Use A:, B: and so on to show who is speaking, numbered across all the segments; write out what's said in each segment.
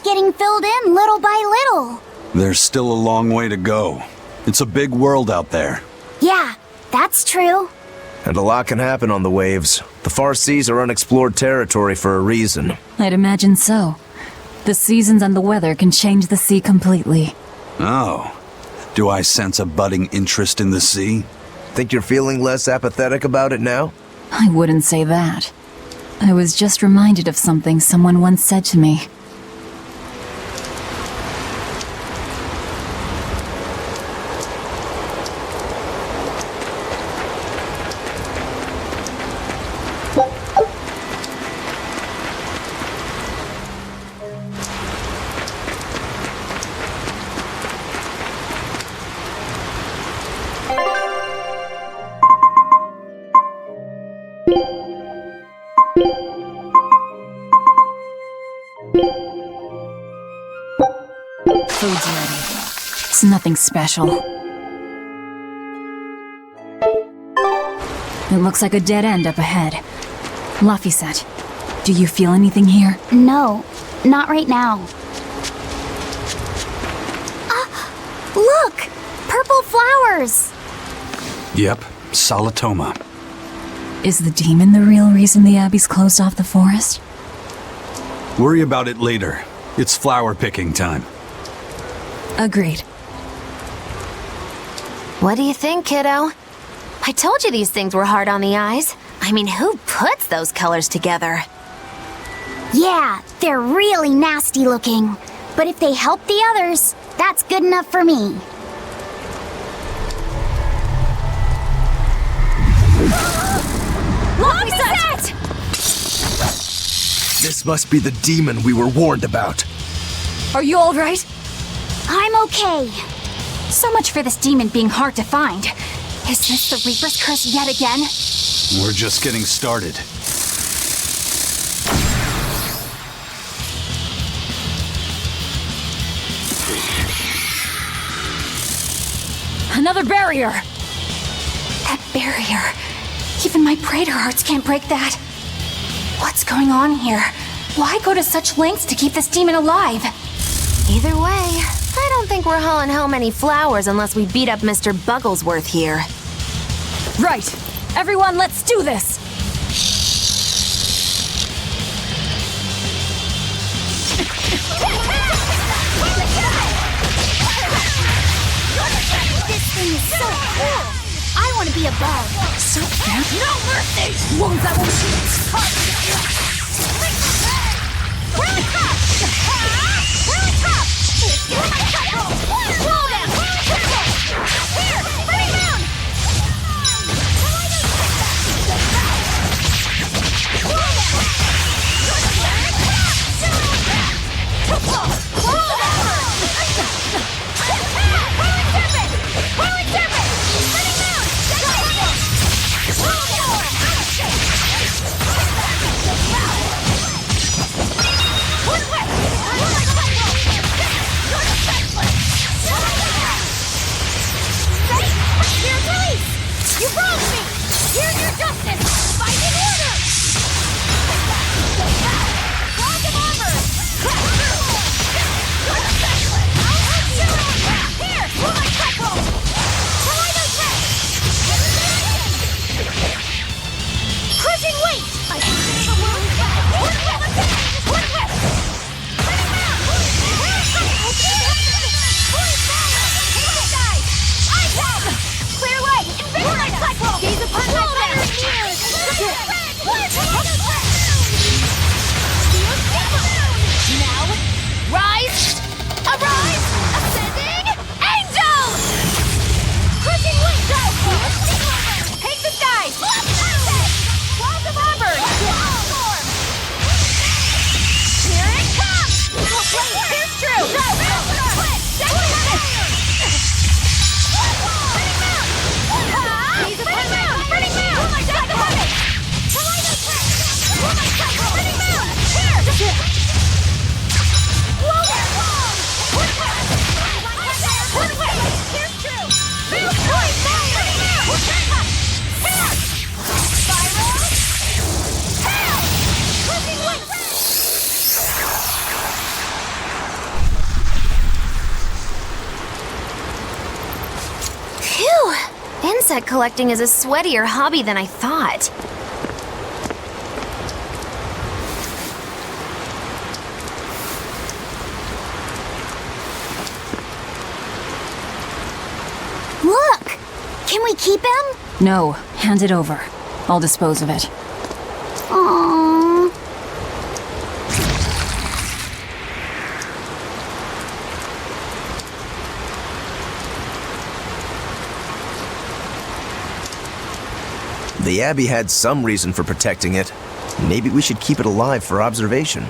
A: getting filled in little by little.
B: There's still a long way to go. It's a big world out there.
A: Yeah, that's true.
C: And a lot can happen on the waves. The far seas are unexplored territory for a reason.
D: I'd imagine so. The seasons and the weather can change the sea completely.
B: Oh. Do I sense a budding interest in the sea?
C: Think you're feeling less apathetic about it now?
D: I wouldn't say that. I was just reminded of something someone once said to me. Food's ready. It's nothing special. It looks like a dead end up ahead. Laphicet, do you feel anything here?
A: No, not right now. Look! Purple flowers!
B: Yep, Salatoma.
D: Is the demon the real reason the Abbey's closed off the forest?
B: Worry about it later. It's flower picking time.
D: Agreed.
E: What do you think, kiddo? I told you these things were hard on the eyes. I mean, who puts those colors together?
A: Yeah, they're really nasty looking. But if they help the others, that's good enough for me.
E: Laphicet!
C: This must be the demon we were warned about.
D: Are you all right?
A: I'm okay.
F: So much for this demon being hard to find. Is this the Reaper's curse yet again?
B: We're just getting started.
D: Another barrier!
F: That barrier. Even my praetor hearts can't break that. What's going on here? Why go to such lengths to keep this demon alive?
E: Either way, I don't think we're hauling home any flowers unless we beat up Mr. Bugglesworth here.
D: Right! Everyone, let's do this!
A: This thing is so cool! I want to be a bug.
D: So fast! No mercy! Wounds that won't shoot!
A: Really tough! Really tough! Slow down! Here! Bring it down!
E: Insect collecting is a sweatier hobby than I thought.
A: Look! Can we keep him?
D: No, hand it over. I'll dispose of it.
A: Aww.
C: The Abbey had some reason for protecting it. Maybe we should keep it alive for observation.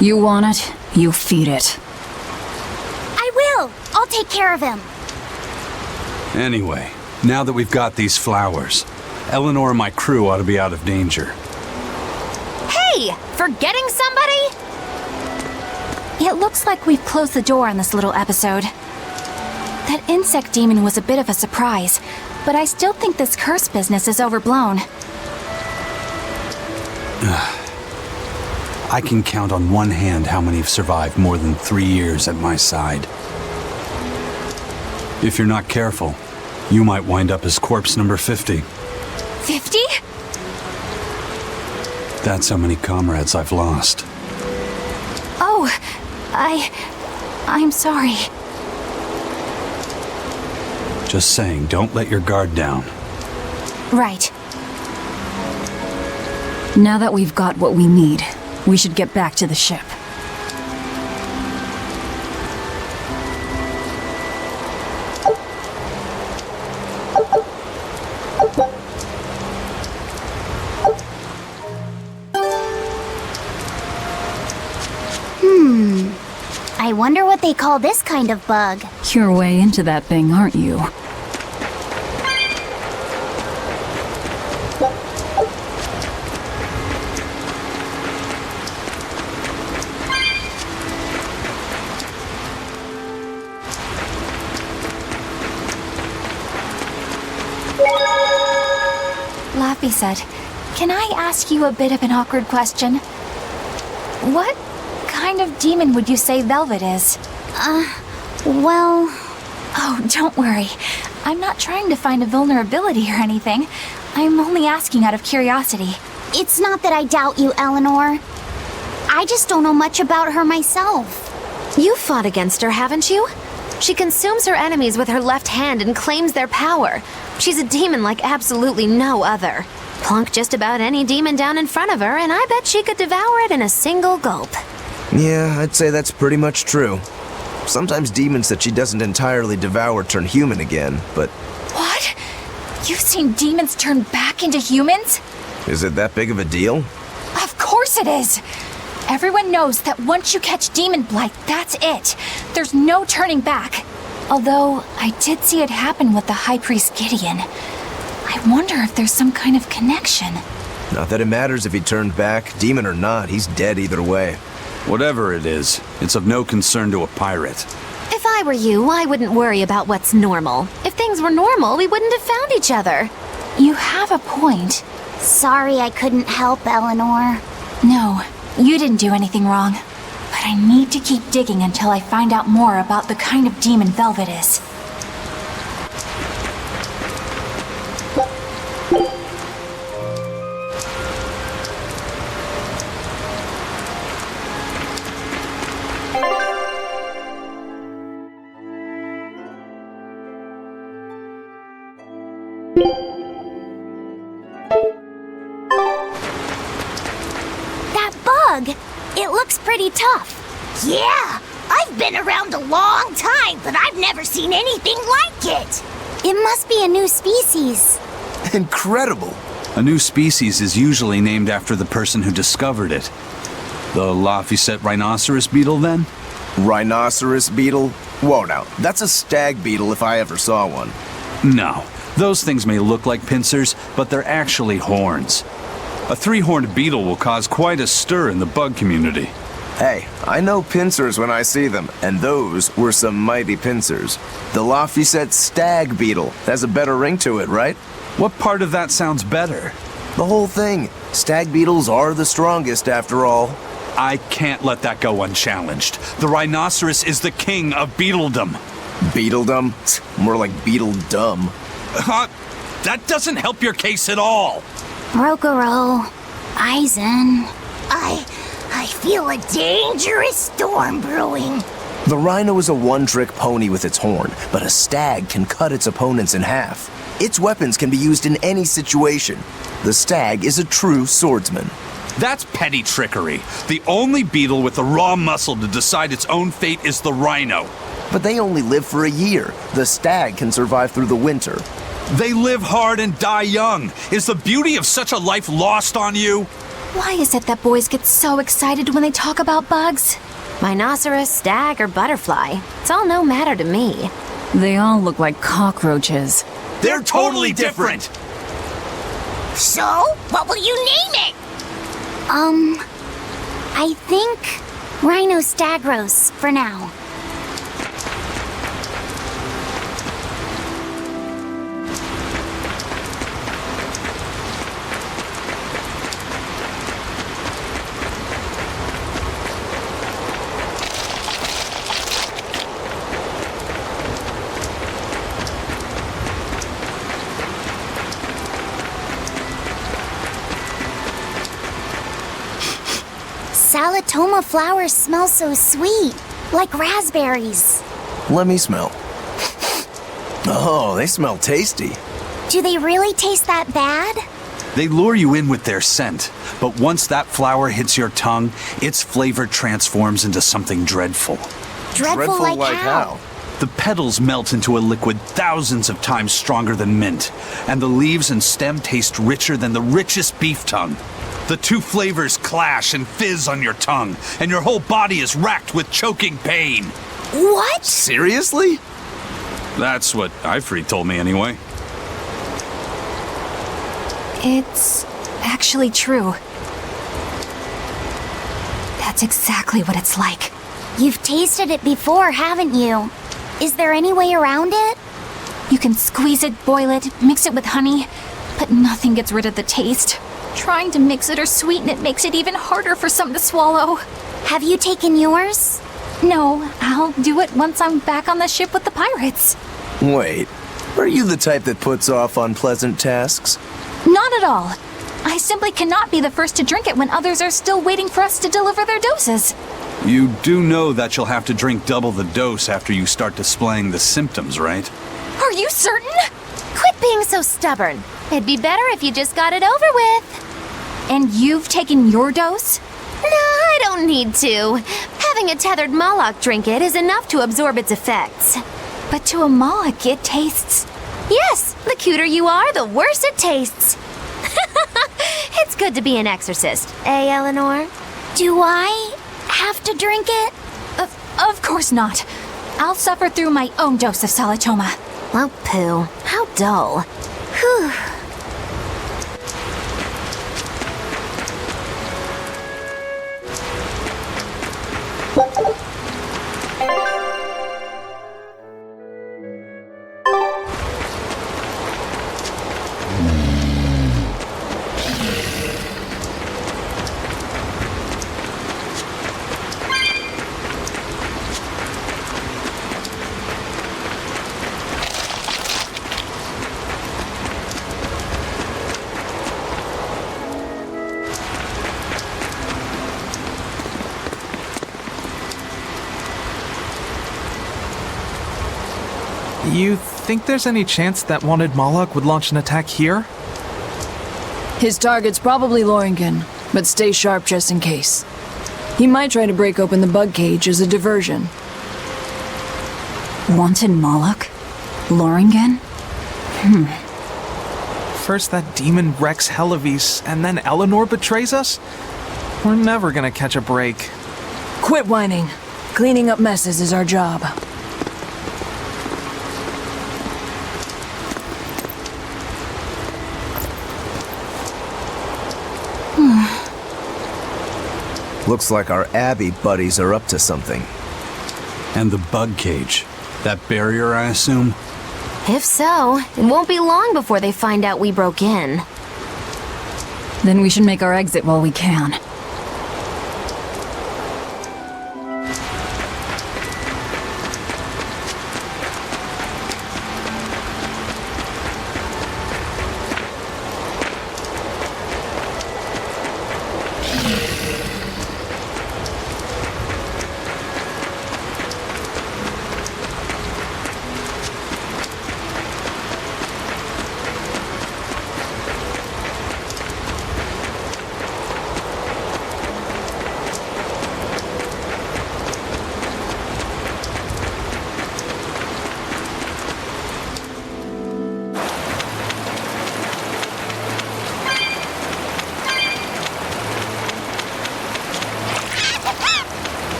D: You want it, you feed it.
A: I will! I'll take care of him.
B: Anyway, now that we've got these flowers, Eleanor and my crew ought to be out of danger.
E: Hey! Forgetting somebody?
F: It looks like we've closed the door on this little episode. That insect demon was a bit of a surprise, but I still think this curse business is overblown.
B: I can count on one hand how many have survived more than 3 years at my side. If you're not careful, you might wind up as corpse number 50.
F: 50?
B: That's how many comrades I've lost.
F: Oh, I'm sorry.
B: Just saying, don't let your guard down.
F: Right.
D: Now that we've got what we need, we should get back to the ship.
A: I wonder what they call this kind of bug.
D: You're way into that thing, aren't you?
F: Laffy said, "Can I ask you a bit of an awkward question? What kind of demon would you say Velvet is?"
A: Well...
F: Oh, don't worry. I'm not trying to find a vulnerability or anything. I'm only asking out of curiosity.
A: It's not that I doubt you, Eleanor. I just don't know much about her myself.
E: You fought against her, haven't you? She consumes her enemies with her left hand and claims their power. She's a demon like absolutely no other. Plunk just about any demon down in front of her, and I bet she could devour it in a single gulp.
C: Yeah, I'd say that's pretty much true. Sometimes demons that she doesn't entirely devour turn human again, but
F: What? You've seen demons turn back into humans?
C: is it that big of a deal?
F: Of course it is! Everyone knows that once you catch Demon Blight, that's it. There's no turning back. Although, I did see it happen with the High Priest Gideon. I wonder if there's some kind of connection.
C: Not that it matters if he turned back, demon or not, he's dead either way.
B: Whatever it is, it's of no concern to a pirate.
E: If I were you, I wouldn't worry about what's normal. If things were normal, we wouldn't have found each other.
F: You have a point.
A: Sorry I couldn't help, Eleanor.
F: No, you didn't do anything wrong. But I need to keep digging until I find out more about the kind of demon Velvet is.
A: That bug! It looks pretty tough. Yeah! I've been around a long time, but I've never seen anything like it! It must be a new species.
C: Incredible!
B: A new species is usually named after the person who discovered it. The Laphicet rhinoceros beetle, then?
C: Rhinoceros beetle? Whoa now, that's a stag beetle if I ever saw one.
B: No. Those things may look like pincers, but they're actually horns. A three-horned beetle will cause quite a stir in the bug community.
C: Hey, I know pincers when I see them, and those were some mighty pincers. The Laphicet stag beetle has a better ring to it, right?
B: What part of that sounds better?
C: The whole thing. Stag beetles are the strongest after all.
B: I can't let that go unchallenged. The rhinoceros is the king of beetledom.
C: Beetledom? More like beetle dumb.
B: That doesn't help your case at all.
A: Rokuro, Aizen. I feel a dangerous storm brewing.
C: The rhino is a one-trick pony with its horn, but a stag can cut its opponents in half. Its weapons can be used in any situation. The stag is a true swordsman.
B: That's petty trickery. The only beetle with the raw muscle to decide its own fate is the rhino.
C: But they only live for a year. The stag can survive through the winter.
B: They live hard and die young. Is the beauty of such a life lost on you?
F: Why is it that boys get so excited when they talk about bugs?
E: Rhinoceros, stag, or butterfly. It's all no matter to me.
D: They all look like cockroaches.
B: They're totally different.
A: So, what will you name it? I think Rhinostagros for now. Salatoma flowers smell so sweet, like raspberries.
C: Let me smell. Oh, they smell tasty.
A: Do they really taste that bad?
B: They lure you in with their scent, but once that flower hits your tongue, its flavor transforms into something dreadful.
A: Dreadful like how?
B: The petals melt into a liquid thousands of times stronger than mint, and the leaves and stem taste richer than the richest beef tongue. The two flavors clash and fizz on your tongue, and your whole body is racked with choking pain.
A: What?
C: Seriously?
B: That's what Ifrit told me anyway.
F: It's actually true. That's exactly what it's like.
A: You've tasted it before, haven't you? Is there any way around it?
F: You can squeeze it, boil it, mix it with honey, but nothing gets rid of the taste. Trying to mix it or sweeten it makes it even harder for some to swallow.
A: Have you taken yours?
F: No, I'll do it once I'm back on the ship with the pirates.
C: Wait, are you the type that puts off unpleasant tasks?
F: Not at all. I simply cannot be the first to drink it when others are still waiting for us to deliver their doses.
B: You do know that you'll have to drink double the dose after you start displaying the symptoms, right?
F: Are you certain?
E: Quit being so stubborn. It'd be better if you just got it over with.
F: And you've taken your dose?
E: No, I don't need to. Having a tethered Moloch drink it is enough to absorb its effects.
F: But to a Moloch, it tastes...
E: Yes, the cuter you are, the worse it tastes. It's good to be an exorcist, eh, Eleanor?
A: Do I have to drink it?
F: Of course not. I'll suffer through my own dose of Salatoma.
E: Oh, pooh. How dull.
A: Whew.
G: You think there's any chance that wanted Moloch would launch an attack here?
H: His target's probably Loringen, but stay sharp just in case. He might try to break open the bug cage as a diversion.
D: Wanted Moloch? Loringen?
G: First that demon Rex Helavis, and then Eleanor betrays us? We're never gonna catch a break.
H: Quit whining. Cleaning up messes is our job.
C: Looks like our Abbey buddies are up to something.
B: And the bug cage. That barrier, I assume?
E: If so, it won't be long before they find out we broke in.
D: Then we should make our exit while we can.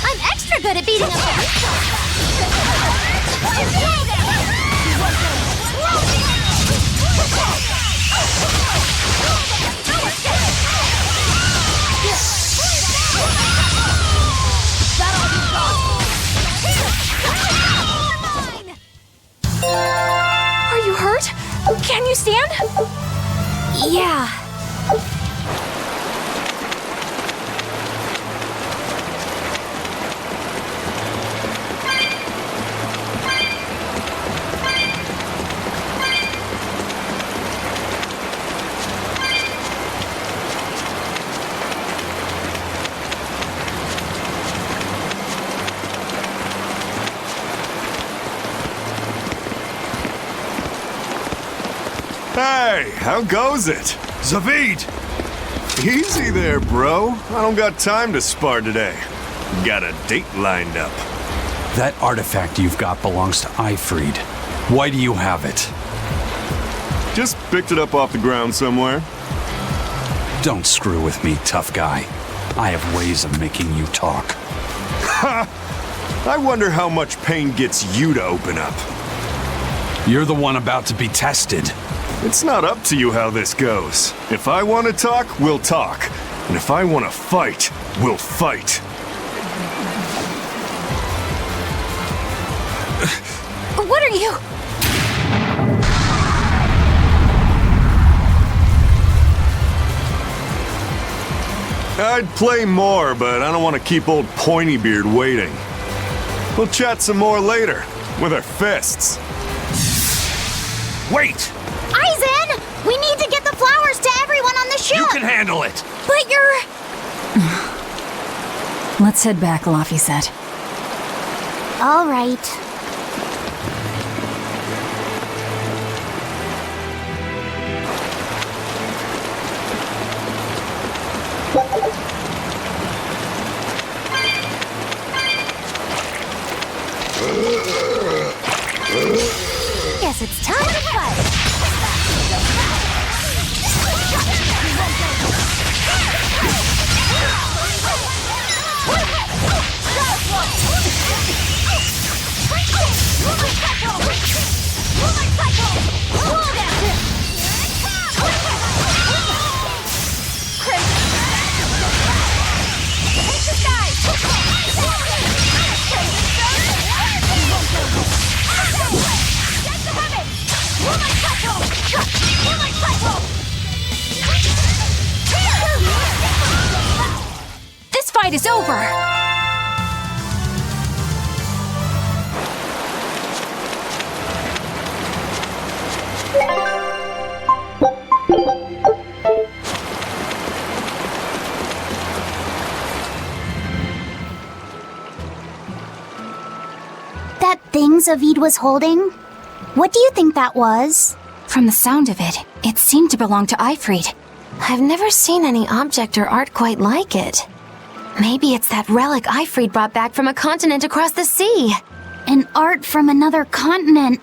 A: I'm extra good at beating them up.
F: Are you hurt? Can you stand?
A: Yeah.
I: Hey, how goes it?
B: Zavid!
I: Easy there, bro. I don't got time to spar today. Got a date lined up.
B: That artifact you've got belongs to Ifried. Why do you have it?
I: Just picked it up off the ground somewhere.
B: Don't screw with me, tough guy. I have ways of making you talk.
I: I wonder how much pain gets you to open up.
B: You're the one about to be tested.
I: It's not up to you how this goes. If I want to talk, we'll talk. And if I want to fight, we'll fight.
F: What are you?
I: I'd play more, but I don't want to keep old Pointybeard waiting. We'll chat some more later, with our fists.
B: Wait!
A: Aizen! We need to get the flowers to everyone on the ship!
B: You can handle it!
A: But you're...
D: Let's head back, Laffy said.
A: All right. Guess it's time to fight.
F: This fight is over.
A: That thing Zavid was holding? What do you think that was?
F: From the sound of it, it seemed to belong to Ifried.
E: I've never seen any object or art quite like it. Maybe it's that relic Ifried brought back from a continent across the sea.
A: An art from another continent.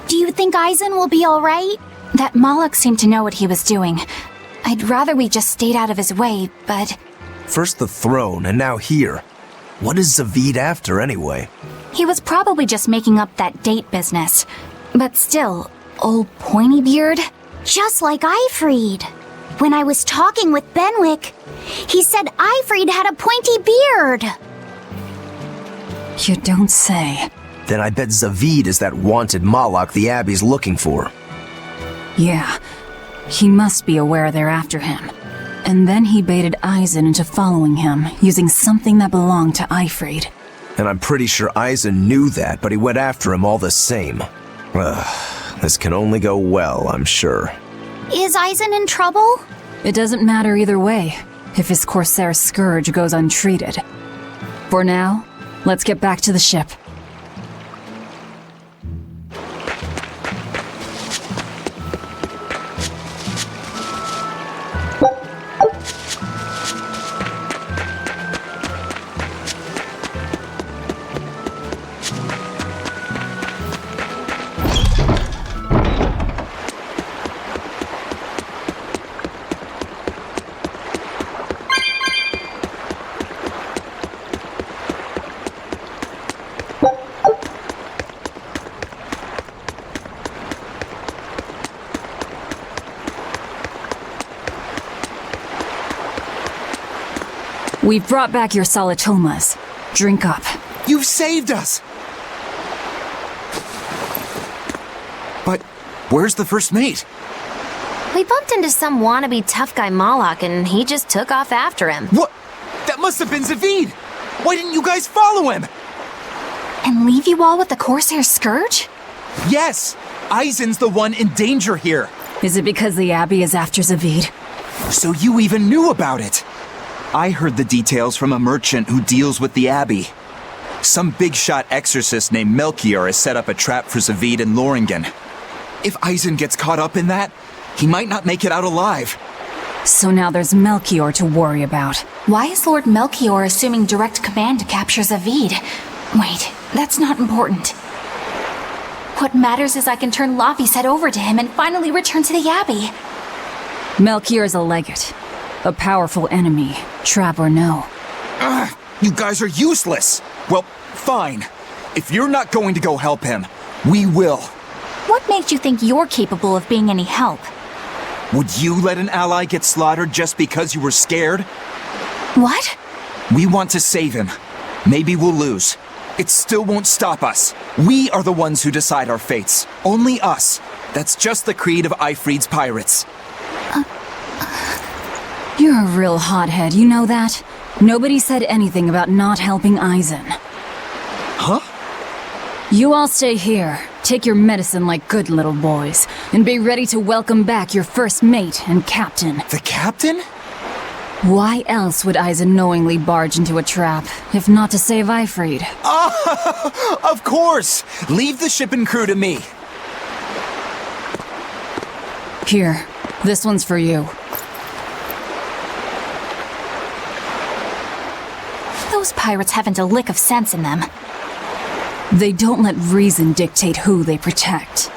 A: Do you think Aizen will be alright?
F: That Moloch seemed to know what he was doing. I'd rather we just stayed out of his way, but
C: First the throne, and now here. What is Zavid after, anyway?
F: he was probably just making up that date business. But still, old Pointybeard?
A: Just like Ifried. When I was talking with Benwick, he said Eifried had a pointy beard.
D: You don't say.
C: Then I bet Zavid is that wanted Malak the Abbey's looking for.
D: Yeah, he must be aware they're after him. And then he baited Eisen into following him, using something that belonged to Eifried.
C: And I'm pretty sure Eisen knew that, but he went after him all the same. This can only go well, I'm sure.
A: Is Eisen in trouble?
D: It doesn't matter either way, if his Corsair scourge goes untreated. For now, let's get back to the ship. We've brought back your solitomas. Drink up.
J: You've saved us! But where's the first mate?
E: We bumped into some wannabe tough guy Malak and he just took off after him.
J: What? That must have been Zavid! Why didn't you guys follow him?
F: And leave you all with the Corsair Scourge?
J: Yes! Eisen's the one in danger here.
D: Is it because the Abbey is after Zavid?
J: So you even knew about it? I heard the details from a merchant who deals with the Abbey. Some big-shot exorcist named Melchior has set up a trap for Zavid and Loringen. If Eisen gets caught up in that, he might not make it out alive.
D: So now there's Melchior to worry about.
F: Why is Lord Melchior assuming direct command to capture Zavid? Wait, that's not important. What matters is I can turn Lavi's head over to him and finally return to the Abbey.
D: Melchior's a legate. A powerful enemy, trap or no.
J: You guys are useless! Well, fine. If you're not going to go help him, we will.
F: What makes you think you're capable of being any help?
J: Would you let an ally get slaughtered just because you were scared?
F: What?
J: We want to save him. Maybe we'll lose. It still won't stop us. We are the ones who decide our fates. Only us. That's just the creed of Eifried's pirates.
D: You're a real hothead, you know that? Nobody said anything about not helping Eisen.
J: Huh?
D: You all stay here, take your medicine like good little boys, and be ready to welcome back your first mate and captain.
J: The captain?
D: Why else would Eisen knowingly barge into a trap, if not to save Eifried?
J: Of course! Leave the ship and crew to me.
D: Here, this one's for you.
F: Those pirates haven't a lick of sense in them.
D: They don't let reason dictate who they protect.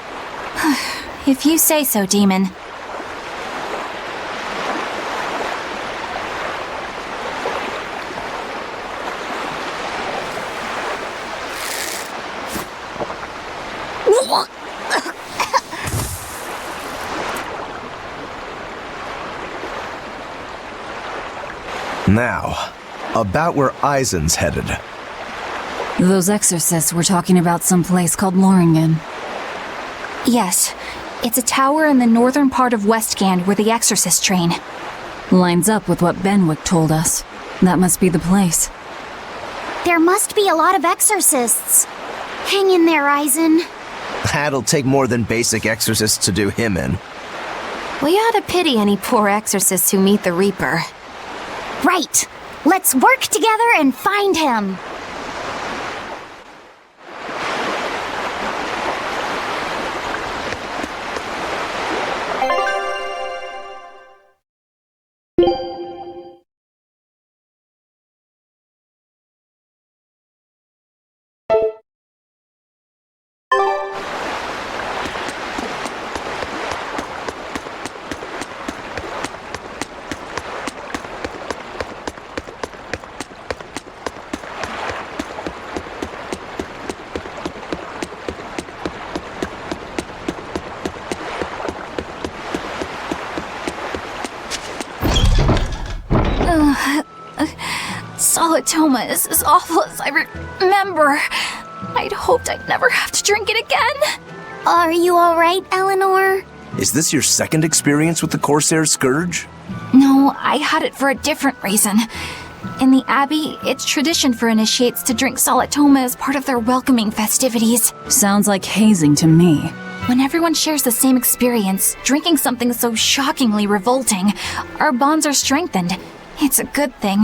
F: If you say so, Demon.
C: Now, about where Eisen's headed.
D: Those exorcists were talking about some place called Loringen.
F: Yes, it's a tower in the northern part of Westgand where the exorcists train.
D: Lines up with what Benwick told us. That must be the place.
A: There must be a lot of exorcists. Hang in there, Eisen.
C: That'll take more than basic exorcists to do him in.
E: We ought to pity any poor exorcists who meet the Reaper.
A: Right. Let's work together and find him.
F: Solatoma is as awful as I remember. I'd hoped I'd never have to drink it again.
A: Are you alright, Eleanor?
C: Is this your second experience with the Corsair Scourge?
F: No, I had it for a different reason. In the Abbey, it's tradition for initiates to drink Solatoma as part of their welcoming festivities.
D: Sounds like hazing to me.
F: When everyone shares the same experience, drinking something so shockingly revolting, our bonds are strengthened. It's a good thing.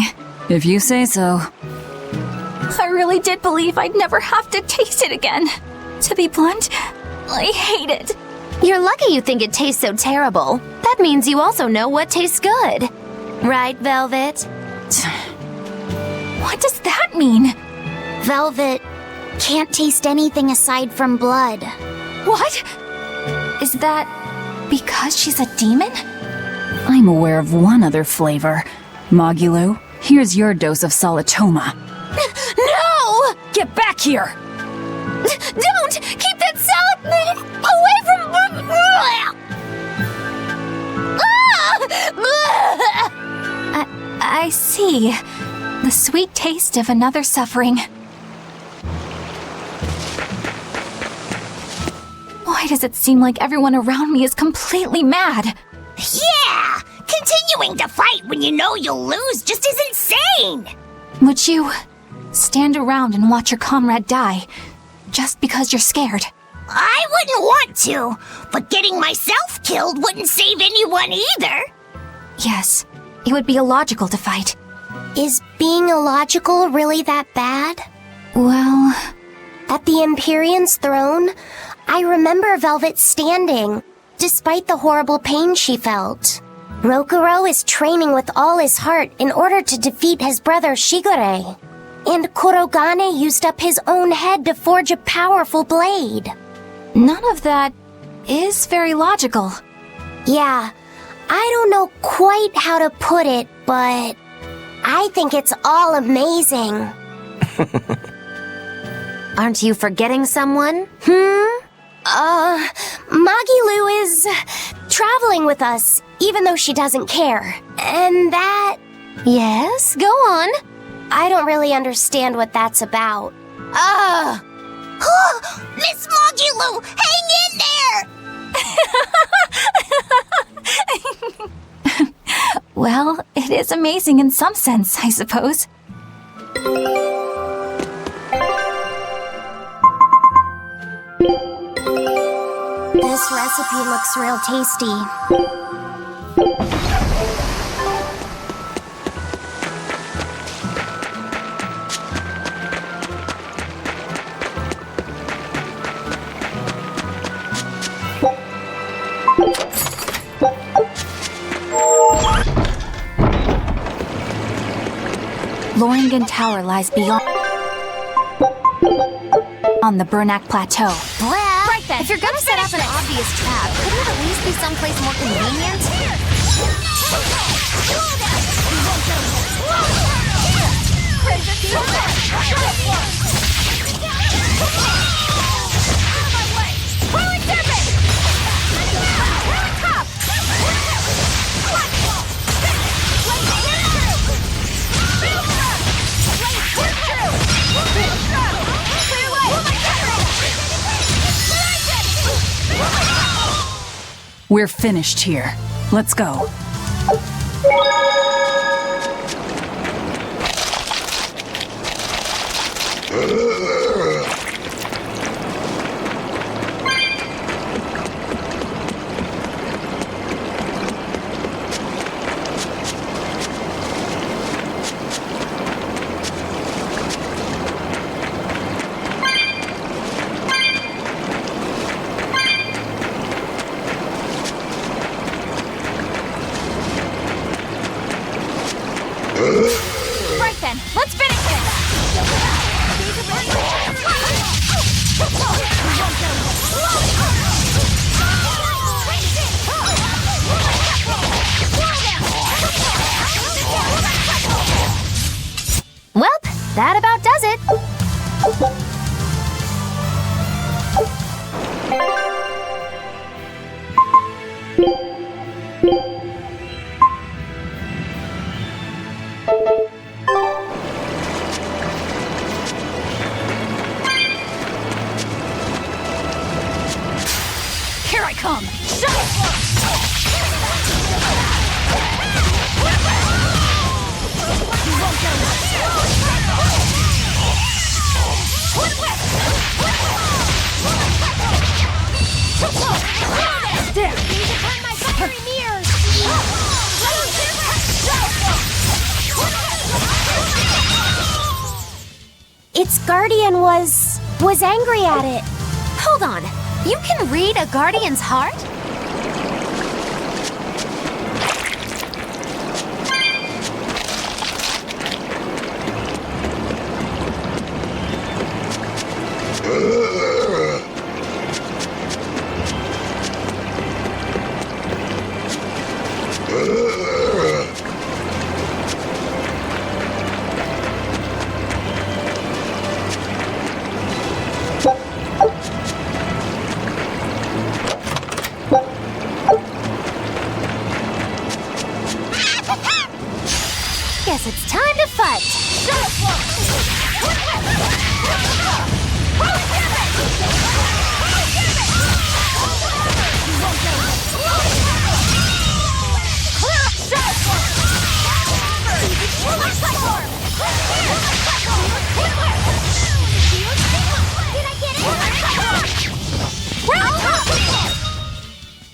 D: If you say so.
F: I really did believe I'd never have to taste it again. To be blunt, I hate it.
E: You're lucky you think it tastes so terrible. That means you also know what tastes good. Right, Velvet?
F: What does that mean?
A: Velvet can't taste anything aside from blood.
F: What? Is that because she's a demon?
D: I'm aware of one other flavor. Mogulu, here's your dose of Solatoma.
F: No!
D: Get back here!
F: Don't! Keep that salad away from... I see. The sweet taste of another suffering. Why does it seem like everyone around me is completely mad?
A: Yeah! Continuing to fight when you know you'll lose just is insane!
F: Would you stand around and watch your comrade die just because you're scared?
A: I wouldn't want to, but getting myself killed wouldn't save anyone either.
F: Yes, it would be illogical to fight.
A: Is being illogical really that bad?
F: Well...
A: At the Empyrean's throne, I remember Velvet standing, despite the horrible pain she felt. Rokuro is training with all his heart in order to defeat his brother Shigure. And Kurogane used up his own head to forge a powerful blade.
F: None of that is very logical.
A: Yeah, I don't know quite how to put it, but I think it's all amazing.
E: Aren't you forgetting someone?
A: Magilu is traveling with us, even though she doesn't care. And that...
E: Yes, go on.
A: I don't really understand what that's about. Miss Magilu, hang in there!
F: Well, it is amazing in some sense, I suppose.
A: This recipe looks real tasty.
F: Loringen Tower lies beyond on the Burnak Plateau.
E: Right then. If you're gonna set up an obvious trap, couldn't it at least be someplace more convenient?
D: We're finished here. Let's go.
F: Right then, let's finish
E: Well, that about does it.
F: come! There! My fiery mirrors!
A: Its guardian was angry at it.
E: Hold on. You can read a guardian's heart?
A: Guess it's time to fight.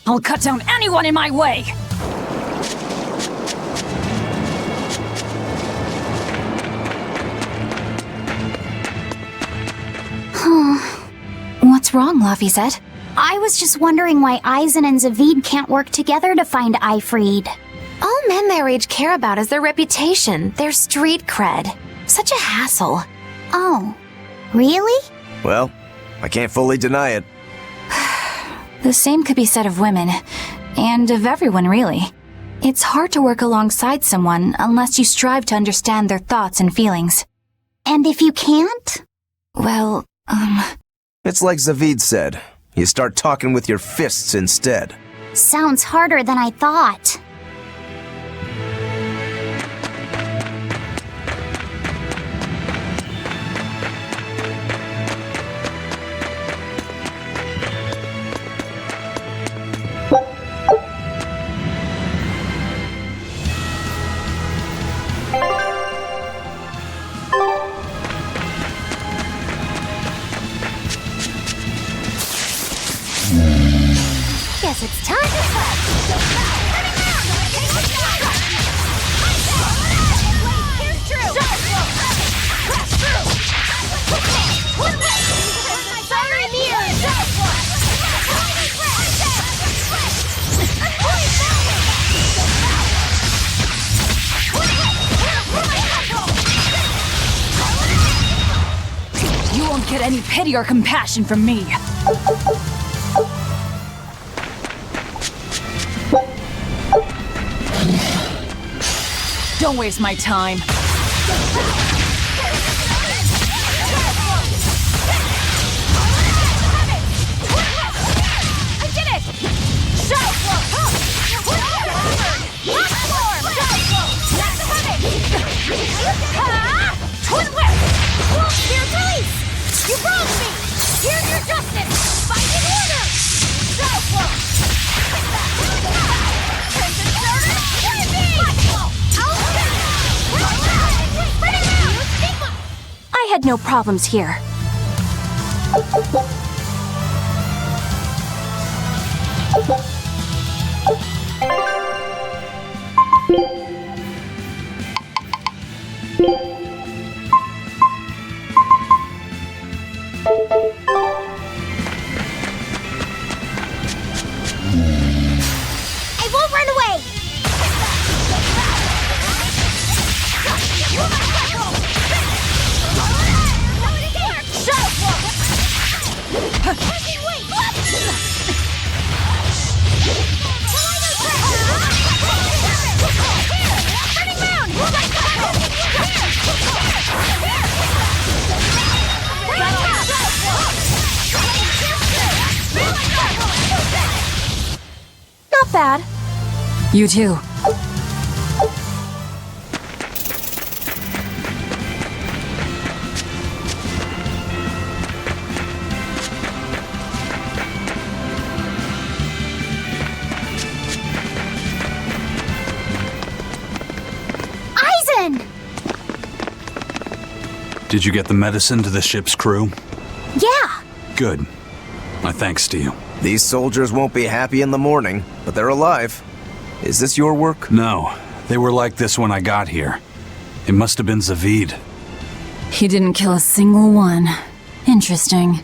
F: I'll cut down anyone in my way!
E: What's wrong, Laphicet?
A: I was just wondering why Eisen and Zavid can't work together to find Eifried.
E: All men their age care about is their reputation, their street cred. Such a hassle.
A: Oh, really?
C: Well, I can't fully deny it.
D: The same could be said of women, and of everyone, really. It's hard to work alongside someone unless you strive to understand their thoughts and feelings.
A: And if you can't?
D: Well,
C: It's like Zavid said. You start talking with your fists instead.
A: Sounds harder than I thought. Guess it's time to fight. Here's true. Crash through. My fiery mirrors.
F: You won't get any pity or compassion from me. Don't waste my time.
A: I did it! Shadow Flow! Platform! That's coming! Twin Whip! Wolf Spear's release! You wronged me! Here's your justice! Fight in order! Shadow Flow! Crimson Starter!
D: I had no problems here.
A: I won't run away!
D: Not bad.
F: You too.
B: Did you get the medicine to the ship's crew?
A: Yeah.
B: Good. My thanks to you.
C: These soldiers won't be happy in the morning, but they're alive. Is this your work?
B: No, they were like this when I got here. It must have been Zavid.
D: He didn't kill a single one. Interesting.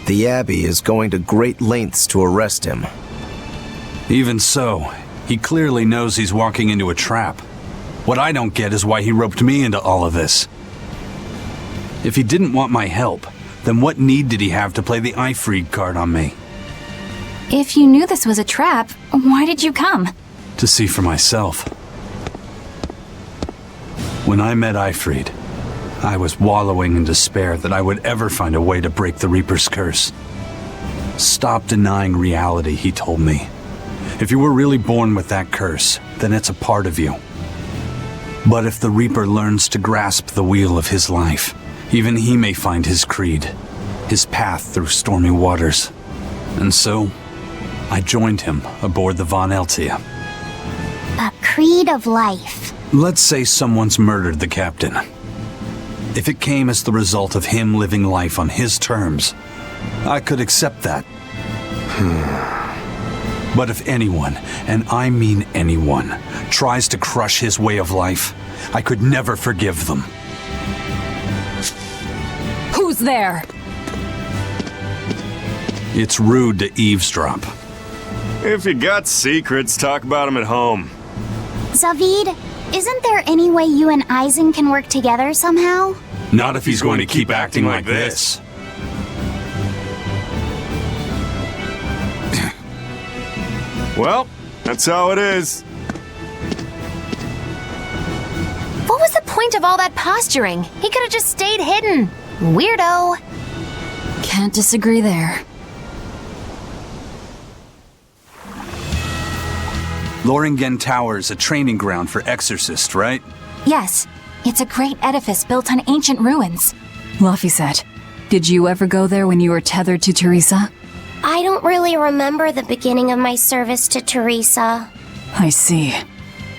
C: The Abbey is going to great lengths to arrest him.
B: Even so, he clearly knows he's walking into a trap. What I don't get is why he roped me into all of this. If he didn't want my help, then what need did he have to play the Eifried card on me?
F: If you knew this was a trap, why did you come?
B: To see for myself. When I met Eifried, I was wallowing in despair that I would ever find a way to break the Reaper's curse. Stop denying reality, he told me. If you were really born with that curse, then it's a part of you. But if the Reaper learns to grasp the wheel of his life, even he may find his creed, his path through stormy waters. And so, I joined him aboard the Von Eltia.
A: A creed of life.
B: Let's say someone's murdered the captain. If it came as the result of him living life on his terms, I could accept that. But if anyone, and I mean anyone, tries to crush his way of life, I could never forgive them.
D: Who's there?
B: It's rude to eavesdrop.
I: If you got secrets, talk about them at home.
A: Zavid, isn't there any way you and Eisen can work together somehow?
B: Not if he's going to keep acting like this.
I: Well, that's how it is.
E: What was the point of all that posturing? He could have just stayed hidden. Weirdo.
D: Can't disagree there.
B: Loringen Tower's a training ground for exorcists, right?
F: Yes, it's a great edifice built on ancient ruins.
D: Laphicet, did you ever go there when you were tethered to Teresa?
A: I don't really remember the beginning of my service to Teresa.
D: I see.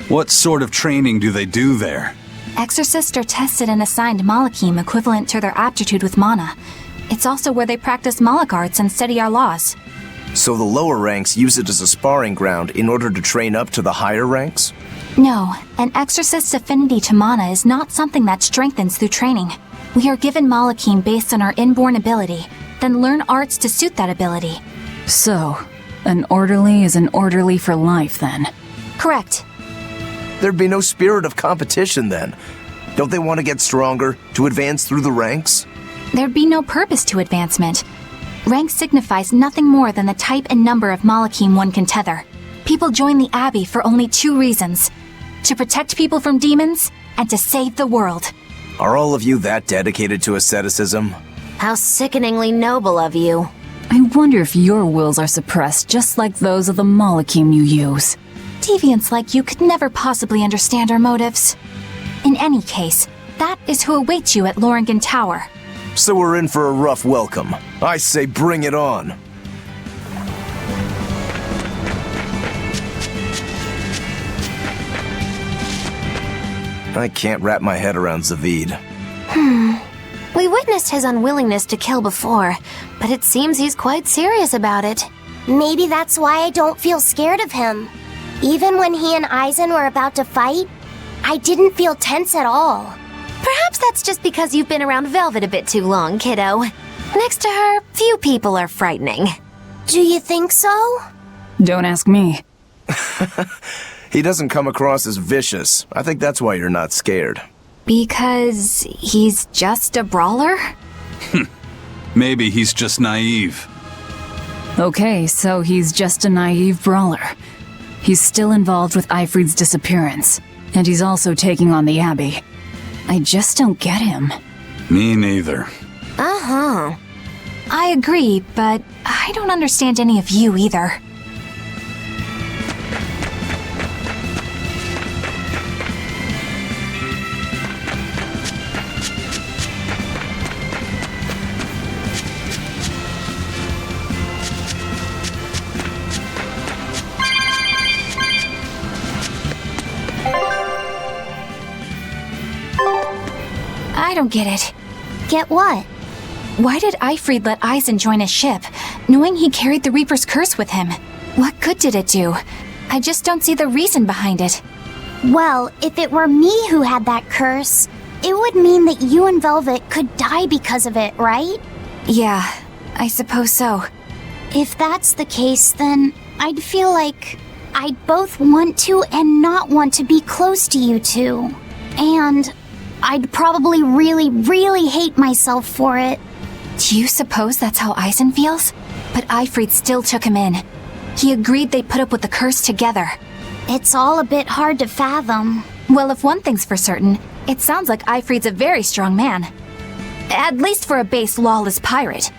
B: What sort of training do they do there?
F: Exorcists are tested and assigned Malachim equivalent to their aptitude with mana. It's also where they practice Malach arts and study our laws.
C: So the lower ranks use it as a sparring ground in order to train up to the higher ranks?
F: No, an exorcist's affinity to mana is not something that strengthens through training. We are given Malachim based on our inborn ability, then learn arts to suit that ability.
D: So, an orderly is an orderly for life, then?
F: Correct.
C: There'd be no spirit of competition then. Don't they want to get stronger, to advance through the ranks?
F: There'd be no purpose to advancement. Rank signifies nothing more than the type and number of Malachim one can tether. People join the Abbey for only two reasons: to protect people from demons, and to save the world.
C: Are all of you that dedicated to asceticism?
E: How sickeningly noble of you.
D: I wonder if your wills are suppressed just like those of the Malachim you use.
F: Deviants like you could never possibly understand our motives. In any case, that is who awaits you at Loringen Tower.
C: So we're in for a rough welcome. I say bring it on. I can't wrap my head around Zavid.
E: We witnessed his unwillingness to kill before, but it seems he's quite serious about it.
A: Maybe that's why I don't feel scared of him. Even when he and Eisen were about to fight, I didn't feel tense at all.
E: Perhaps that's just because you've been around Velvet a bit too long, kiddo. Next to her, few people are frightening.
A: Do you think so?
D: Don't ask me.
C: He doesn't come across as vicious. I think that's why you're not scared.
F: Because he's just a brawler?
B: Maybe he's just naive.
D: Okay, so he's just a naive brawler. He's still involved with Eifried's disappearance, and he's also taking on the Abbey. I just don't get him.
B: Me neither.
E: Uh-huh.
F: I agree, but I don't understand any of you either. I don't get it.
A: Get what?
F: Why did Eifried let Eisen join his ship, knowing he carried the Reaper's curse with him? What good did it do? I just don't see the reason behind it.
A: Well, if it were me who had that curse, it would mean that you and Velvet could die because of it, right?
F: Yeah, I suppose so.
A: If that's the case, then I'd feel like I'd both want to and not want to be close to you two. And I'd probably really, really hate myself for it.
F: Do you suppose that's how Eisen feels? But Eifried still took him in. He agreed they'd put up with the curse together.
A: It's all a bit hard to fathom.
F: Well, if one thing's for certain, it sounds like Eifried's a very strong man. At least for a base lawless pirate.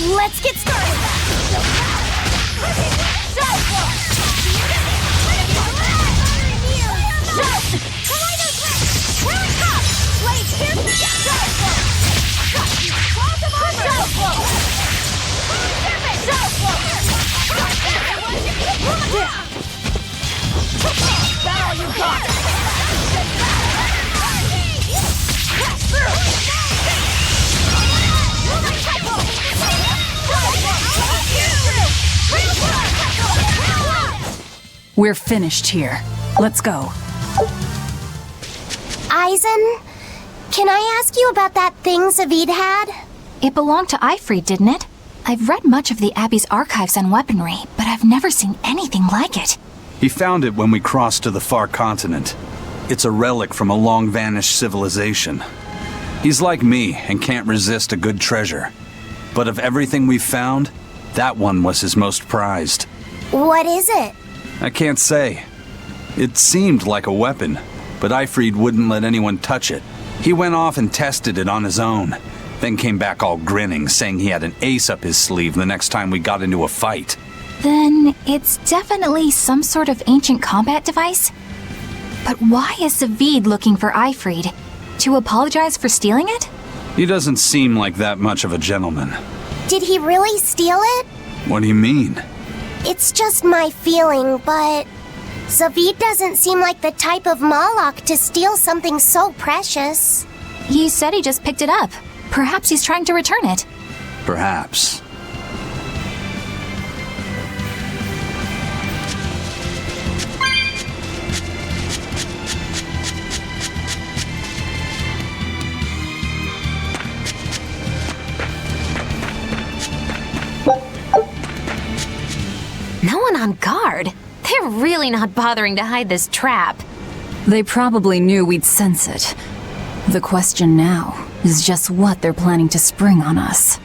A: Let's get started! That all you got?
D: We're finished here. Let's go.
A: Eisen, can I ask you about that thing Zavid had?
F: It belonged to Eifried, didn't it? I've read much of the Abbey's archives on weaponry, but I've never seen anything like it.
B: He found it when we crossed to the far continent. It's a relic from a long-vanished civilization. He's like me and can't resist a good treasure. But of everything we've found, that one was his most prized.
A: What is it?
B: I can't say. It seemed like a weapon, but Eifried wouldn't let anyone touch it. He went off and tested it on his own, then came back all grinning, saying he had an ace up his sleeve the next time we got into a fight.
F: Then it's definitely some sort of ancient combat device? But why is Zavid looking for Eifried? To apologize for stealing it?
B: He doesn't seem like that much of a gentleman.
A: Did he really steal it?
B: What do you mean?
A: It's just my feeling, but Zavid doesn't seem like the type of Malak to steal something so precious.
F: He said he just picked it up. Perhaps he's trying to return it.
B: Perhaps.
E: No one on guard. They're really not bothering to hide this trap.
D: They probably knew we'd sense it. The question now is just what they're planning to spring on us.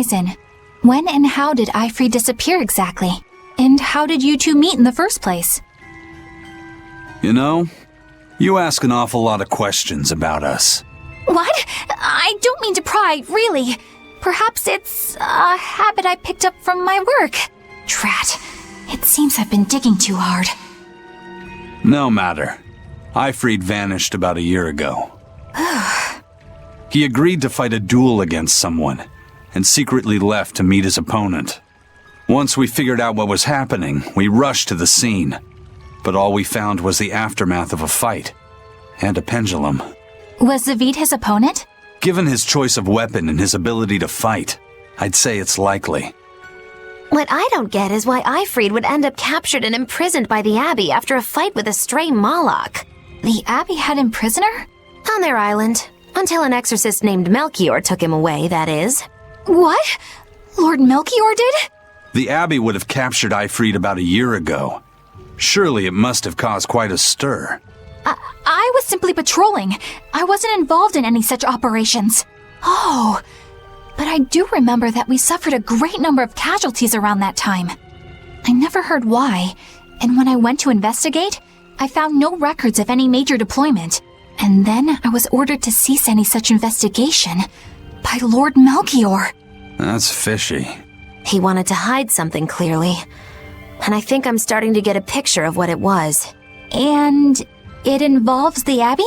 F: Eisen, when and how did Eifried disappear exactly? And how did you two meet in the first place?
B: You know, You ask an awful lot of questions about us.
F: What? I don't mean to pry, really. Perhaps it's a habit I picked up from my work. Drat. It seems I've been digging too hard.
B: No matter. Ifrid vanished about a year ago. He agreed to fight a duel against someone, and secretly left to meet his opponent. Once we figured out what was happening, we rushed to the scene. But all we found was the aftermath of a fight, and a pendulum.
F: Was Zavid his opponent?
B: Given his choice of weapon and his ability to fight, I'd say it's likely.
E: What I don't get is why Ifrid would end up captured and imprisoned by the Abbey after a fight with a stray Moloch.
F: The Abbey had him prisoner?
E: On their island. Until an exorcist named Melchior took him away, that is.
F: What? Lord Melchior did?
B: The Abbey would have captured Ifrid about a year ago. Surely it must have caused quite a stir.
F: I was simply patrolling. I wasn't involved in any such operations. Oh, but I do remember that we suffered a great number of casualties around that time. I never heard why, and when I went to investigate, I found no records of any major deployment. And then I was ordered to cease any such investigation by Lord Melchior.
B: That's fishy.
E: He wanted to hide something, clearly. And I think I'm starting to get a picture of what it was.
F: And it involves the Abbey?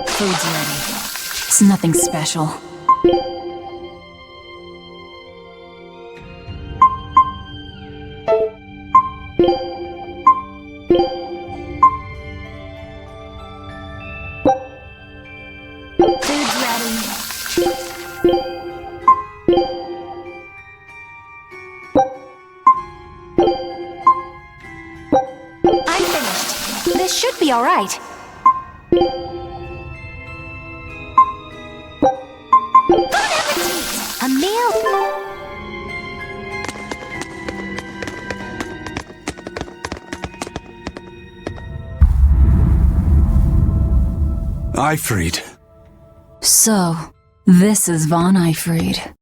D: Food's ready. It's nothing special.
F: Food's ready. I'm finished. This should be all right. Bon appetit! A meal.
B: Ifrid.
D: So, this is Von Ifrid.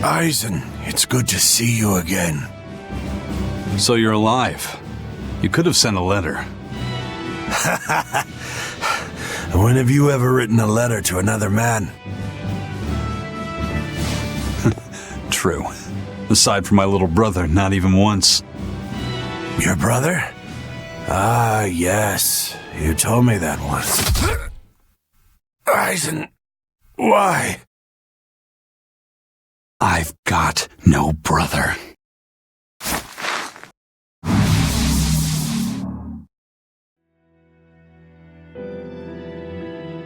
K: Eisen, it's good to see you again.
B: So you're alive. You could have sent a letter.
K: When have you ever written a letter to another man?
B: True. Aside from my little brother, not even once.
K: Your brother? Ah, yes. You told me that once. Eisen, why?
B: I've got no brother.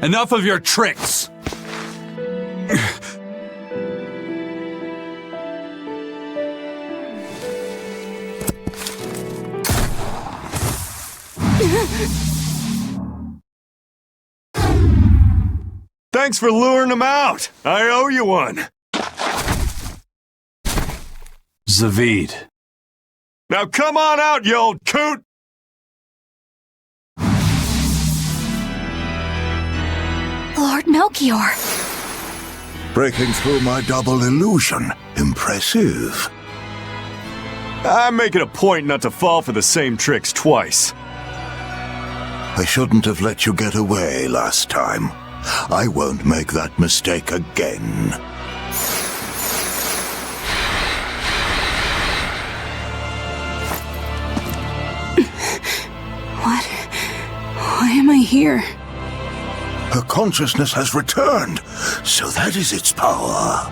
B: Enough of your tricks!
I: Thanks for luring him out. I owe you one.
B: Zavid.
I: Now come on out, you old coot!
F: Lord Melchior.
K: Breaking through my double illusion. Impressive.
I: I make it a point not to fall for the same tricks twice.
K: I shouldn't have let you get away last time. I won't make that mistake again.
H: What? Why am I here?
K: Her consciousness has returned, so that is its power.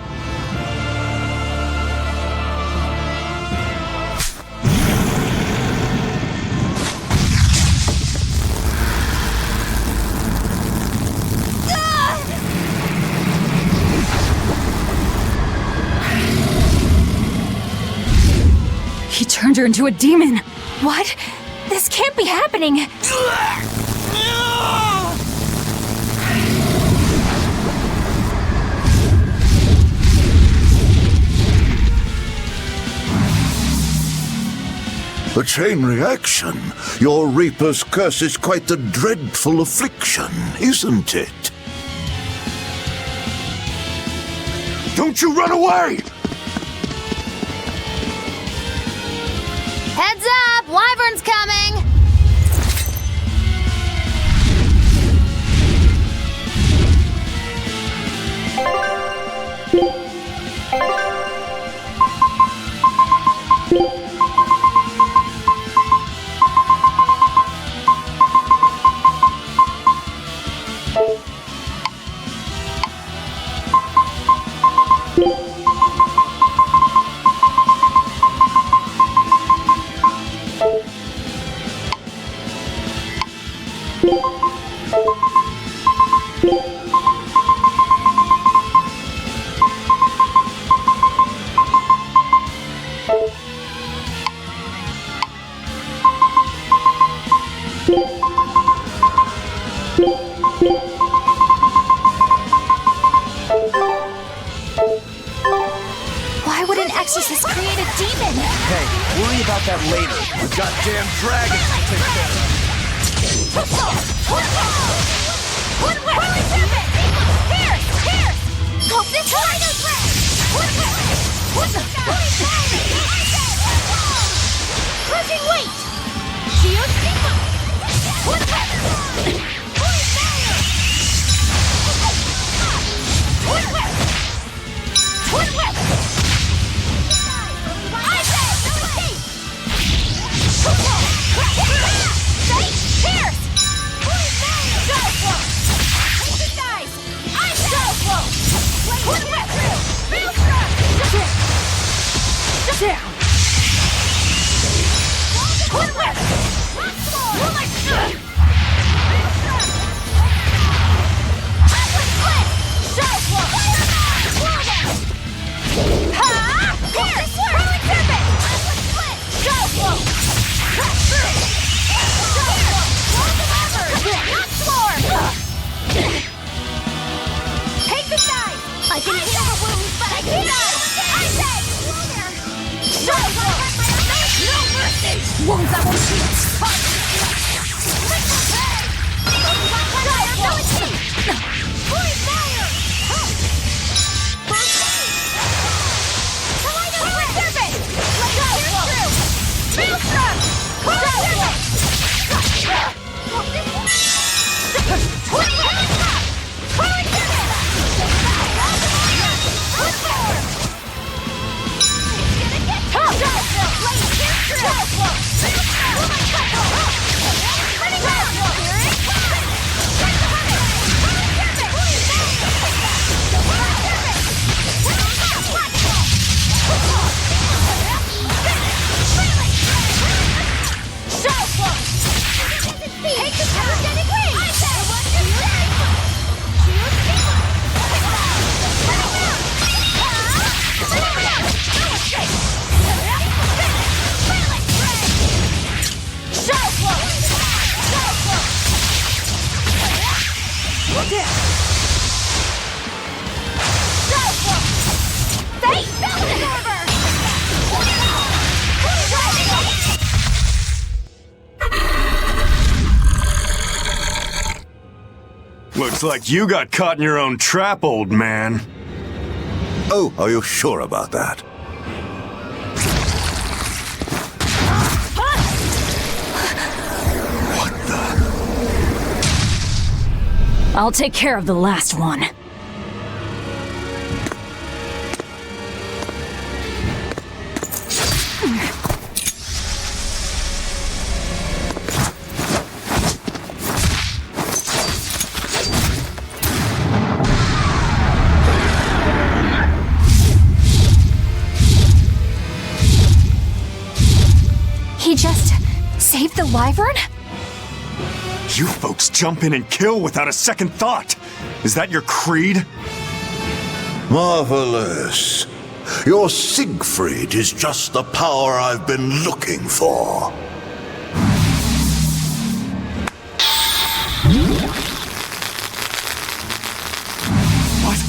D: He turned her into a demon.
F: What? This can't be happening.
K: A chain reaction. Your Reaper's curse is quite the dreadful affliction, isn't it? Don't you run away!
E: Heads up! Wyvern's coming!
F: Why would an exorcist create a demon?
C: Hey, worry about that later. The goddamn dragons will take care of it.
A: Here! Go this way! Crushing weight! I can heal the wounds, but I cannot! I said! No mercy! Wounds that will shield! Let's go!
I: Looks like you got caught in your own trap, old man.
K: Oh, are you sure about that? What the?
D: I'll take care of the last one.
F: He just saved the wyvern?
I: You folks jump in and kill without a second thought. Is that your creed?
K: Marvelous. Your Siegfried is just the power I've been looking for.
I: What?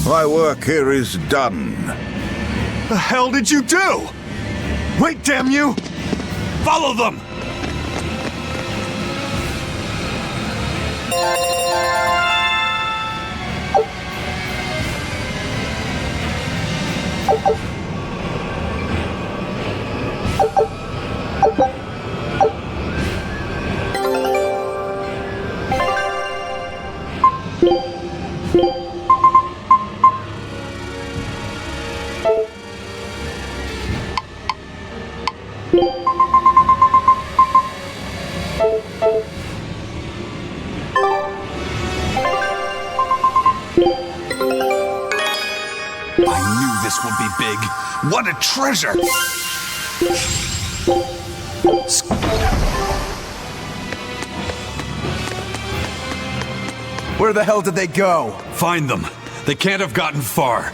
K: My work here is done.
I: The hell did you do? Wait, damn you! Follow them!
B: I knew this would be big. What a treasure!
C: Where the hell did they go?
B: Find them. They can't have gotten far.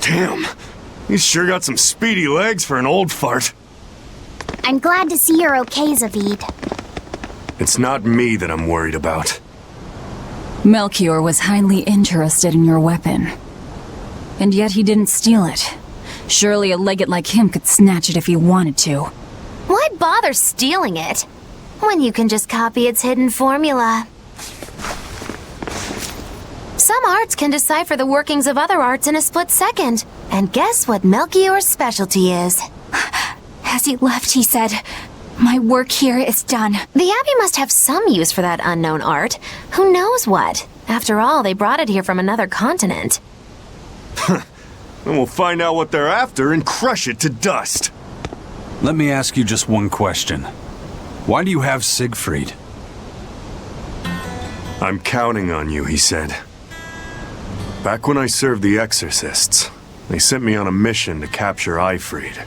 I: Damn. He's sure got some speedy legs for an old fart.
A: I'm glad to see you're okay, Zavid.
I: It's not me that I'm worried about.
D: Melchior was highly interested in your weapon. And yet he didn't steal it. Surely a legate like him could snatch it if he wanted to.
E: Why bother stealing it when you can just copy its hidden formula? Some arts can decipher the workings of other arts in a split second. And guess what Melchior's specialty is?
F: As he left, he said, "My work here is done."
E: The Abbey must have some use for that unknown art. Who knows what? After all, they brought it here from another continent.
I: Then we'll find out what they're after and crush it to dust.
B: Let me ask you just one question. Why do you have Siegfried?
I: I'm counting on you, he said. Back when I served the Exorcists, they sent me on a mission to capture Eifried.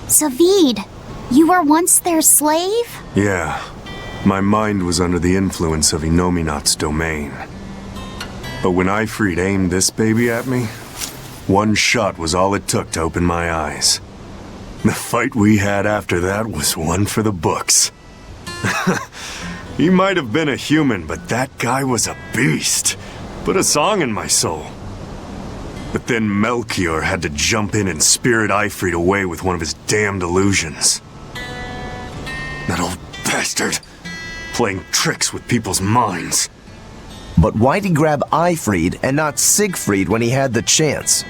A: Zavid, you were once their slave?
I: Yeah, my mind was under the influence of Inominat's domain. But when Eifried aimed this baby at me, one shot was all it took to open my eyes. The fight we had after that was one for the books. He might have been a human, but that guy was a beast. Put a song in my soul. But then Melchior had to jump in and spirit Eifried away with one of his damned illusions. That old bastard, playing tricks with people's minds.
C: But why'd he grab Eifried and not Siegfried when he had the chance?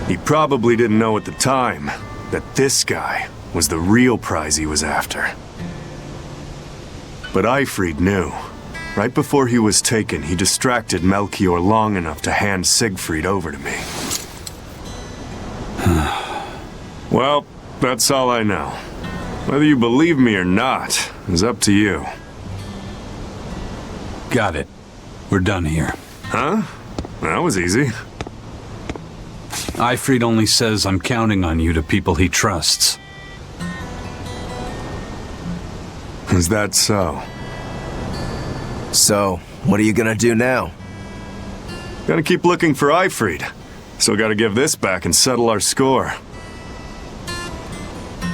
I: He probably didn't know at the time that this guy was the real prize he was after. But Eifried knew. Right before he was taken, he distracted Melchior long enough to hand Siegfried over to me. Well, that's all I know. Whether you believe me or not is up to you.
B: Got it. We're done here.
I: Huh? That was easy.
B: Ifrid only says I'm counting on you to people he trusts.
I: Is that so?
C: So, what are you gonna do now?
I: Gotta keep looking for Ifrid. Still gotta give this back and settle our score.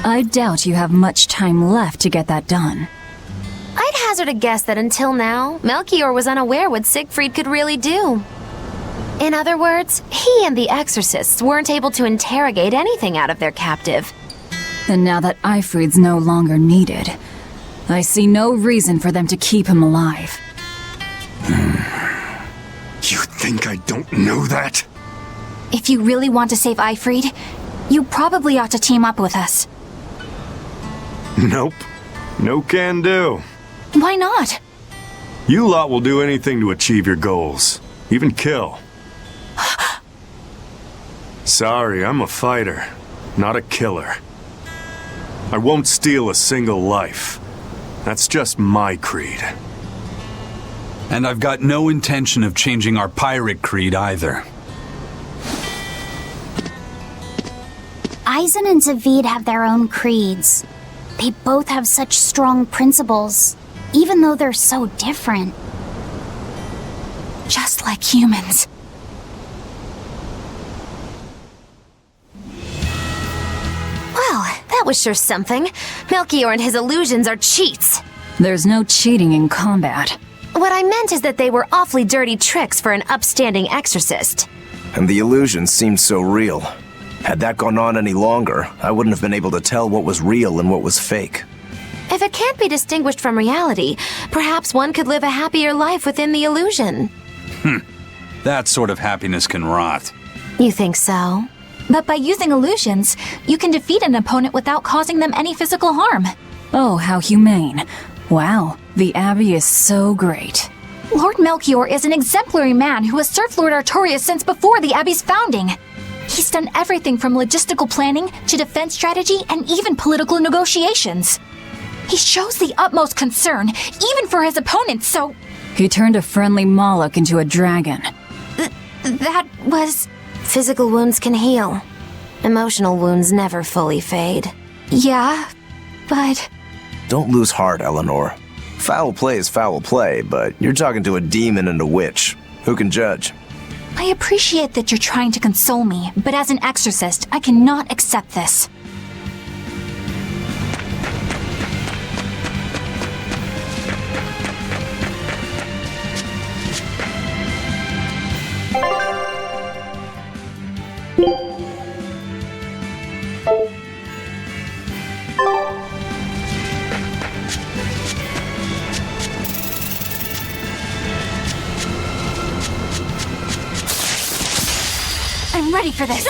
D: I doubt you have much time left to get that done.
E: I'd hazard a guess that until now, Melchior was unaware what Siegfried could really do. In other words, he and the exorcists weren't able to interrogate anything out of their captive.
D: And now that Ifrid's no longer needed, I see no reason for them to keep him alive.
I: You think I don't know that?
F: If you really want to save Ifrid, you probably ought to team up with us.
I: Nope. No can do.
F: Why not?
I: You lot will do anything to achieve your goals. Even kill. Sorry, I'm a fighter, not a killer. I won't steal a single life. That's just my creed.
B: And I've got no intention of changing our pirate creed either.
A: Eisen and Zavid have their own creeds. They both have such strong principles, even though they're so different.
F: Just like humans.
E: Well, that was sure something. Melchior and his illusions are cheats.
D: There's no cheating in combat.
E: What I meant is that they were awfully dirty tricks for an upstanding exorcist.
C: And the illusions seemed so real. Had that gone on any longer, I wouldn't have been able to tell what was real and what was fake.
E: If it can't be distinguished from reality, perhaps one could live a happier life within the illusion.
B: That sort of happiness can rot.
E: You think so?
F: But by using illusions, you can defeat an opponent without causing them any physical harm.
D: Oh, how humane. Wow, the Abbey is so great.
F: Lord Melchior is an exemplary man who has served Lord Artorias since before the Abbey's founding. He's done everything from logistical planning to defense strategy and even political negotiations. He shows the utmost concern, even for his opponents, so...
D: He turned a friendly Moloch into a dragon.
F: That was...
E: Physical wounds can heal. Emotional wounds never fully fade.
F: Yeah, but...
C: Don't lose heart, Eleanor. Foul play is foul play, but you're talking to a demon and a witch. Who can judge?
F: I appreciate that you're trying to console me, but as an exorcist, I cannot accept this. I'm ready for this.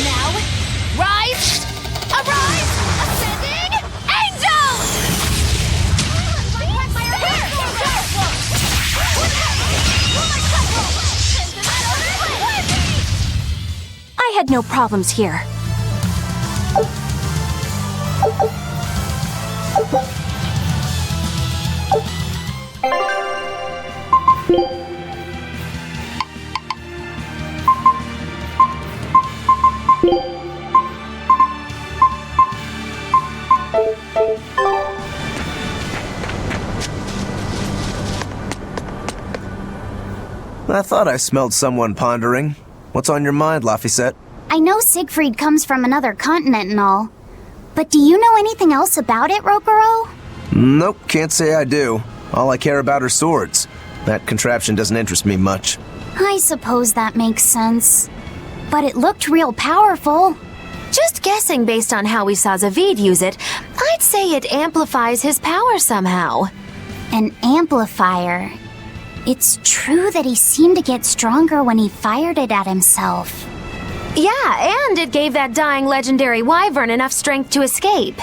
A: Now, rise! Arise! Ascending! Angel!
F: I had no problems here.
C: I thought I smelled someone pondering. What's on your mind, Laphicet?
A: I know Siegfried comes from another continent and all, but do you know anything else about it, Rokuro?
C: Nope, can't say I do. All I care about are swords. That contraption doesn't interest me much.
A: I suppose that makes sense. But it looked real powerful.
E: Just guessing based on how we saw Zavid use it, I'd say it amplifies his power somehow.
A: An amplifier. It's true that he seemed to get stronger when he fired it at himself.
E: Yeah, and it gave that dying legendary wyvern enough strength to escape.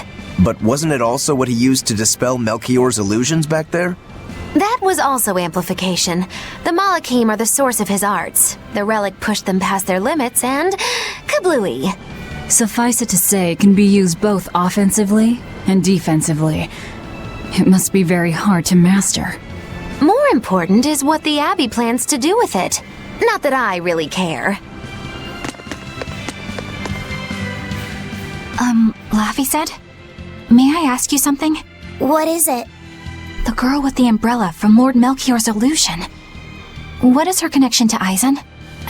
C: But wasn't it also what he used to dispel Melchior's illusions back there?
E: That was also amplification. The Malachim are the source of his arts. The relic pushed them past their limits and kablooey.
D: Suffice it to say, it can be used both offensively and defensively. It must be very hard to master.
E: More important is what the Abbey plans to do with it. Not that I really care.
F: Laffy said? May I ask you something?
A: What is it?
F: The girl with the umbrella from Lord Melchior's illusion. What is her connection to Eisen?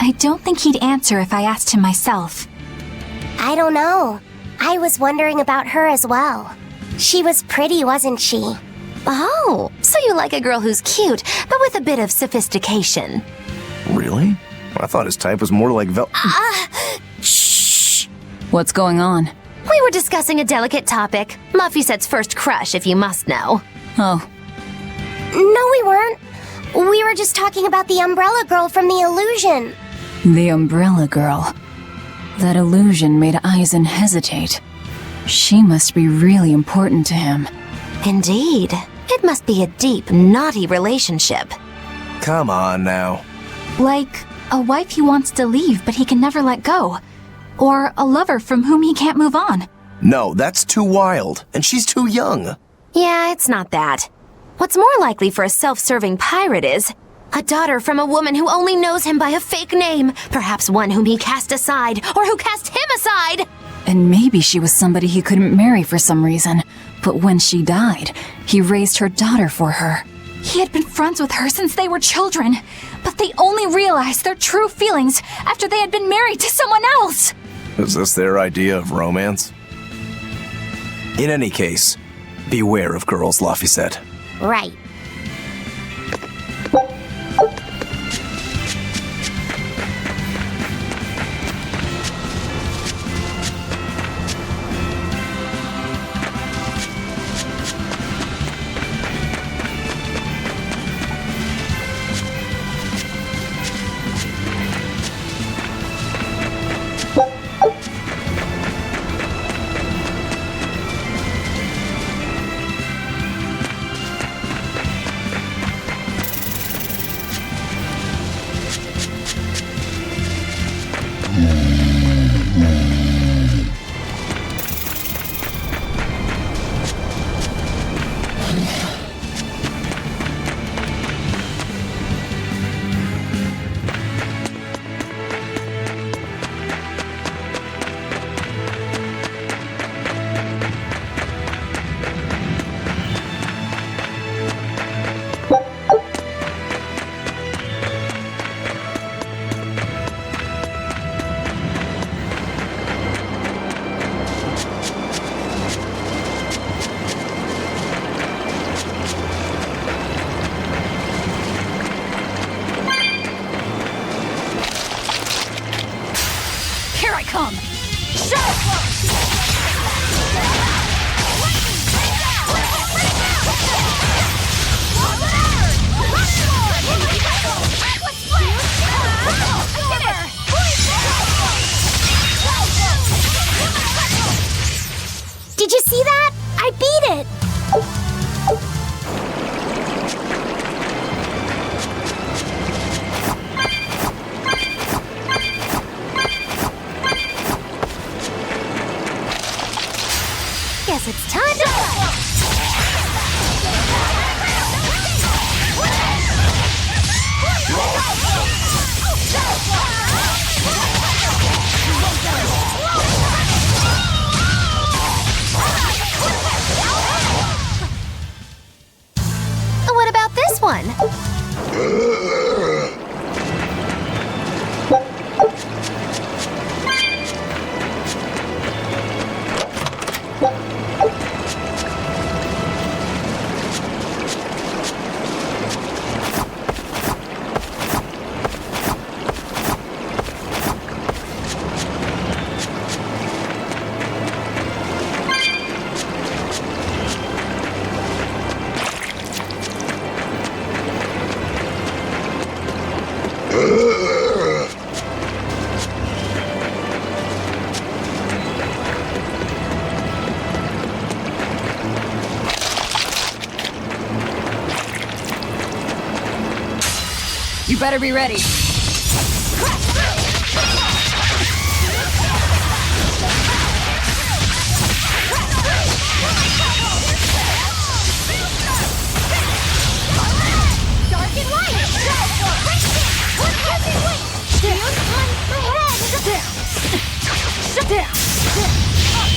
F: I don't think he'd answer if I asked him myself.
A: I don't know. I was wondering about her as well. She was pretty, wasn't she?
E: Oh, so you like a girl who's cute, but with a bit of sophistication.
C: Really? I thought his type was more like
A: Shh!
D: What's going on?
E: We were discussing a delicate topic. Muffiset's first crush, if you must know.
D: Oh,
A: No, we weren't. We were just talking about the umbrella girl from the illusion.
D: the umbrella girl. That illusion made Eisen hesitate. She must be really important to him.
E: Indeed. It must be a deep, naughty relationship.
C: Come on now.
F: Like a wife he wants to leave but he can never let go. Or a lover from whom he can't move on.
C: No, that's too wild, and she's too young.
E: Yeah, it's not that. What's more likely for a self-serving pirate is a daughter from a woman who only knows him by a fake name, perhaps one whom he cast aside, or who cast him aside!
D: And maybe she was somebody he couldn't marry for some reason. But when she died, he raised her daughter for her.
F: He had been friends with her since they were children, but they only realized their true feelings after they had been married to someone else.
C: Is this their idea of romance? In any case, beware of girls, Laffy said.
A: Right.
D: Here I come!
A: Did you see that? I beat it!
E: Guess it's time to fight! What about this one?
H: You better be ready.
A: Dark and light! Shut down! Not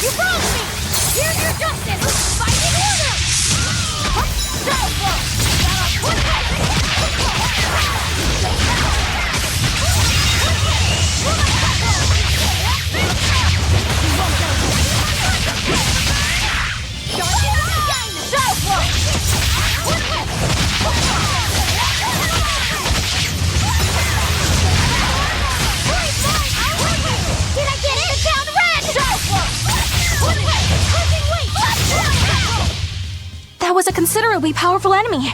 A: You broke me! Here's your justice! Fighting order! Did I get it? Down red!
F: That was a considerably powerful enemy.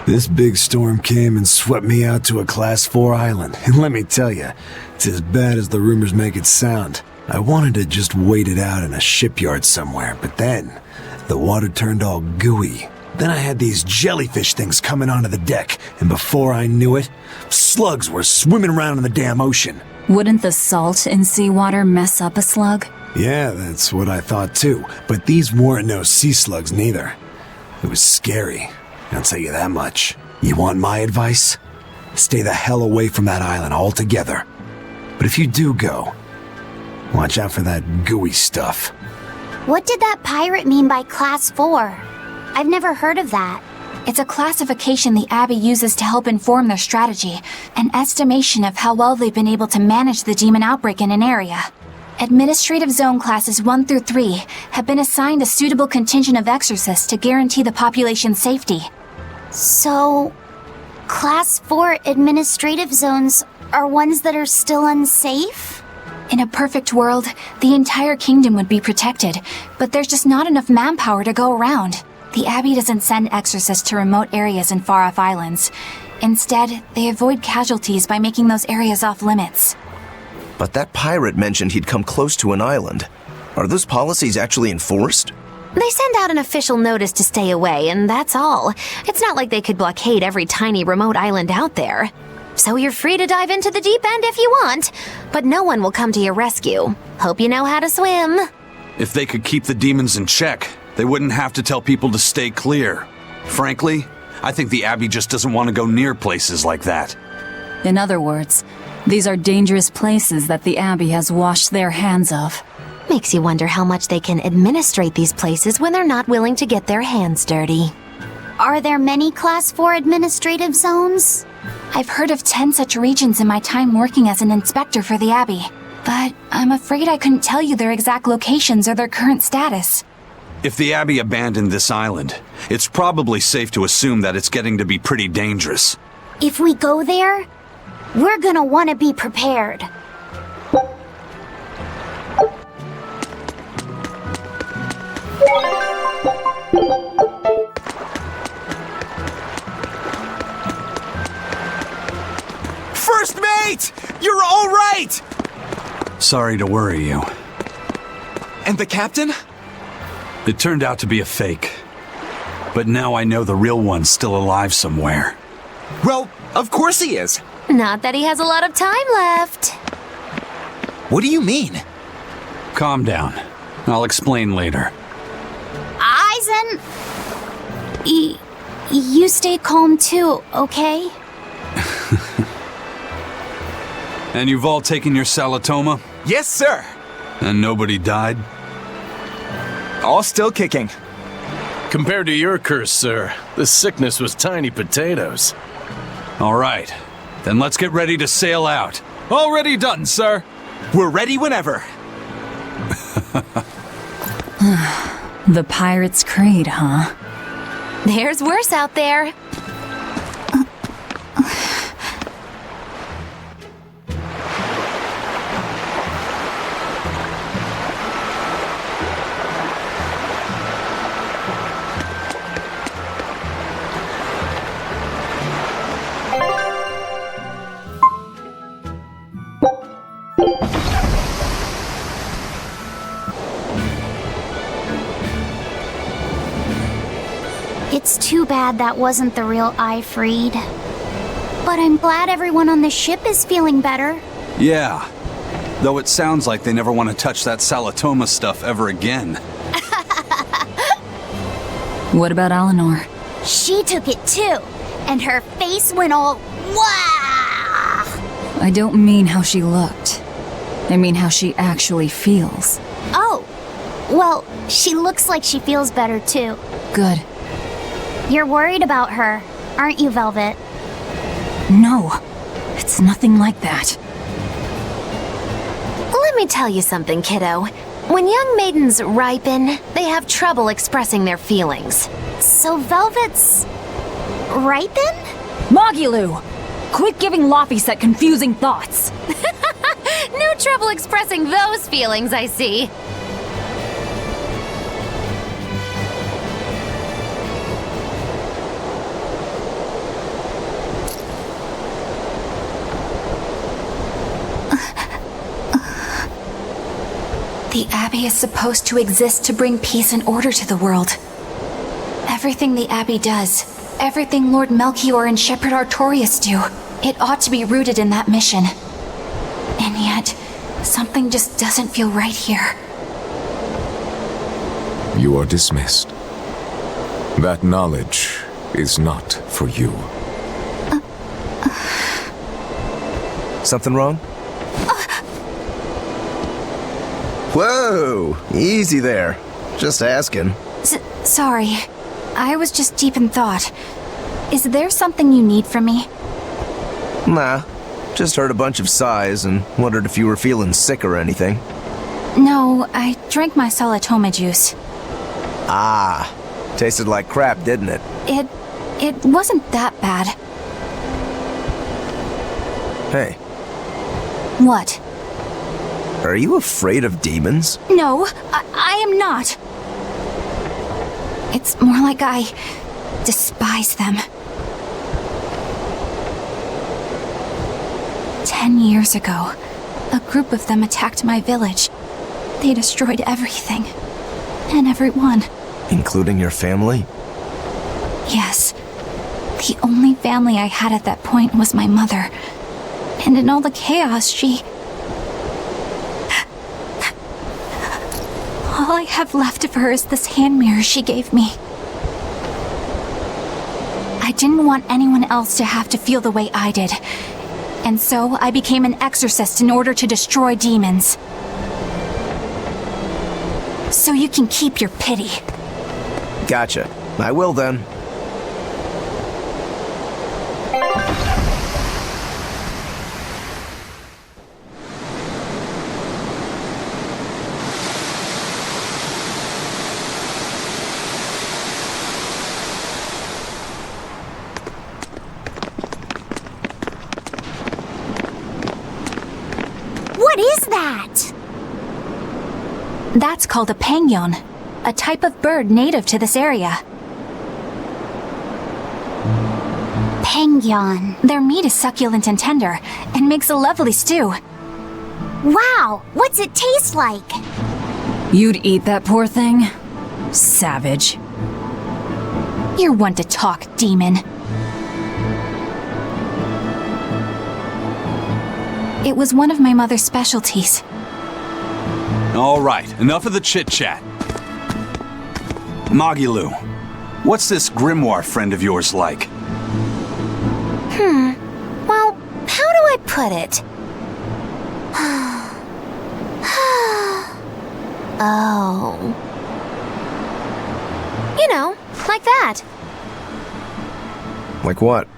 L: This big storm came and swept me out to a Class 4 island, and let me tell you, it's as bad as the rumors make it sound. I wanted to just wait it out in a shipyard somewhere, but then the water turned all gooey. Then I had these jellyfish things coming onto the deck, and before I knew it, slugs were swimming around in the damn ocean.
D: Wouldn't the salt in seawater mess up a slug?
L: Yeah, that's what I thought too, but these weren't no sea slugs neither. It was scary, I'll tell you that much. You want my advice? Stay the hell away from that island altogether. But if you do go, watch out for that gooey stuff.
A: What did that pirate mean by Class 4? I've never heard of that.
F: It's a classification the Abbey uses to help inform their strategy, an estimation of how well they've been able to manage the demon outbreak in an area. Administrative Zone Classes 1 through 3 have been assigned a suitable contingent of exorcists to guarantee the population's safety.
A: So, Class 4 administrative zones are ones that are still unsafe?
F: In a perfect world, the entire kingdom would be protected, but there's just not enough manpower to go around. The Abbey doesn't send exorcists to remote areas and far-off islands. Instead, they avoid casualties by making those areas off-limits.
C: But that pirate mentioned he'd come close to an island. Are those policies actually enforced?
E: They send out an official notice to stay away, and that's all. It's not like they could blockade every tiny remote island out there. So you're free to dive into the deep end if you want, but no one will come to your rescue. Hope you know how to swim.
B: If they could keep the demons in check, they wouldn't have to tell people to stay clear. Frankly, I think the Abbey just doesn't want to go near places like that.
D: In other words, these are dangerous places that the Abbey has washed their hands of.
E: Makes you wonder how much they can administrate these places when they're not willing to get their hands dirty.
A: Are there many Class 4 administrative zones?
F: I've heard of 10 such regions in my time working as an inspector for the Abbey, but I'm afraid I couldn't tell you their exact locations or their current status.
B: If the Abbey abandoned this island, it's probably safe to assume that it's getting to be pretty dangerous.
A: If we go there, we're gonna want to be prepared.
J: First mate! You're all right!
B: Sorry to worry you.
J: And the captain?
B: It turned out to be a fake. But now I know the real one's still alive somewhere.
J: Well, of course he is.
E: Not that he has a lot of time left.
J: What do you mean?
B: Calm down. I'll explain later.
A: Eisen! You stay calm too, okay?
B: And you've all taken your Salatoma?
J: Yes, sir.
B: And nobody died?
J: All still kicking.
M: Compared to your curse, sir, the sickness was tiny potatoes.
B: All right. Then let's get ready to sail out.
G: Already done, sir.
J: We're ready whenever.
D: The Pirate's Creed, huh?
E: There's worse out there.
A: It's too bad that wasn't the real Ifreed. But I'm glad everyone on the ship is feeling better.
B: Yeah. Though it sounds like they never want to touch that Salatoma stuff ever again.
D: What about Eleanor?
A: She took it too, and her face went all wah!
D: I don't mean how she looked. I mean how she actually feels.
A: Oh, well, she looks like she feels better too.
D: Good.
A: You're worried about her, aren't you, Velvet?
D: No, it's nothing like that.
E: Let me tell you something, kiddo. When young maidens ripen, they have trouble expressing their feelings.
A: So Velvet's ripen?
D: Mogilu! Quit giving Laphicet confusing thoughts.
E: No trouble expressing those feelings, I see.
F: The Abbey is supposed to exist to bring peace and order to the world. Everything the Abbey does, everything Lord Melchior and Shepherd Artorius do, it ought to be rooted in that mission. And yet, something just doesn't feel right here.
N: You are dismissed. That knowledge is not for you.
C: Something wrong? Whoa! Easy there. Just asking.
F: Sorry. I was just deep in thought. Is there something you need from me?
C: Nah. Just heard a bunch of sighs and wondered if you were feeling sick or anything.
F: No, I drank my Salatoma juice.
C: Ah. Tasted like crap, didn't it?
F: It wasn't that bad.
C: Hey,
F: What?
C: are you afraid of demons?
F: No, I am not. It's more like I despise them. 10 years ago, a group of them attacked my village. They destroyed everything. And everyone.
C: Including your family?
F: Yes. The only family I had at that point was my mother. And in all the chaos, she... All I have left of her is this hand mirror she gave me. I didn't want anyone else to have to feel the way I did. And so I became an exorcist in order to destroy demons. So you can keep your pity.
C: Gotcha. I will then.
F: That's called a pangyon, a type of bird native to this area.
A: Pangyon.
F: Their meat is succulent and tender, and makes a lovely stew.
A: Wow, what's it taste like?
D: You'd eat that poor thing? Savage.
F: You're one to talk, demon. It was one of my mother's specialties.
B: All right, enough of the chit-chat. Magilu, what's this grimoire friend of yours like?
E: Well, how do I put it? Oh. You know, like that.
C: Like what?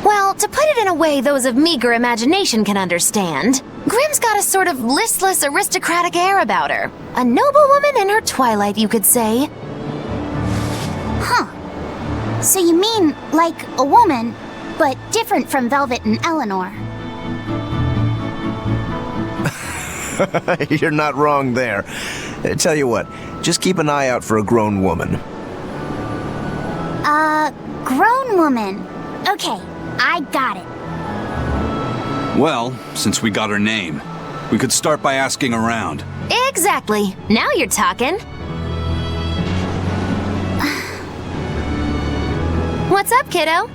E: Well, to put it in a way those of meager imagination can understand, Grimm's got a sort of listless, aristocratic air about her. A noble woman in her twilight, you could say.
A: Huh. So you mean like a woman, but different from Velvet and Eleanor.
C: You're not wrong there. Tell you what, just keep an eye out for a grown woman.
A: Grown woman. Okay, I got it.
B: Well, since we got her name, we could start by asking around.
E: Exactly. Now you're talking. What's up, kiddo?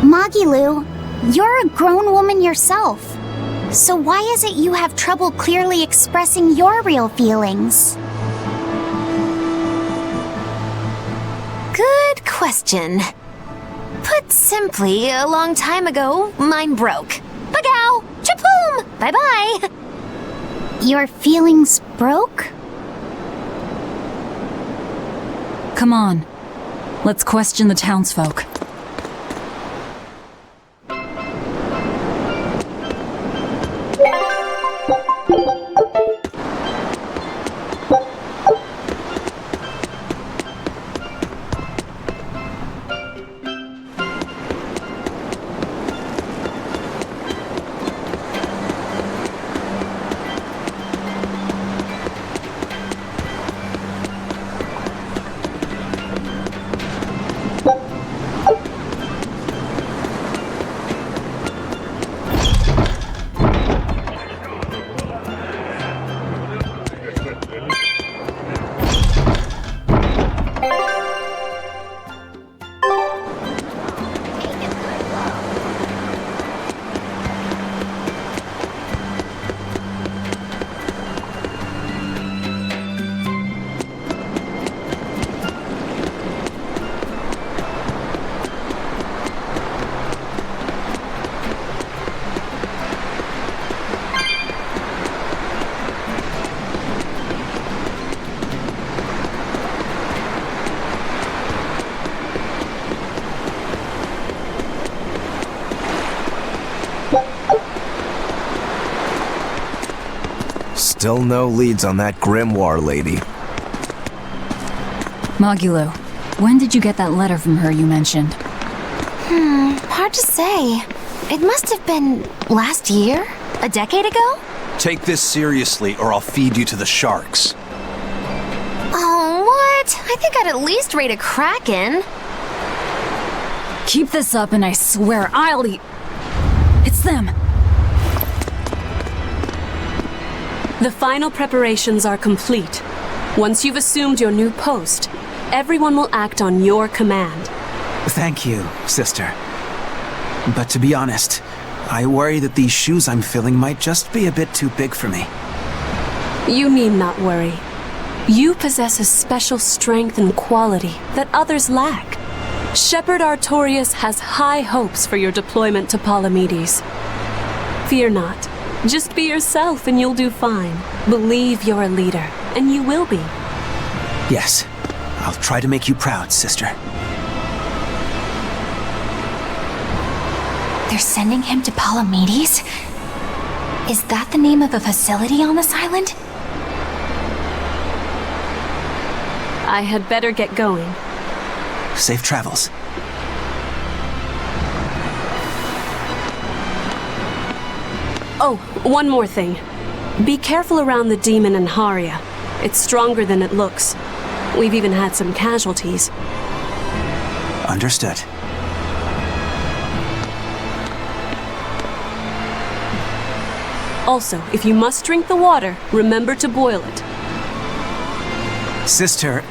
A: Magilu, you're a grown woman yourself. So why is it you have trouble clearly expressing your real feelings?
E: Good question. Put simply, a long time ago, mine broke. Bagow! Chapoom! Bye-bye!
A: Your feelings broke?
D: Come on. Let's question the townsfolk.
C: Still no leads on that grimoire lady.
D: Magilu, when did you get that letter from her you mentioned?
E: Hard to say. It must have been last year? A decade ago?
B: Take this seriously, or I'll feed you to the sharks.
E: Oh, what? I think I'd at least rate a kraken.
D: Keep this up and I swear I'll eat... It's them!
O: The final preparations are complete. Once you've assumed your new post, everyone will act on your command.
G: Thank you, sister. But to be honest, I worry that these shoes I'm filling might just be a bit too big for me.
O: You need not worry. You possess a special strength and quality that others lack. Shepherd Artorius has high hopes for your deployment to Palamedes. Fear not. Just be yourself and you'll do fine. Believe you're a leader, and you will be.
G: Yes, I'll try to make you proud, sister.
F: They're sending him to Palamedes? Is that the name of a facility on this island?
O: I had better get going.
G: Safe travels.
O: Oh, one more thing. Be careful around the demon in Haria. It's stronger than it looks. We've even had some casualties.
G: Understood.
O: Also, if you must drink the water, remember to boil it.
G: Sister,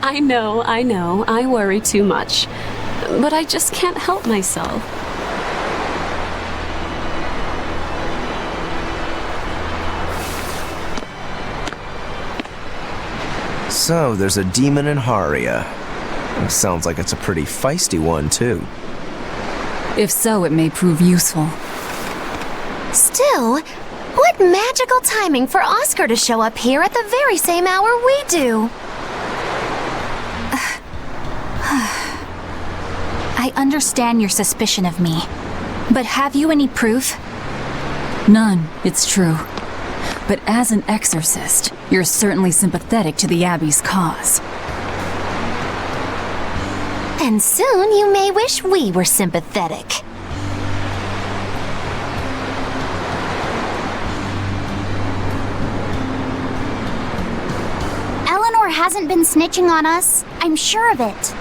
O: I know, I worry too much. But I just can't help myself.
C: So, there's a demon in Haria. Sounds like it's a pretty feisty one, too.
D: If so, it may prove useful.
E: Still, what magical timing for Oscar to show up here at the very same hour we do.
F: I understand your suspicion of me, but have you any proof?
D: None, it's true. But as an exorcist, you're certainly sympathetic to the Abbey's cause.
E: And soon you may wish we were sympathetic.
A: Eleanor hasn't been snitching on us. I'm sure of it.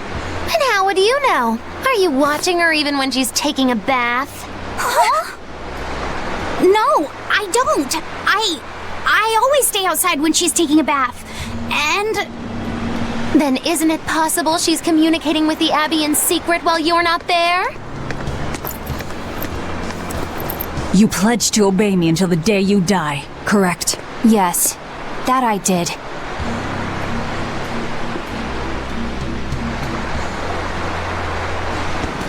E: And how would you know? Are you watching her even when she's taking a bath?
A: Huh? No, I don't. I always stay outside when she's taking a bath. And...
E: Then isn't it possible she's communicating with the Abbey in secret while you're not there?
D: You pledged to obey me until the day you die, correct?
F: Yes, that I did.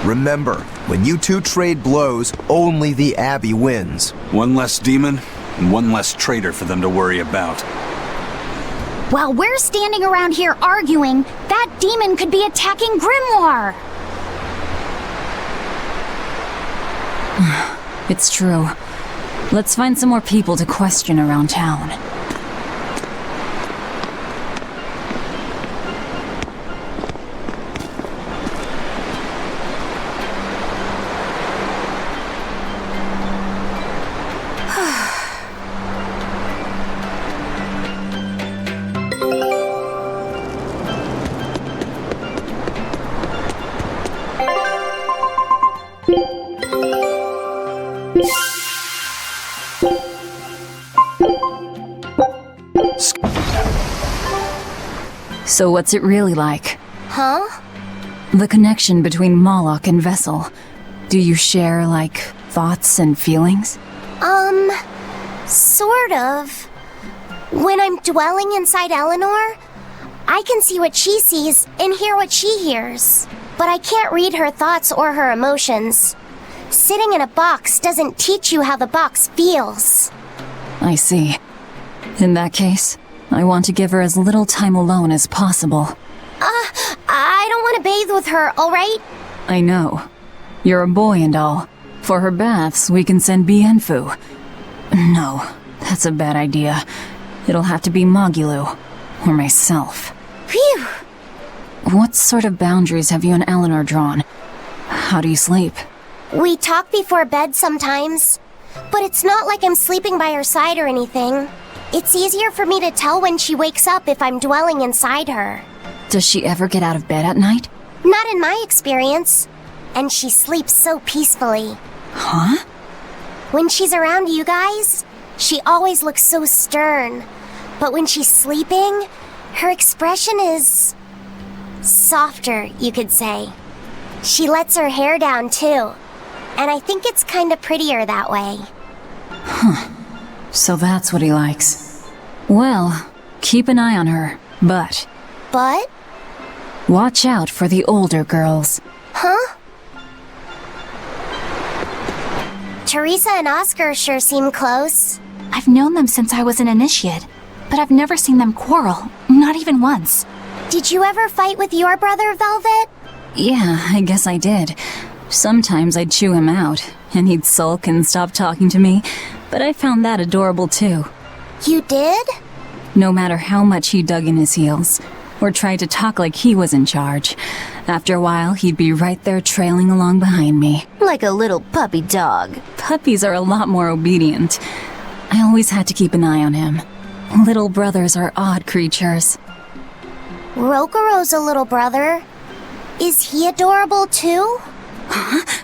C: Remember, when you two trade blows, only the Abbey wins.
B: One less demon, and one less traitor for them to worry about.
A: While we're standing around here arguing, that demon could be attacking Grimoire.
D: It's true. Let's find some more people to question around town. So what's it really like?
A: Huh?
D: The connection between Moloch and Vessel. Do you share, like, thoughts and feelings?
A: Sort of. When I'm dwelling inside Eleanor, I can see what she sees and hear what she hears. But I can't read her thoughts or her emotions. Sitting in a box doesn't teach you how the box feels.
D: I see. In that case, I want to give her as little time alone as possible.
A: I don't want to bathe with her, alright?
D: I know. You're a boy and all. For her baths, we can send Bienfu. No, that's a bad idea. It'll have to be Magulu. Or myself.
A: Phew!
D: What sort of boundaries have you and Eleanor drawn? How do you sleep?
A: We talk before bed sometimes. But it's not like I'm sleeping by her side or anything. It's easier for me to tell when she wakes up if I'm dwelling inside her.
D: Does she ever get out of bed at night?
A: Not in my experience. And she sleeps so peacefully.
D: Huh?
A: When she's around you guys, she always looks so stern. But when she's sleeping, her expression is... softer, you could say. She lets her hair down, too. And I think it's kinda prettier that way.
D: Huh. So that's what he likes. Well, keep an eye on her, but...
A: But?
D: Watch out for the older girls.
A: Huh? Teresa and Oscar sure seem close.
F: I've known them since I was an initiate, but I've never seen them quarrel, not even once.
A: Did you ever fight with your brother, Velvet?
D: Yeah, I guess I did. Sometimes I'd chew him out, and he'd sulk and stop talking to me, but I found that adorable too.
A: You did?
D: No matter how much he dug in his heels, or tried to talk like he was in charge. After a while, he'd be right there trailing along behind me.
E: Like a little puppy dog.
D: Puppies are a lot more obedient. I always had to keep an eye on him. Little brothers are odd creatures.
A: Rokuro's a little brother. Is he adorable too?
D: Huh?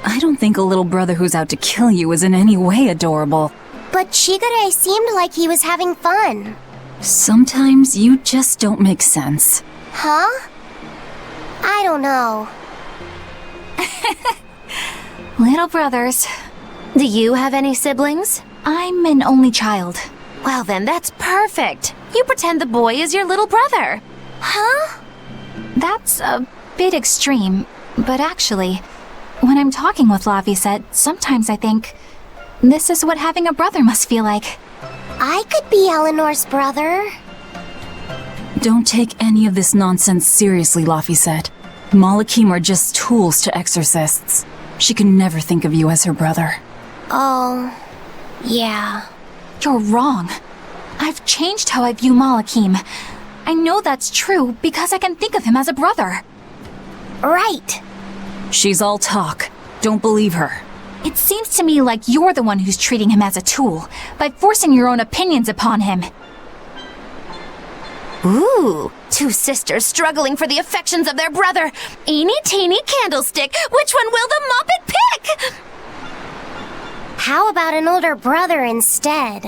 D: I don't think a little brother who's out to kill you is in any way adorable.
A: But Shigure seemed like he was having fun.
D: Sometimes you just don't make sense.
A: Huh? I don't know.
F: Little brothers.
E: Do you have any siblings?
F: I'm an only child.
E: Well then, that's perfect. You pretend the boy is your little brother.
A: Huh?
F: That's a bit extreme, but actually, when I'm talking with Lavisette, sometimes I think this is what having a brother must feel like.
A: I could be Eleanor's brother.
D: Don't take any of this nonsense seriously, Lavisette. Malakim are just tools to exorcists. She can never think of you as her brother.
A: Oh, yeah.
F: You're wrong. I've changed how I view Malakim. I know that's true because I can think of him as a brother.
A: Right.
D: She's all talk. Don't believe her.
F: It seems to me like you're the one who's treating him as a tool, by forcing your own opinions upon him.
E: Ooh, two sisters struggling for the affections of their brother. Eeny teeny candlestick, which one will the Muppet pick?
A: How about an older brother instead?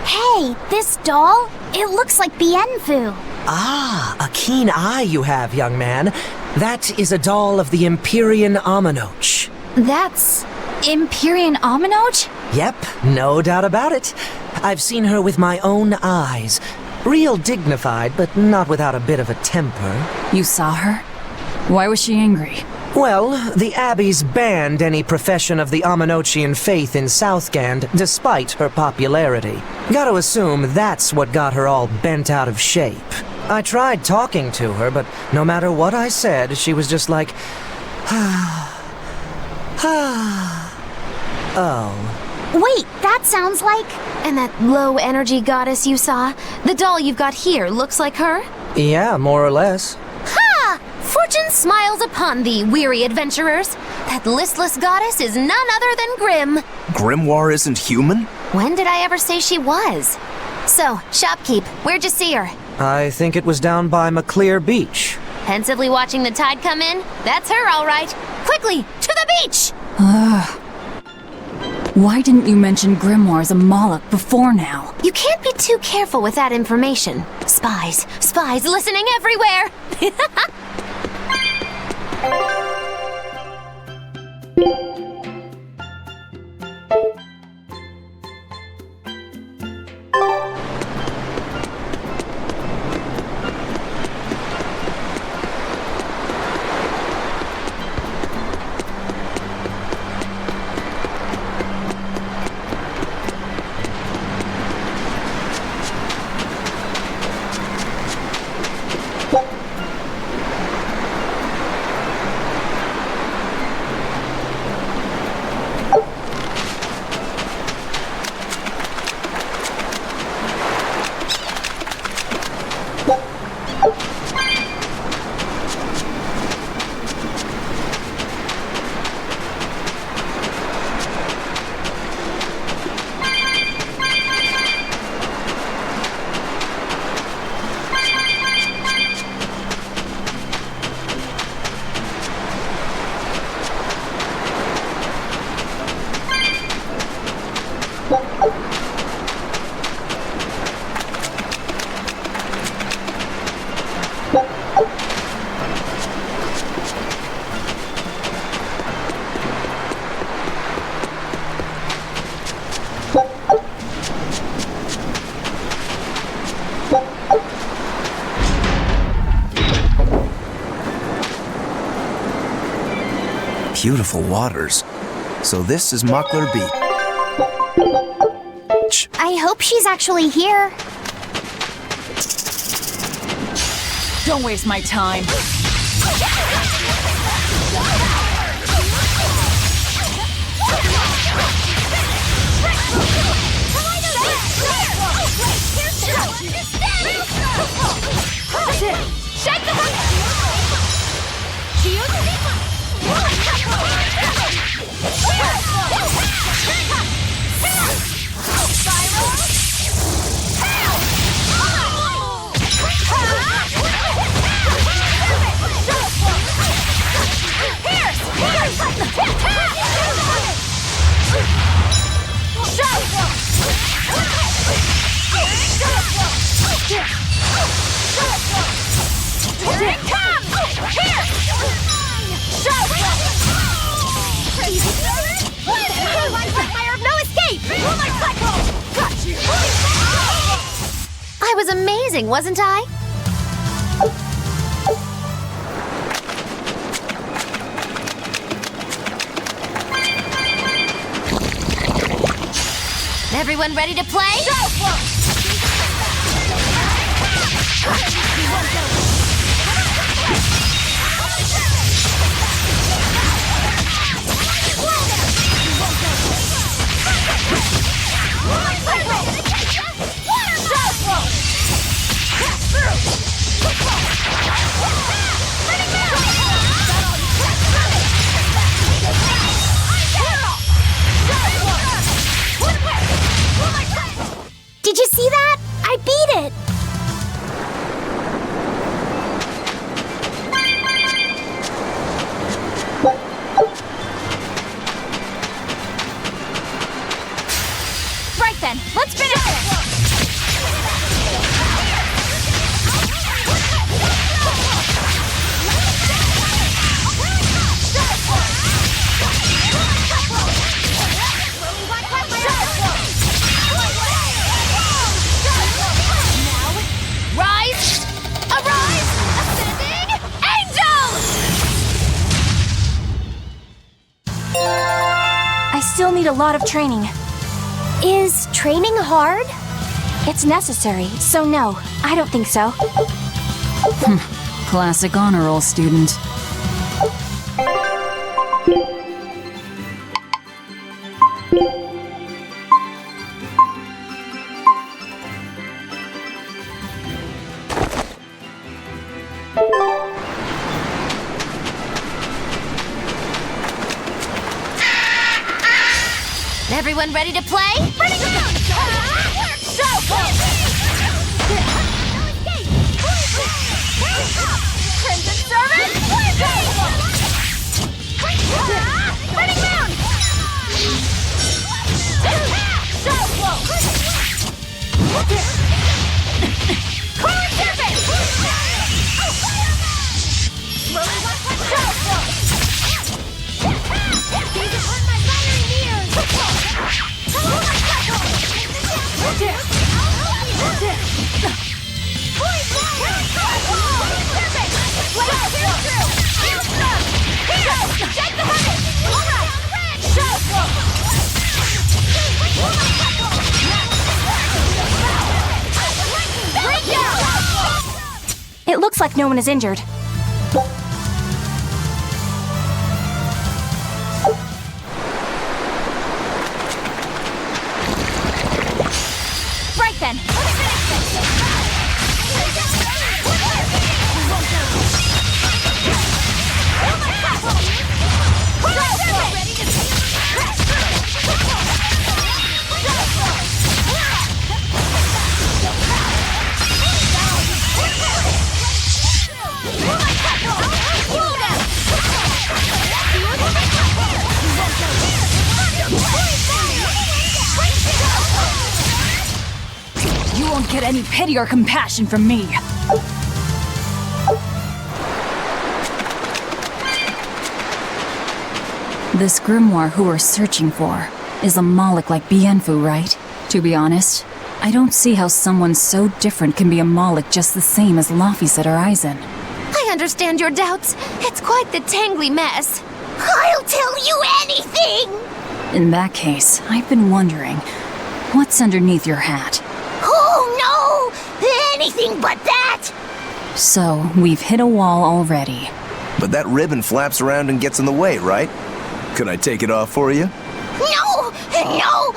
A: Hey, this doll? It looks like Bienfu.
P: Ah, a keen eye you have, young man. That is a doll of the Empyrean Aminoch.
F: That's Empyrean Aminoch?
P: Yep, no doubt about it. I've seen her with my own eyes. Real dignified, but not without a bit of a temper.
D: You saw her? Why was she angry?
P: Well, the Abbeys banned any profession of the Aminochian faith in Southgand, despite her popularity. Gotta assume that's what got her all bent out of shape. I tried talking to her, but no matter what I said, she was just like, oh.
A: Wait, that sounds like...
E: And that low-energy goddess you saw? The doll you've got here looks like her?
P: Yeah, more or less.
E: Ha! Fortune smiles upon thee, weary adventurers. That listless goddess is none other than Grim.
C: Grimoire isn't human?
E: When did I ever say she was? So, shopkeep, where'd you see her?
P: I think it was down by McClear Beach.
E: Pensively watching the tide come in? That's her, all right. Quickly, to the beach!
D: Why didn't you mention Grimoire's a Moloch before now?
E: You can't be too careful with that information. Spies listening everywhere!
C: Beautiful waters. So this is Muckler Beach.
A: I hope she's actually here.
D: Don't waste my time.
A: Shake the hook! She uses it!
E: I was amazing, wasn't I?
A: Everyone ready to play? Did you see that? I beat it! Right then, let's finish it! Rise! Arise! Ascending angels!
F: I still need a lot of training.
A: Is training hard?
F: It's necessary, so no, I don't think so.
D: Classic honor roll student.
A: Everyone ready to play? Ready to go! Crimson Servant! Running down! Cooling Serpent! These are on my fiery mirrors!
F: It looks like no one is injured.
A: Right then, let's finish
D: You won't get any pity or compassion from me. This grimoire who we're searching for is a Moloch like Bienfu, right? To be honest, I don't see how someone so different can be a Moloch just the same as Laphicet or Eisen.
E: I understand your doubts. It's quite the tangly mess.
A: I'll
D: In that case, I've been wondering, what's underneath your hat?
A: Oh no! Anything but that!
D: So, we've hit a wall already.
C: But that ribbon flaps around and gets in the way, right? Could I take it off for you?
A: No! No!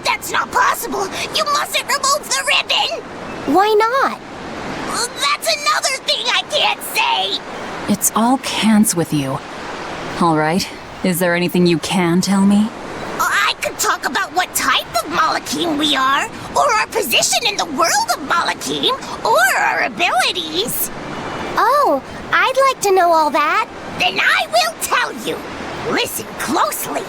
A: That's not possible! You mustn't remove the ribbon! Why not? That's another thing I can't say!
D: It's all cants with you. Alright, is there anything you can tell me?
A: I could talk about what type of Malakim we are, or our position in the world of Malakim, or our abilities. Oh, I'd like to know all that. Then I will tell you. Listen closely.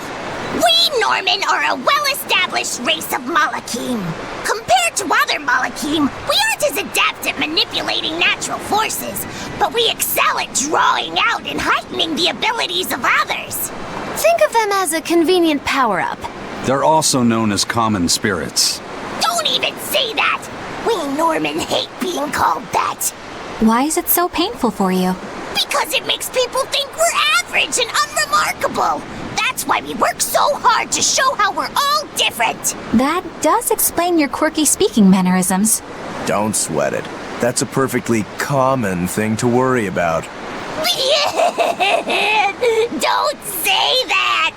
A: We Norman are a well-established race of Malakim. Compared to other Malakim, we aren't as adept at manipulating natural forces, but we excel at drawing out and heightening the abilities of others.
E: Think of them as a convenient power-up.
B: They're also known as common spirits.
A: Don't even say that! We Norman hate being called that.
F: Why is it so painful for you?
A: Because it makes people think we're average and unremarkable. That's why we work so hard to show how we're all different.
F: That does explain your quirky speaking mannerisms.
C: Don't sweat it. That's a perfectly common thing to worry about.
A: Don't say that!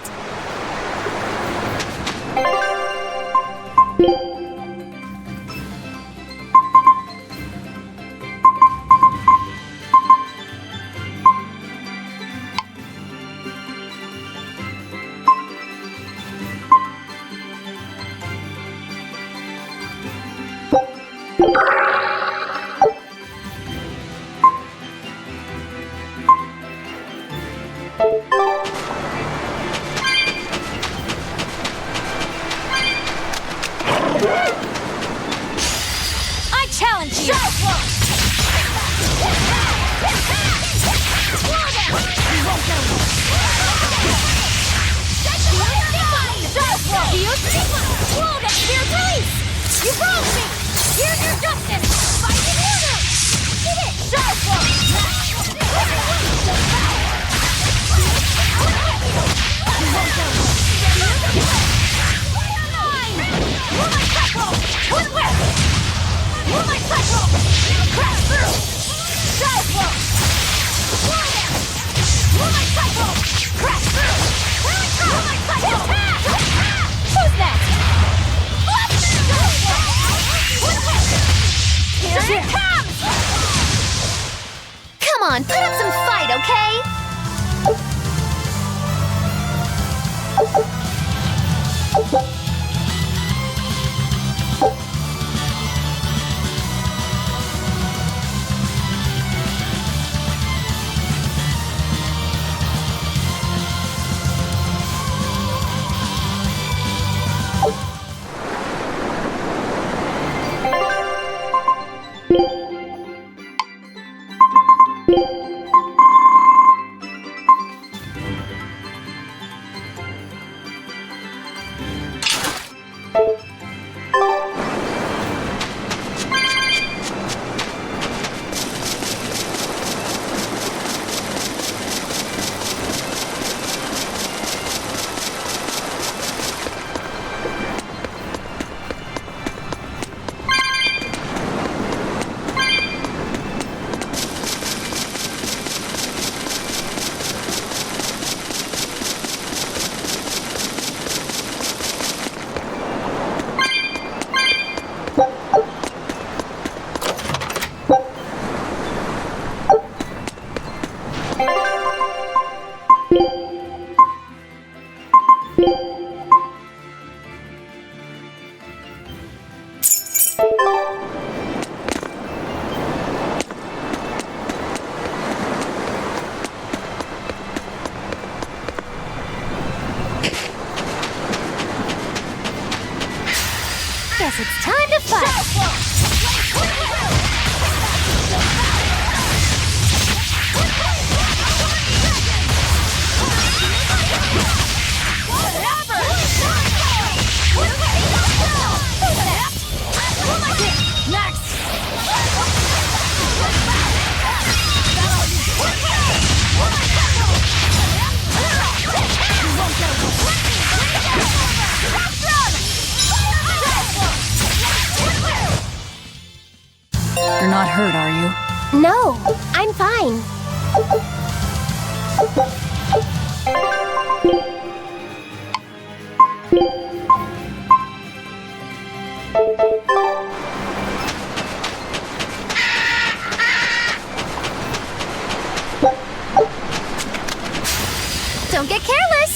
F: I challenge you!
A: You broke me! Here's your justice! Fight in order! Get it!
F: Who's next?
A: Here it comes!
E: Come on, put up some fight, okay?
A: Guess it's time to fight! Next! No, I'm fine.
E: Don't get careless!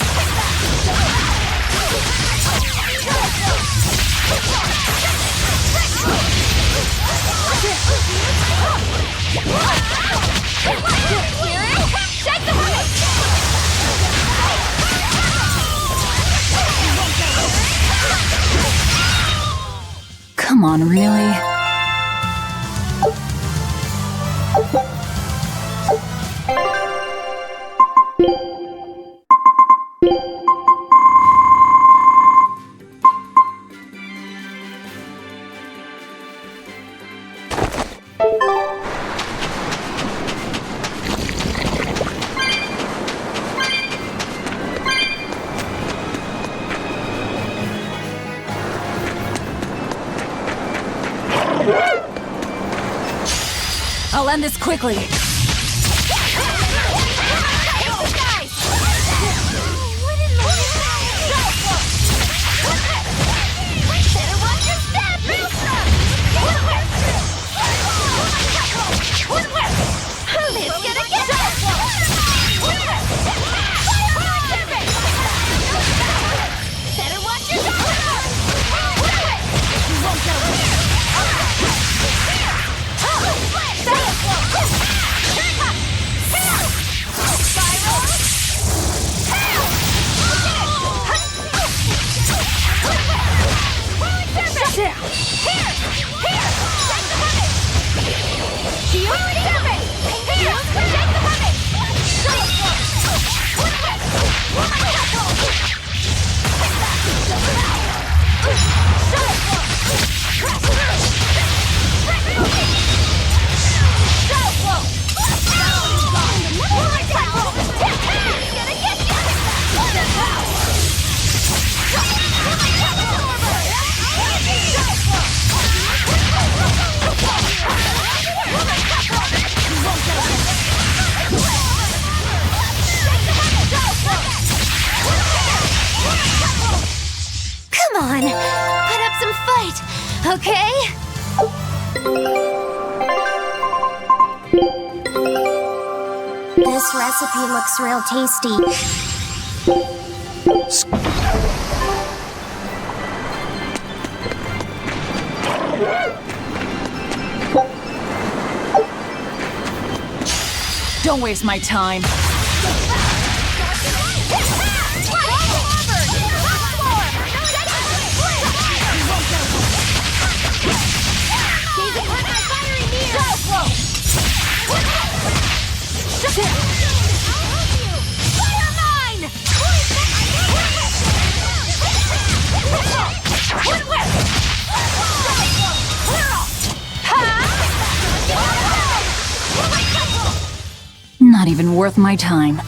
D: Come on, really? I'll end this quickly.
E: Come on, put up some fight, okay?
A: This recipe looks real tasty.
D: Don't waste my time. Not even worth my time.
E: Time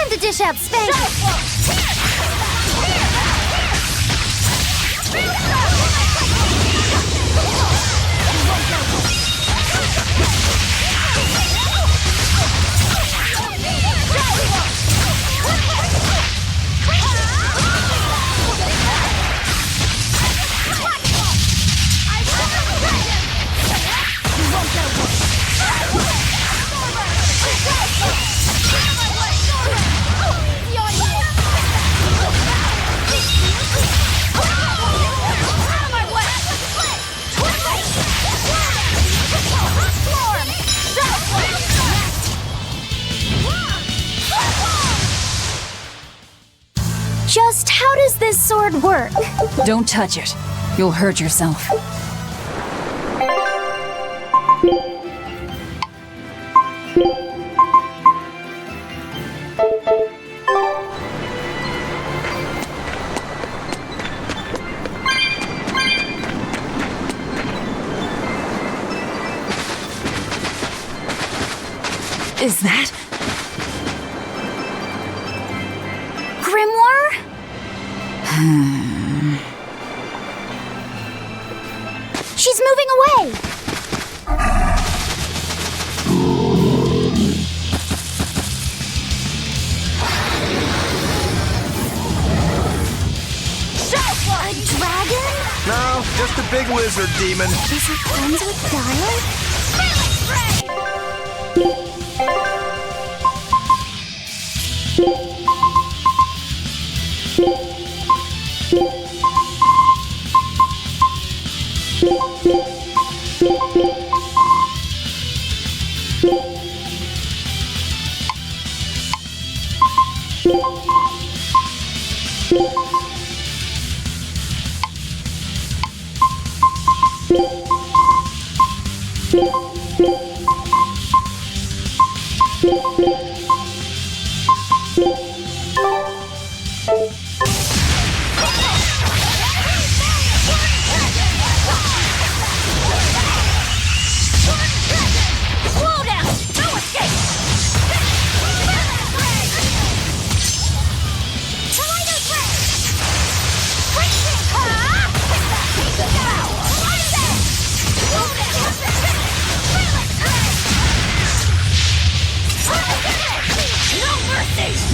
E: to dish out Spanky!
A: Just how does this sword work?
D: Don't touch it. You'll hurt yourself. Is that?
A: Grimoire?
C: big lizard demon.
A: Is he friends with Dial?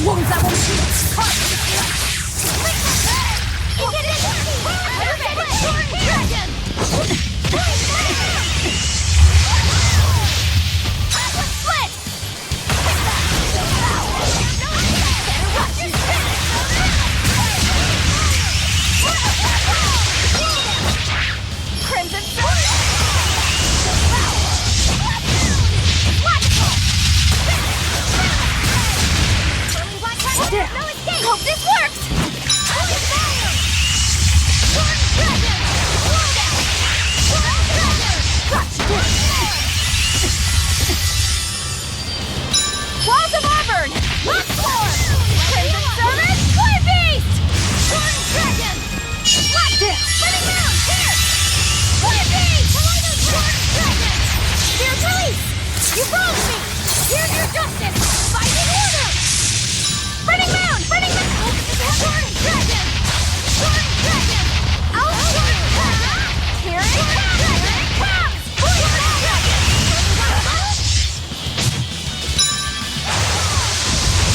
Q: Wounds that won't
A: Hope this works!
Q: Walls of Auburn! Lock Storm! Crimson Servant! Fire Beast! Torn Dragon! Lock this! Spinning Mound! Here! Fire Beast! Torn Dragon! Spirit Release! You wronged me! Here's your justice! Fighting Order! Burning Mound! Burning Mound! Torn Dragon! Torn Dragon! Out! Torn Dragon! Here it comes! Here it comes! Torn Dragon!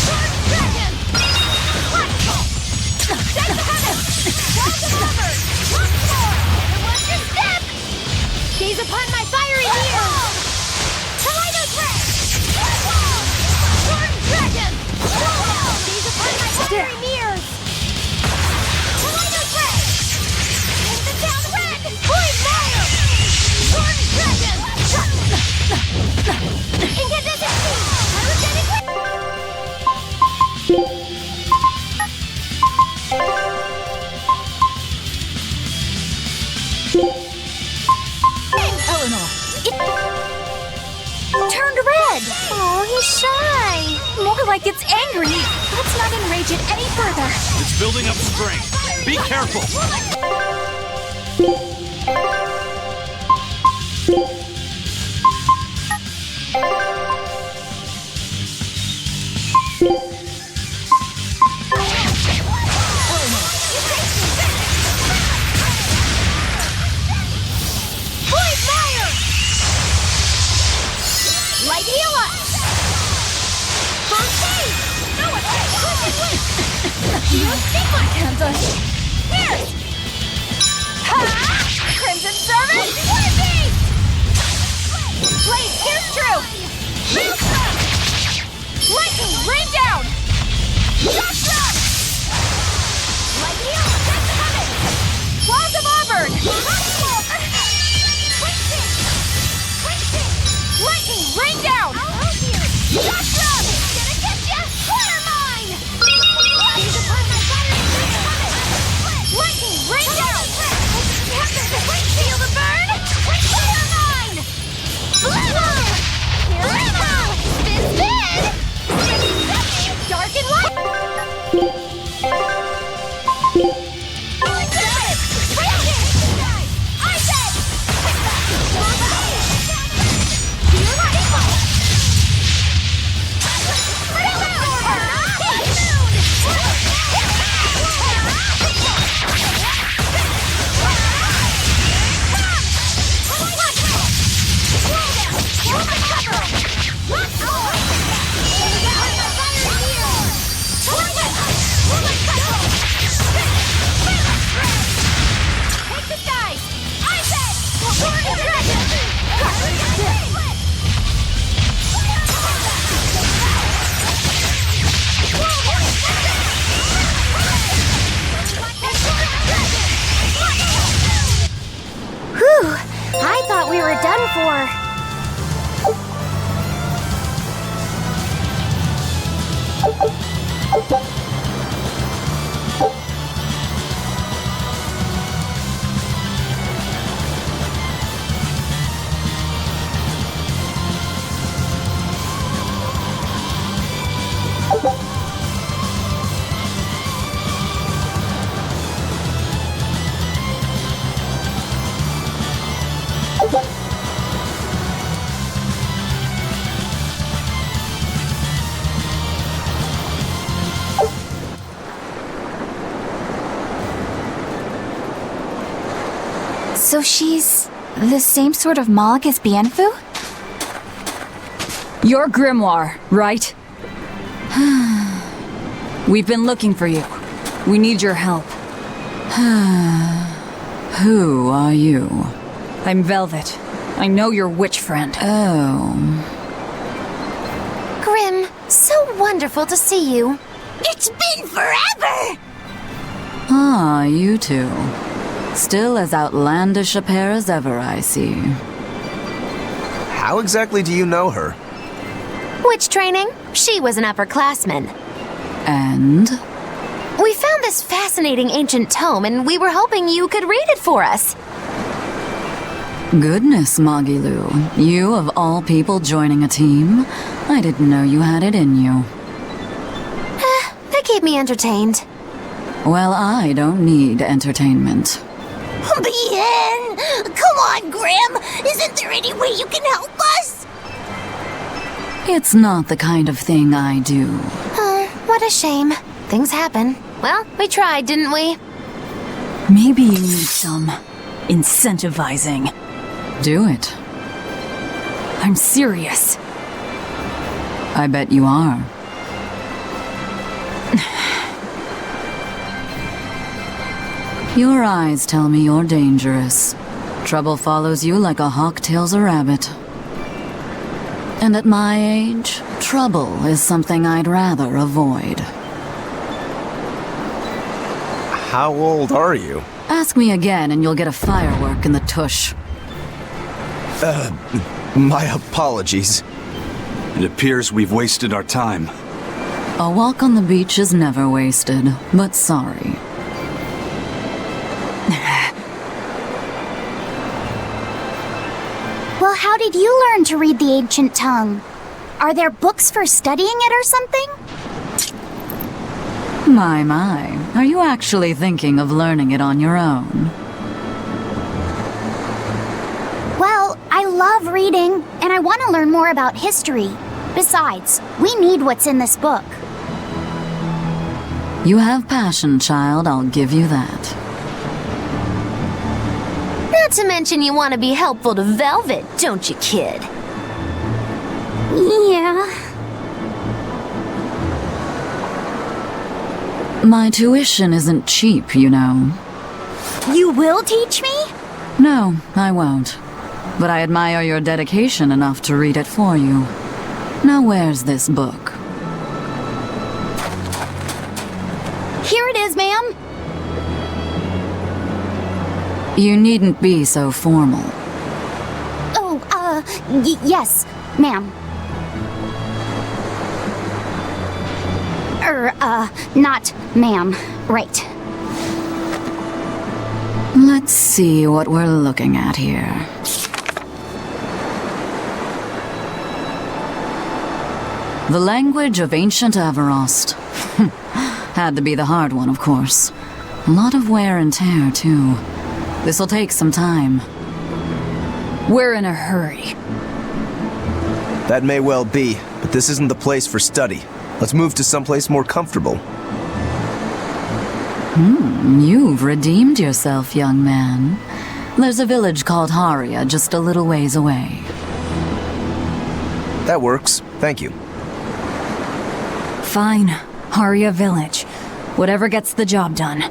Q: Torn Dragon! Take the heaven! Walls of Auburn! Lock Storm! And watch your step! Gaze upon my fiery mirror! Tornado Threat! Torn Dragon! Gaze upon my fiery mirrors! Tornado Threat! In the down red! Void Fire! Torn Dragon! Incandescent Beam! Pyrogenic
A: Eleanor, it turned red. Oh, he's shy.
F: More like it's angry. Let's not enrage it any further.
B: It's building up strength. Be careful.
Q: Void Fire! Light Heal Us! First aid! No attack! You sequence! Here! Ha! Crimson Servant! Fire Beast! Blade Pierce True! Maelstrom! Lightning Rain Down! Shock Drop! Light Heal! That's coming! Walls of Auburn! Lightning Rain Down! Shock Drop! Gonna get ya! Quarter Mine! Gaze upon my fiery mirror! Lightning Rain Down! Feel the burn! Quarter Mine! Blue! Here we go! Spin, spin! Dark and light!
F: So she's the same sort of Mog as Bienfu?
D: Your grimoire, right? We've been looking for you. We need your help. Who are you? I'm Velvet. I know your witch friend. Oh.
E: Grim, so wonderful to see you.
A: It's been forever!
D: Ah, you two. Still as outlandish a pair as ever, I see.
C: How exactly do you know her?
E: Witch training? She was an upperclassman.
D: And?
E: We found this fascinating ancient tome, and we were hoping you could read it for us.
D: Goodness, Magilu. You, of all people, joining a team? I didn't know you had it in you.
E: They keep me entertained.
D: Well, I don't need entertainment.
A: Bien! Come on, Grim! Isn't there any way you can help us?
D: It's not the kind of thing I do.
E: What a shame. Things happen. Well, we tried, didn't we?
D: Maybe you need some incentivizing. Do it. I'm serious. I bet you are. Your eyes tell me you're dangerous. Trouble follows you like a hawk tails a rabbit. And at my age, trouble is something I'd rather avoid.
C: How old are you?
D: Ask me again and you'll get a firework in the tush.
C: My apologies.
B: It appears we've wasted our time.
D: A walk on the beach is never wasted, but sorry.
A: Well, how did you learn to read the ancient tongue? Are there books for studying it or something?
D: My. Are you actually thinking of learning it on your own?
A: Well, I love reading, and I want to learn more about history. Besides, we need what's in this book.
D: You have passion, child, I'll give you that.
E: Not to mention you want to be helpful to Velvet, don't you, kid?
A: Yeah.
D: My tuition isn't cheap, you know.
A: You will teach me?
D: No, I won't. But I admire your dedication enough to read it for you. Now where's this book?
A: Here it is, ma'am.
D: You needn't be so formal.
A: Oh, yes, ma'am. Not ma'am. Right.
D: Let's see what we're looking at here. The language of ancient Averost. Had to be the hard one, of course. A lot of wear and tear, too. This'll take some time. We're in a hurry.
C: That may well be, but this isn't the place for study. Let's move to someplace more comfortable.
D: You've redeemed yourself, young man. There's a village called Haria just a little ways away.
C: That works. Thank you.
D: Fine. Haria Village. Whatever gets the job done.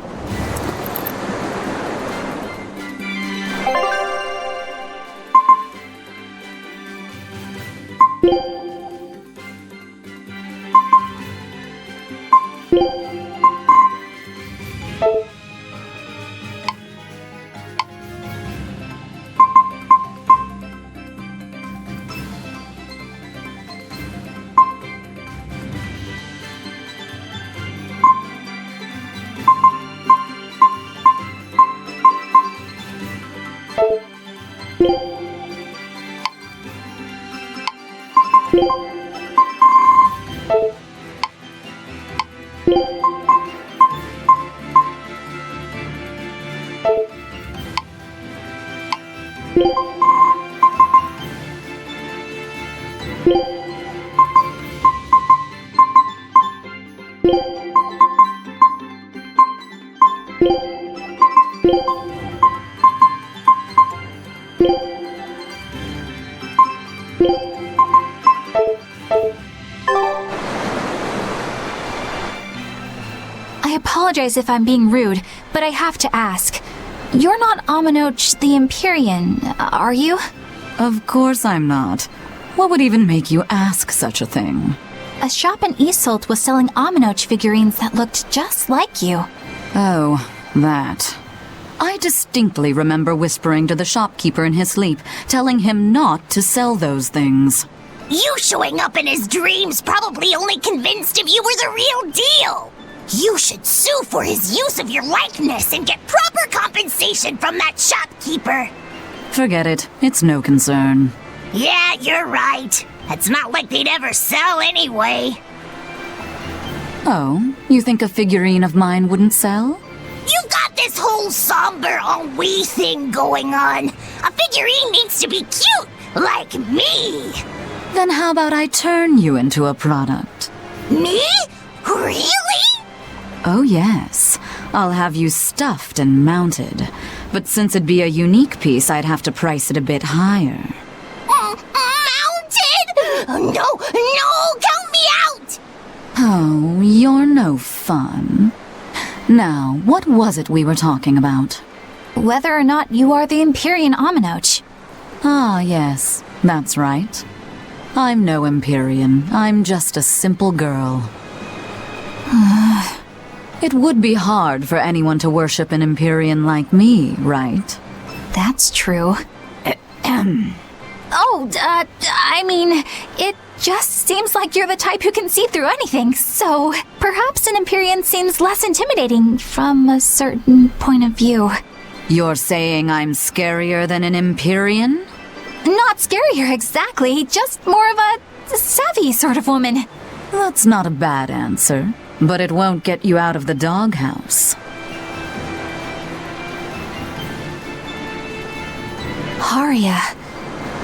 F: apologize if I'm being rude, but I have to ask. You're not Aminoch the Empyrean, are you?
D: Of course I'm not. What would even make you ask such a thing?
F: A shop in Isolt was selling Aminoch figurines that looked just like you.
D: Oh, that. I distinctly remember whispering to the shopkeeper in his sleep, telling him not to sell those things.
A: You showing up in his dreams probably only convinced him you were the real deal. You should sue for his use of your likeness and get proper compensation from that shopkeeper.
D: Forget it. It's no concern.
A: Yeah, you're right. It's not like they'd ever sell anyway.
D: Oh, you think a figurine of mine wouldn't sell?
A: You've got this whole somber ennui thing going on. A figurine needs to be cute, like me.
D: Then how about I turn you into a product?
A: Me? Really?
D: Oh yes. I'll have you stuffed and mounted. But since it'd be a unique piece, I'd have to price it a bit higher.
A: Mounted? No, count me out!
D: Oh, you're no fun. Now, what was it we were talking about?
F: Whether or not you are the Empyrean Aminoch.
D: Ah, yes, that's right. I'm no Empyrean. I'm just a simple girl. It would be hard for anyone to worship an Empyrean like me, right?
F: That's true. I mean, it just seems like you're the type who can see through anything, so perhaps an Empyrean seems less intimidating from a certain point of view.
D: You're saying I'm scarier than an Empyrean?
F: Not scarier exactly, just more of a savvy sort of woman.
D: That's not a bad answer, but it won't get you out of the doghouse.
F: Haria.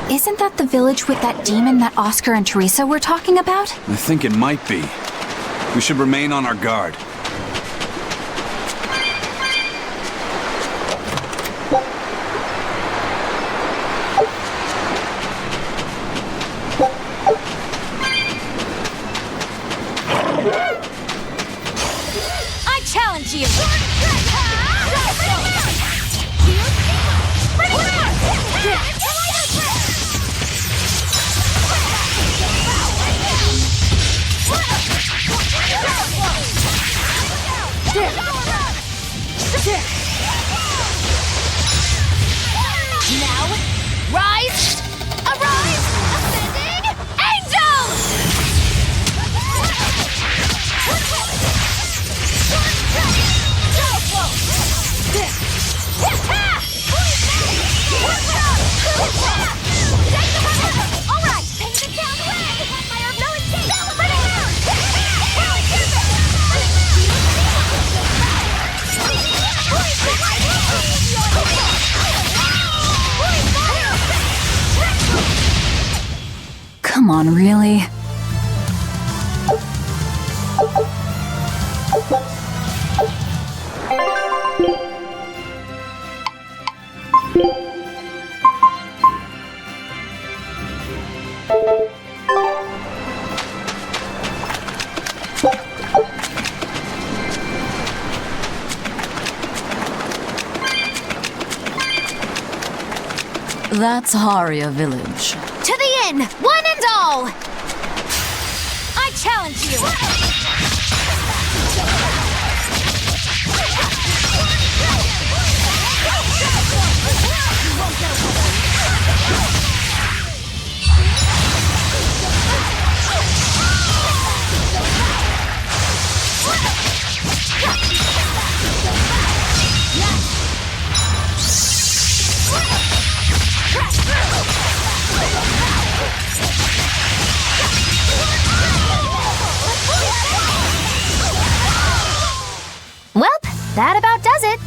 F: Isn't that the village with that demon that Oscar and Teresa were talking about?
B: I think it might be. We should remain on our guard.
Q: I challenge you! Now, rise! Arise! Ascending angels! Alright, paint the town red! Fire of no escape!
D: Come on, really? That's Haria Village.
Q: To the inn, one and all! I challenge you!
E: Welp, that about does it.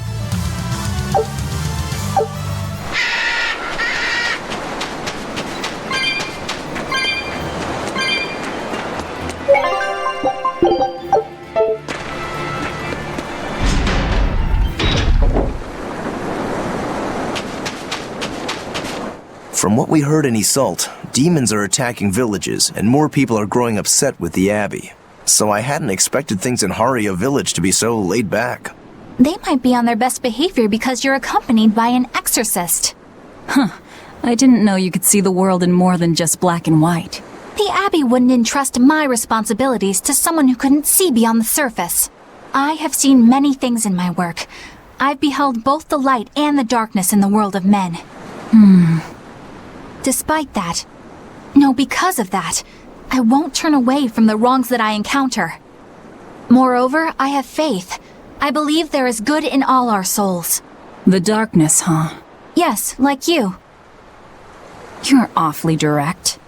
C: From what we heard in Isolt, demons are attacking villages, and more people are growing upset with the Abbey. so I hadn't expected things in Haria Village to be so laid back.
F: They might be on their best behavior because you're accompanied by an exorcist.
D: Huh. I didn't know you could see the world in more than just black and white.
F: The Abbey wouldn't entrust my responsibilities to someone who couldn't see beyond the surface. I have seen many things in my work. I've beheld both the light and the darkness in the world of men. Despite that, no, because of that, I won't turn away from the wrongs that I encounter. Moreover, I have faith. I believe there is good in all our souls.
D: The darkness, huh?
F: Yes, like you.
D: You're awfully direct.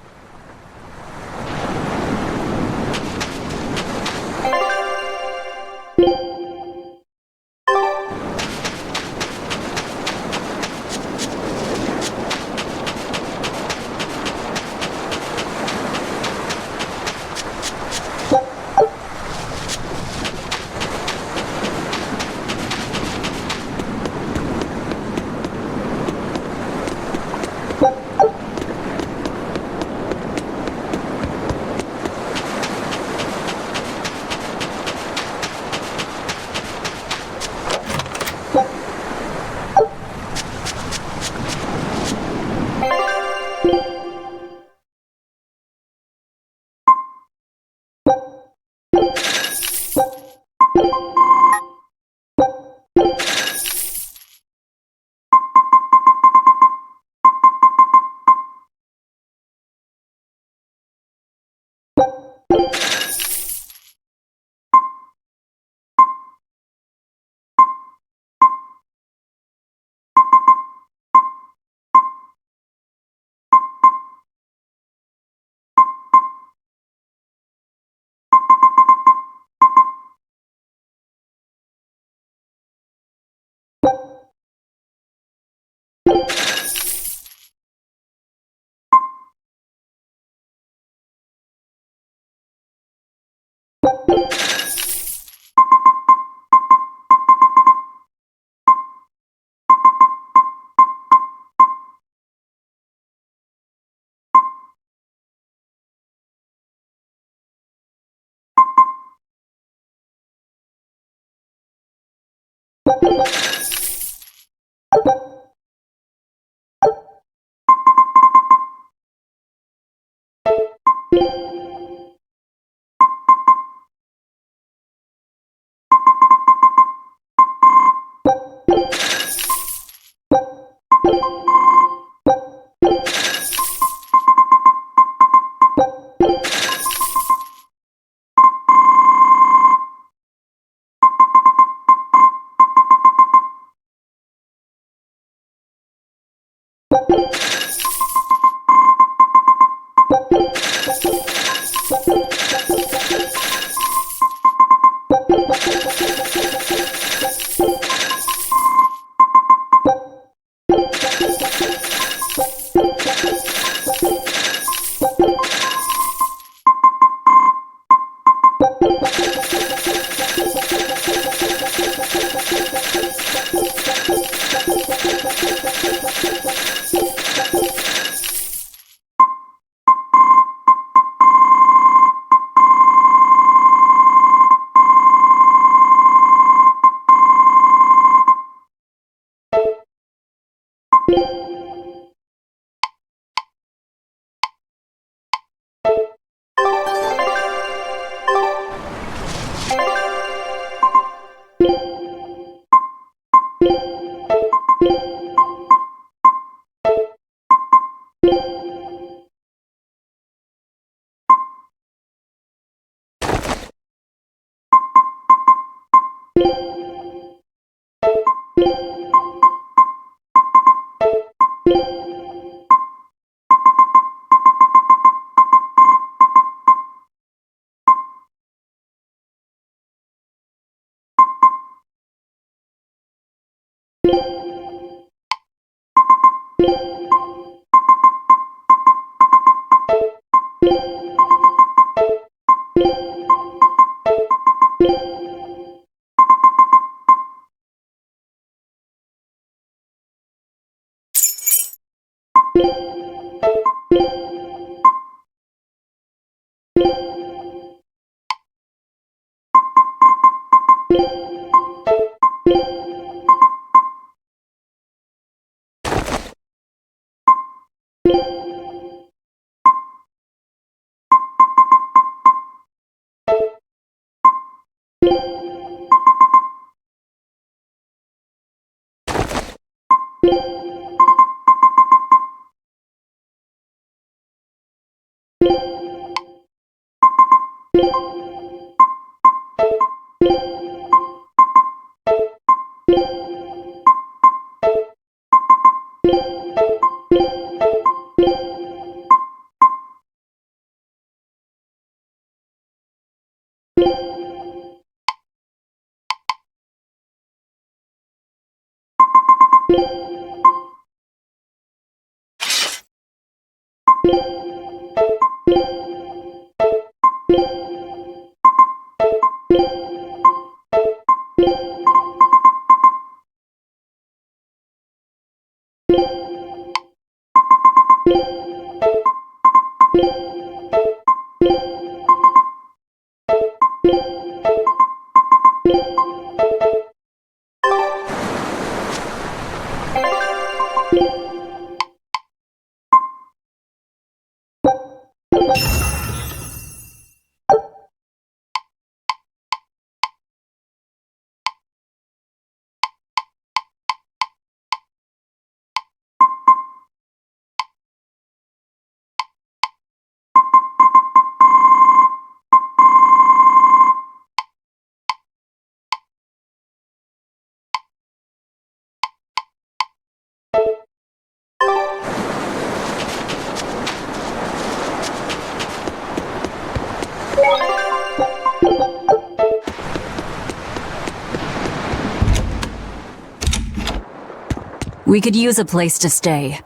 D: We could use a place to stay.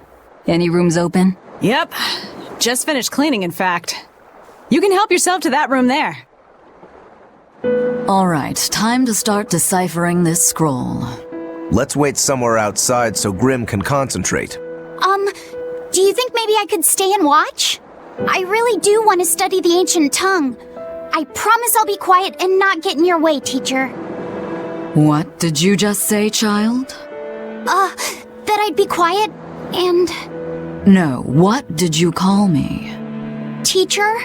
D: Any rooms open?
R: Yep. Just finished cleaning, in fact. You can help yourself to that room there.
D: All right, time to start deciphering this scroll.
C: Let's wait somewhere outside so Grim can concentrate.
A: Do you think maybe I could stay and watch? I really do want to study the ancient tongue. I promise I'll be quiet and not get in your way, teacher.
D: What did you just say, child?
A: That I'd be quiet and...
D: No, what did you call me?
A: Teacher?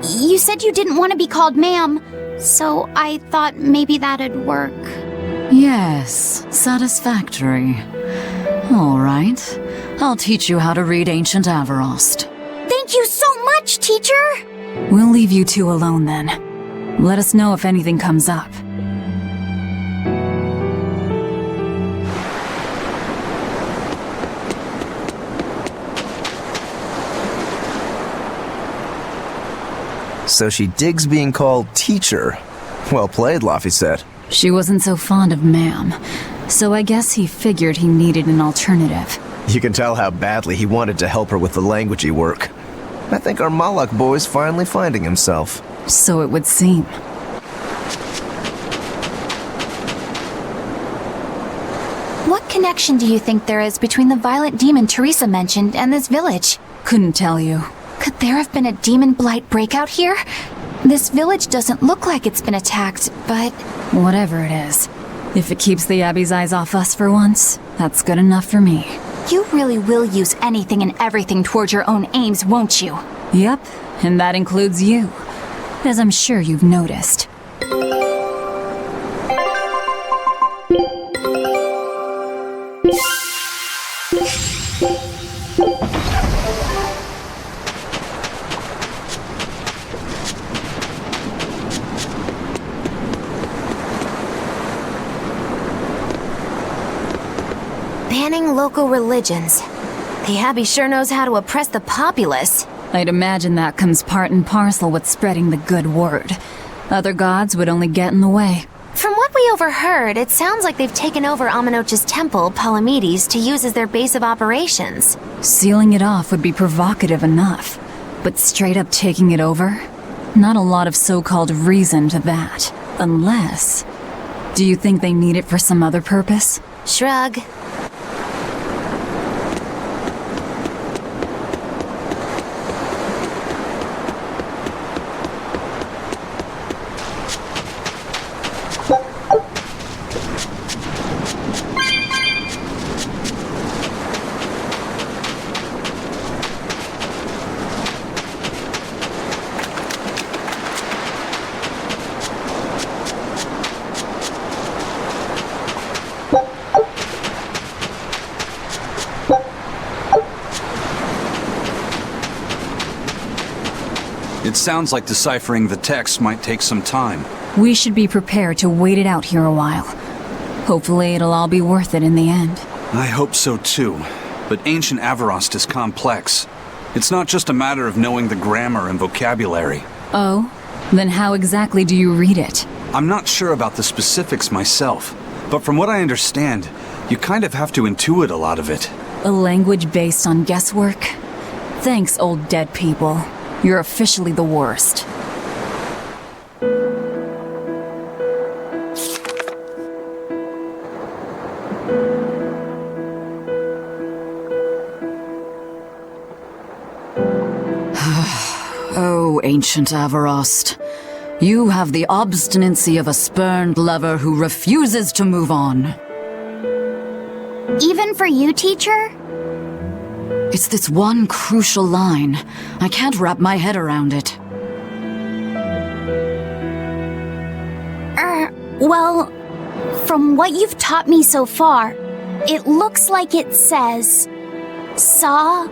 A: You said you didn't want to be called ma'am, so I thought maybe that'd work.
D: Yes, satisfactory. All right, I'll teach you how to read Ancient Avarost.
A: Thank you so much, teacher!
D: We'll leave you two alone then. Let us know if anything comes up.
C: So she digs being called teacher. Well played, Laphicet.
D: She wasn't so fond of ma'am, so I guess he figured he needed an alternative.
C: You can tell how badly he wanted to help her with the languagey work. I think our Malak boy's finally finding himself.
D: So it would seem.
F: What connection do you think there is between the violent demon Teresa mentioned and this village?
D: Couldn't tell you.
F: Could there have been a demon blight breakout here? This village doesn't look like it's been attacked, but...
D: Whatever it is. If it keeps the Abbey's eyes off us for once, that's good enough for me.
F: You really will use anything and everything toward your own aims, won't you?
D: Yep, and that includes you. As I'm sure you've noticed.
E: Banning local religions. The Abbey sure knows how to oppress the populace.
D: I'd imagine that comes part and parcel with spreading the good word. Other gods would only get in the way.
E: From what we overheard, it sounds like they've taken over Amenoch's temple, Palamedes, to use as their base of operations.
D: Sealing it off would be provocative enough, but straight up taking it over? Not a lot of so-called reason to that. Unless... Do you think they need it for some other purpose?
E: Shrug.
B: It sounds like deciphering the text might take some time.
D: We should be prepared to wait it out here a while. Hopefully it'll all be worth it in the end.
B: I hope so too. But ancient Avarost is complex. It's not just a matter of knowing the grammar and vocabulary.
D: Oh? Then how exactly do you read it?
B: I'm not sure about the specifics myself, but from what I understand, you kind of have to intuit a lot of it.
D: A language based on guesswork? Thanks, old dead people. You're officially the worst.
H: Oh, ancient Avarost. You have the obstinacy of a spurned lover who refuses to move on.
A: Even for you, teacher?
H: It's this one crucial line. I can't wrap my head around it.
A: Well, from what you've taught me so far, it looks like it says Sa,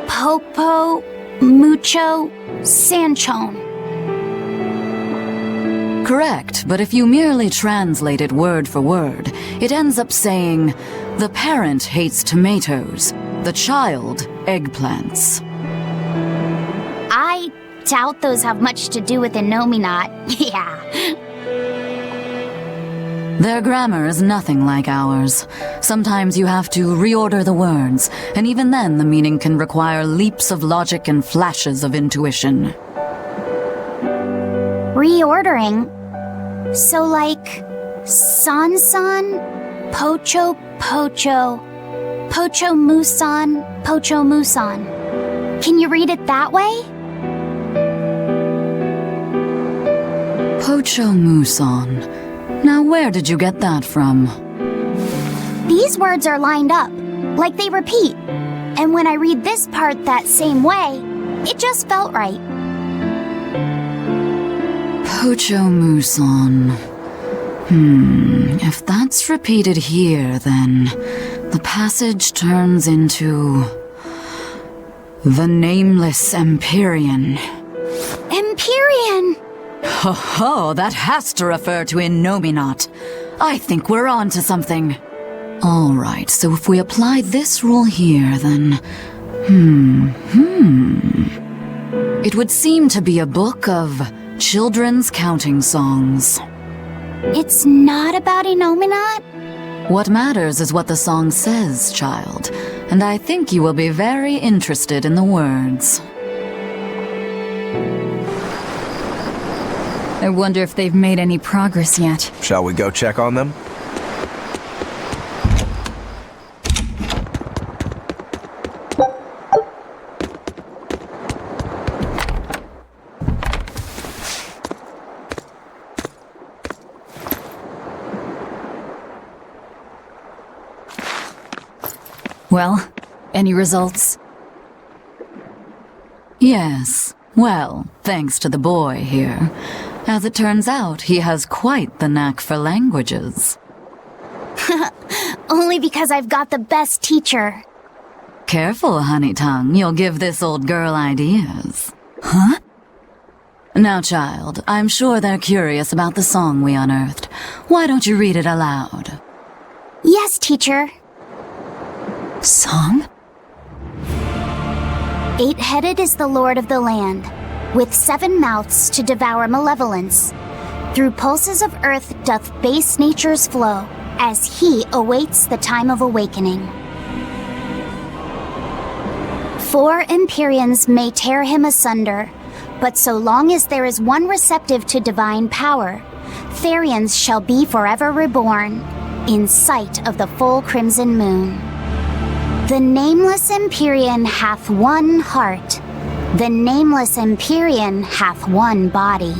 A: Popo, Mucho, Sanchon.
H: Correct, but if you merely translate it word for word, it ends up saying, the parent hates tomatoes, the child eggplants.
A: I doubt those have much to do with Innominat. Yeah.
H: Their grammar is nothing like ours. Sometimes you have to reorder the words, and even then the meaning can require leaps of logic and flashes of intuition.
A: Reordering? So like, San-san, Pocho Pocho, Pocho Musan, Pocho Musan. Can you read it that way?
H: Pocho Musan. Now where did you get that from?
A: These words are lined up, like they repeat. And when I read this part that same way, it just felt right.
H: Pocho Musan. If that's repeated here, then the passage turns into the Nameless Empyrean.
A: Empyrean!
H: Ho ho, that has to refer to Innominat. I think we're on to something. Alright, so if we apply this rule here, then... It would seem to be a book of children's counting songs.
A: It's not about Innominat?
H: What matters is what the song says, child. And I think you will be very interested in the words.
D: I wonder if they've made any progress yet.
C: Shall we go check on them?
D: Well, any results?
H: Yes. Well, thanks to the boy here. As it turns out, he has quite the knack for languages.
A: Only because I've got the best teacher.
H: Careful, honey tongue. You'll give this old girl ideas. Huh? Now, child, I'm sure they're curious about the song we unearthed. Why don't you read it aloud?
A: Yes, teacher.
H: Song?
A: 8-headed is the lord of the land, with 7 mouths to devour malevolence. Through pulses of earth doth base nature's flow, as he awaits the time of awakening. 4 Empyreans may tear him asunder, but so long as there is one receptive to divine power, Therians shall be forever reborn, in sight of the full crimson moon. The Nameless Empyrean hath one heart. The Nameless Empyrean hath one body.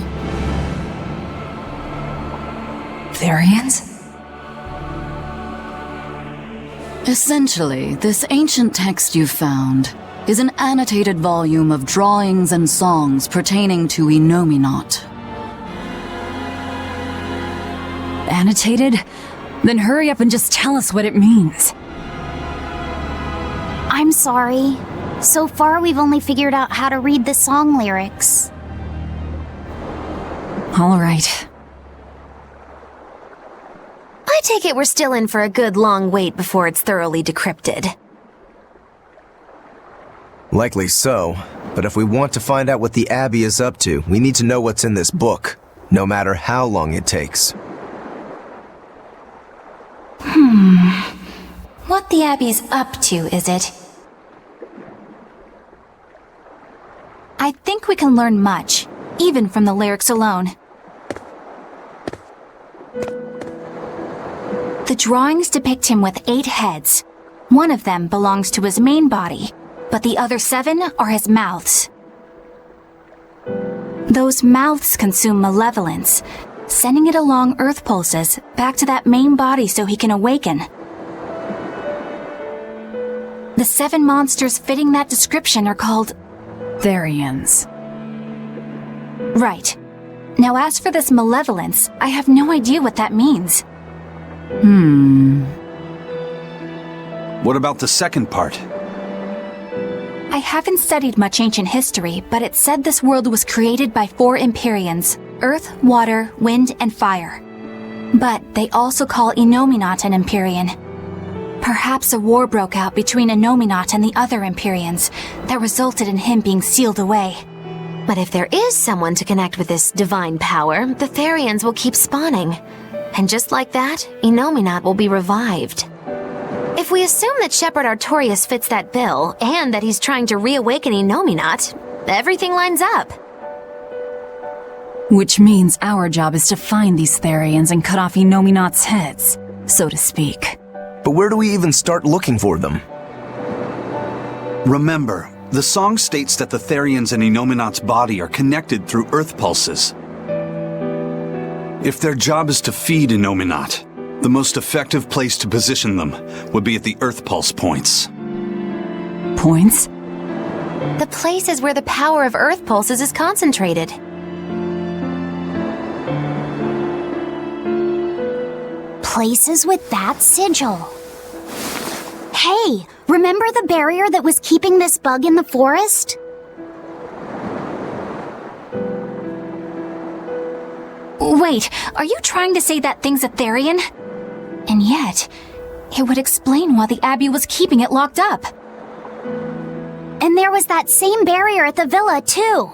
D: Therians?
H: Essentially, this ancient text you found is an annotated volume of drawings and songs pertaining to Innominat.
D: Annotated? Then hurry up and just tell us what it means.
A: I'm sorry. So far, we've only figured out how to read the song lyrics.
D: All right.
E: I take it we're still in for a good long wait before it's thoroughly decrypted.
C: Likely so, but if we want to find out what the Abbey is up to, we need to know what's in this book, no matter how long it takes.
F: What the Abbey's up to, is it? I think we can learn much, even from the lyrics alone. The drawings depict him with 8 heads. One of them belongs to his main body, but the other 7 are his mouths. Those mouths consume malevolence, sending it along Earth pulses back to that main body so he can awaken. The 7 monsters fitting that description are called
D: Therians.
F: Right. Now as for this malevolence, I have no idea what that means.
B: What about the second part?
F: I haven't studied much ancient history, but it said this world was created by 4 Empyreans: Earth, Water, Wind, and Fire. But they also call Innominat an Empyrean. Perhaps a war broke out between Innominat and the other Empyreans that resulted in him being sealed away.
E: But if there is someone to connect with this divine power, the Therians will keep spawning. And just like that, Innominat will be revived. If we assume that Shepherd Artorius fits that bill, and that he's trying to reawaken Innominat, everything lines up.
D: Which means our job is to find these Therians and cut off Innominat's heads, so to speak.
C: But where do we even start looking for them?
B: Remember, the song states that the Therians in Innominat's body are connected through Earth pulses. If their job is to feed Innominat, the most effective place to position them would be at the Earth pulse points.
D: Points?
E: The places where the power of Earth pulses is concentrated.
A: Places with that sigil. Hey, remember the barrier that was keeping this bug in the forest?
F: Wait, are you trying to say that thing's a Therian? And yet, it would explain why the Abbey was keeping it locked up.
A: And there was that same barrier at the villa, too.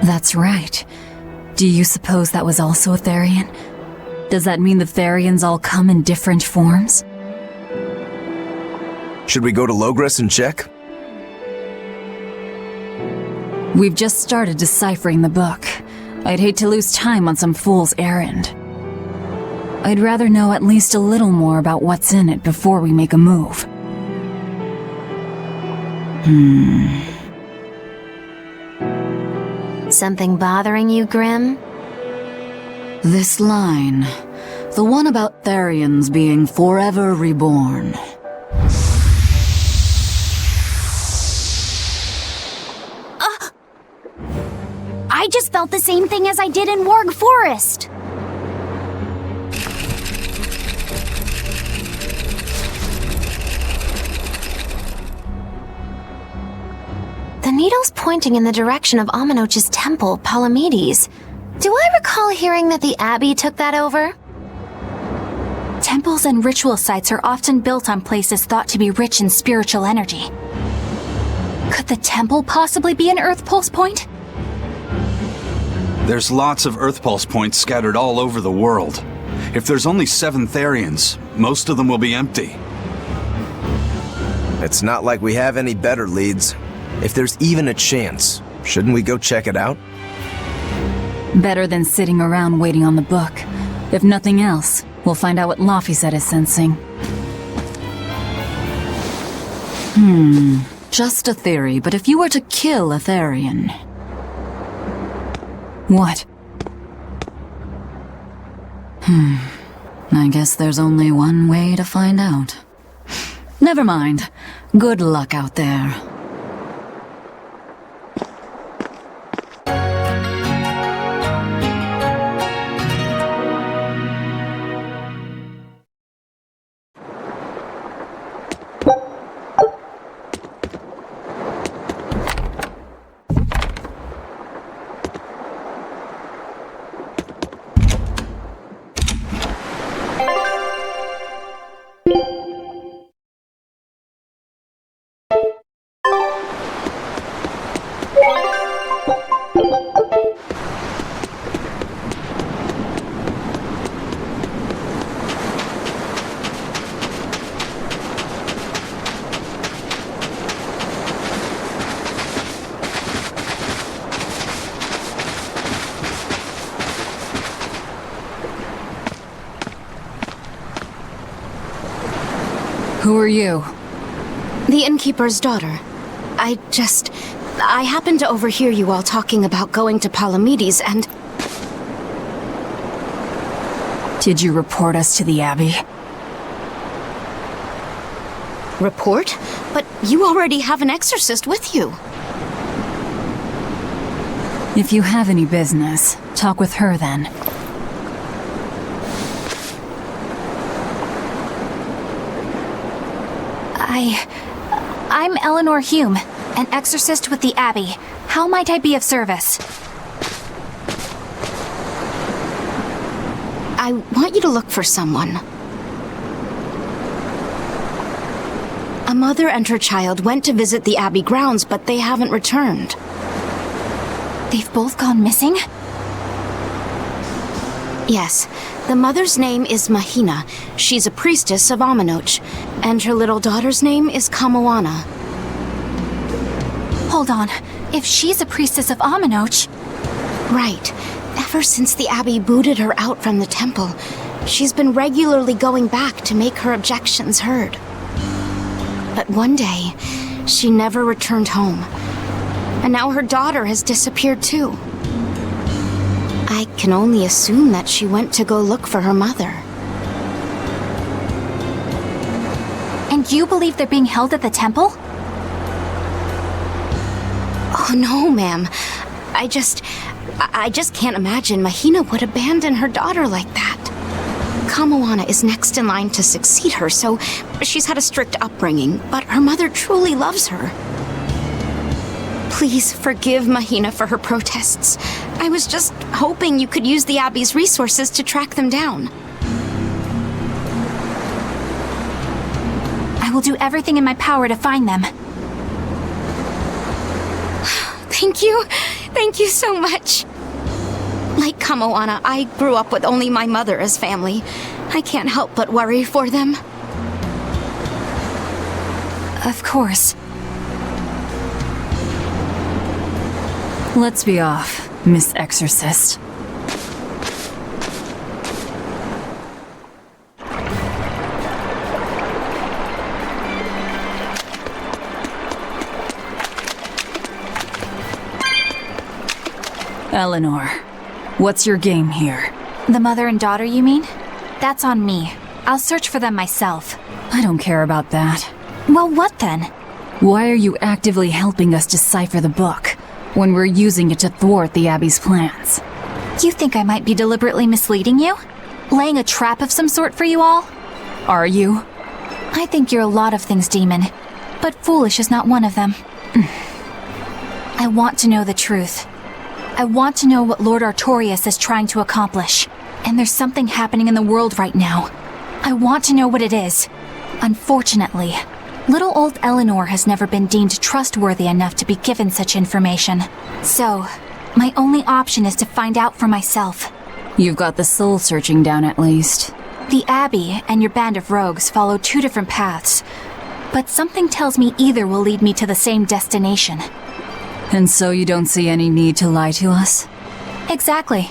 D: That's right. Do you suppose that was also a Therian? Does that mean the Therians all come in different forms?
C: Should we go to Logres and check?
D: We've just started deciphering the book. I'd hate to lose time on some fool's errand. I'd rather know at least a little more about what's in it before we make a move.
E: Something bothering you, Grim?
H: This line, the one about Therians being forever reborn.
A: I just felt the same thing as I did in Warg Forest.
E: The needle's pointing in the direction of Amenoch's temple, Palamedes. Do I recall hearing that the Abbey took that over?
F: Temples and ritual sites are often built on places thought to be rich in spiritual energy. Could the temple possibly be an Earth pulse point?
B: There's lots of Earth pulse points scattered all over the world. If there's only 7 Therians, most of them will be empty.
C: It's not like we have any better leads. If there's even a chance, shouldn't we go check it out?
D: Better than sitting around waiting on the book. If nothing else, we'll find out what Laphicet is sensing.
H: Just a theory, but if you were to kill a Therian...
D: What?
H: I guess there's only one way to find out. Never mind. Good luck out there.
D: Who are you?
S: The innkeeper's daughter. I happened to overhear you all talking about going to Palamedes, and...
D: Did you report us to the Abbey?
S: Report? But you already have an exorcist with you.
D: If you have any business, talk with her then.
F: I'm Eleanor Hume, an exorcist with the Abbey. How might I be of service?
S: I want you to look for someone. A mother and her child went to visit the Abbey grounds, but they haven't returned.
F: They've both gone missing?
S: Yes. The mother's name is Mahina. She's a priestess of Amanoch. And her little daughter's name is Kamoana.
F: Hold on. If she's a priestess of Amanoch...
S: Right. Ever since the Abbey booted her out from the temple, she's been regularly going back to make her objections heard. But one day, she never returned home. And now her daughter has disappeared too. I can only assume that she went to go look for her mother.
F: And you believe they're being held at the temple?
S: Oh no, ma'am. I just can't imagine Mahina would abandon her daughter like that. Kamoana is next in line to succeed her, so she's had a strict upbringing, but her mother truly loves her. Please forgive Mahina for her protests. I was just hoping you could use the Abbey's resources to track them down.
F: I will do everything in my power to find them.
S: Thank you. Thank you so much. Like Kamoana, I grew up with only my mother as family. I can't help but worry for them.
F: Of course.
D: Let's be off, Miss Exorcist. Eleanor, what's your game here?
F: The mother and daughter, you mean? That's on me. I'll search for them myself.
D: I don't care about that.
F: Well, what then?
D: Why are you actively helping us decipher the book, when we're using it to thwart the Abbey's plans?
F: You think I might be deliberately misleading you? Laying a trap of some sort for you all?
D: Are you?
F: I think you're a lot of things, Demon. But foolish is not one of them. I want to know the truth. I want to know what Lord Artorius is trying to accomplish. And there's something happening in the world right now. I want to know what it is. Unfortunately, little old Eleanor has never been deemed trustworthy enough to be given such information. So, my only option is to find out for myself.
D: You've got the soul searching down at least.
F: The Abbey and your band of rogues follow two different paths. But something tells me either will lead me to the same destination.
D: And so you don't see any need to lie to us?
F: Exactly.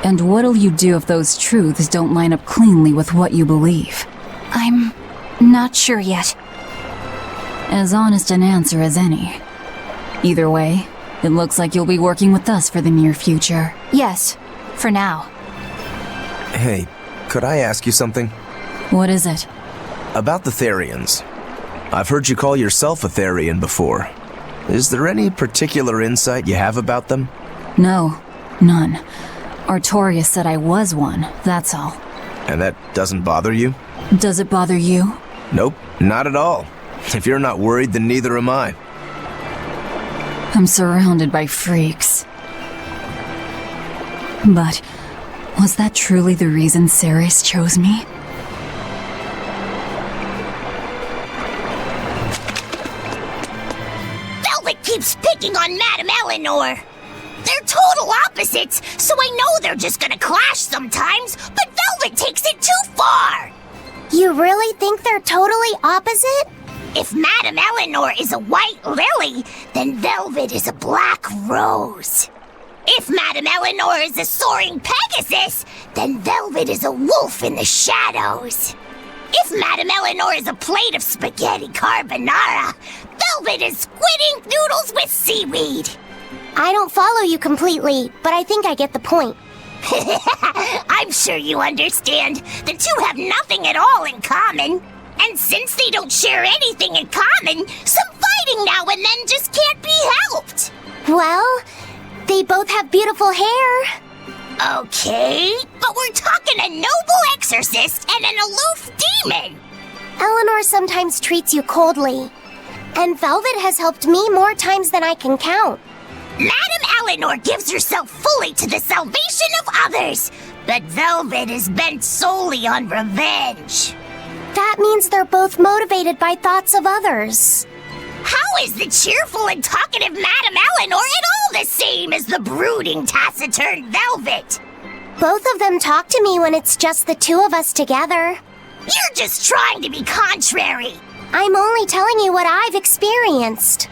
D: And what'll you do if those truths don't line up cleanly with what you believe?
F: I'm not sure yet.
D: As honest an answer as any. Either way, it looks like you'll be working with us for the near future.
F: Yes, for now.
C: Hey, could I ask you something?
D: What is it?
C: About the Therians. I've heard you call yourself a Therian before. Is there any particular insight you have about them?
D: No, none. Artorius said I was one, that's all.
C: And that doesn't bother you?
D: Does it bother you?
C: Nope, not at all. If you're not worried, then neither am I.
D: I'm surrounded by freaks. But was that truly the reason Ceres chose me?
A: Velvet keeps picking on Madame Eleanor. They're total opposites, so I know they're just gonna clash sometimes, but Velvet takes it too far!
Q: You really think they're totally opposite?
A: If Madame Eleanor is a white lily, then Velvet is a black rose. If Madame Eleanor is a soaring Pegasus, then Velvet is a wolf in the shadows. If Madame Eleanor is a plate of spaghetti carbonara, Velvet is squidding noodles with seaweed.
S: I don't follow you completely, but I think I get the point.
A: I'm sure you understand. The two have nothing at all in common. And since they don't share anything in common, some fighting now and then just can't be helped.
S: Well, they both have beautiful hair.
A: Okay, but we're talking a noble exorcist and an aloof demon.
S: Eleanor sometimes treats you coldly, and Velvet has helped me more times than I can count.
A: Madame Eleanor gives herself fully to the salvation of others, but Velvet is bent solely on revenge.
S: That means they're both motivated by thoughts of others.
A: How is the cheerful and talkative Madame Eleanor at all the same as the brooding, taciturn Velvet?
S: Both of them talk to me when it's just the two of us together.
A: You're just trying to be contrary.
S: I'm only telling you what I've experienced.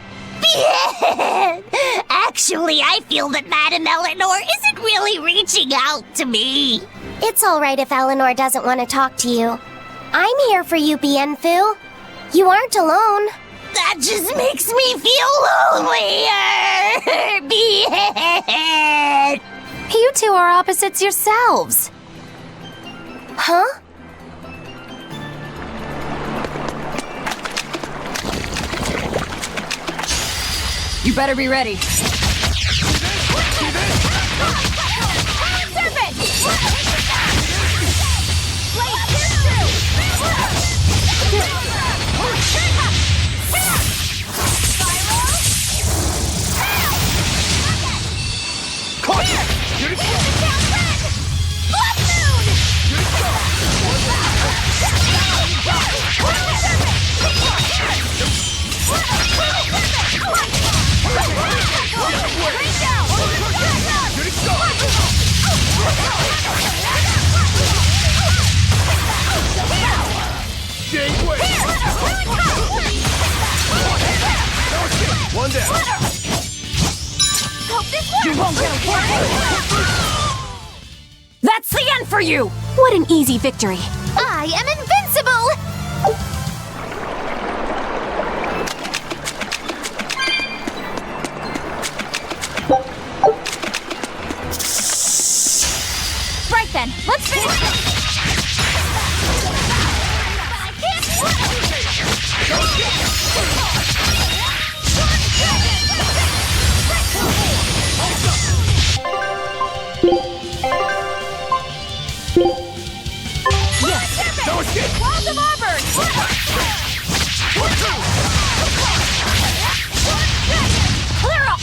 A: Actually, I feel that Madame Eleanor isn't really reaching out to me.
S: It's all right if Eleanor doesn't want to talk to you. I'm here for you, Bienfu. You aren't alone.
A: That just makes me feel lonelier.
E: You two are opposites yourselves.
S: Huh?
R: You better be ready.
M: One down.
R: You won't get away! That's the end for you!
F: What an easy victory.
E: I am invincible!
F: Right then, let's finish.
Q: Walls of Auburn! Clear up!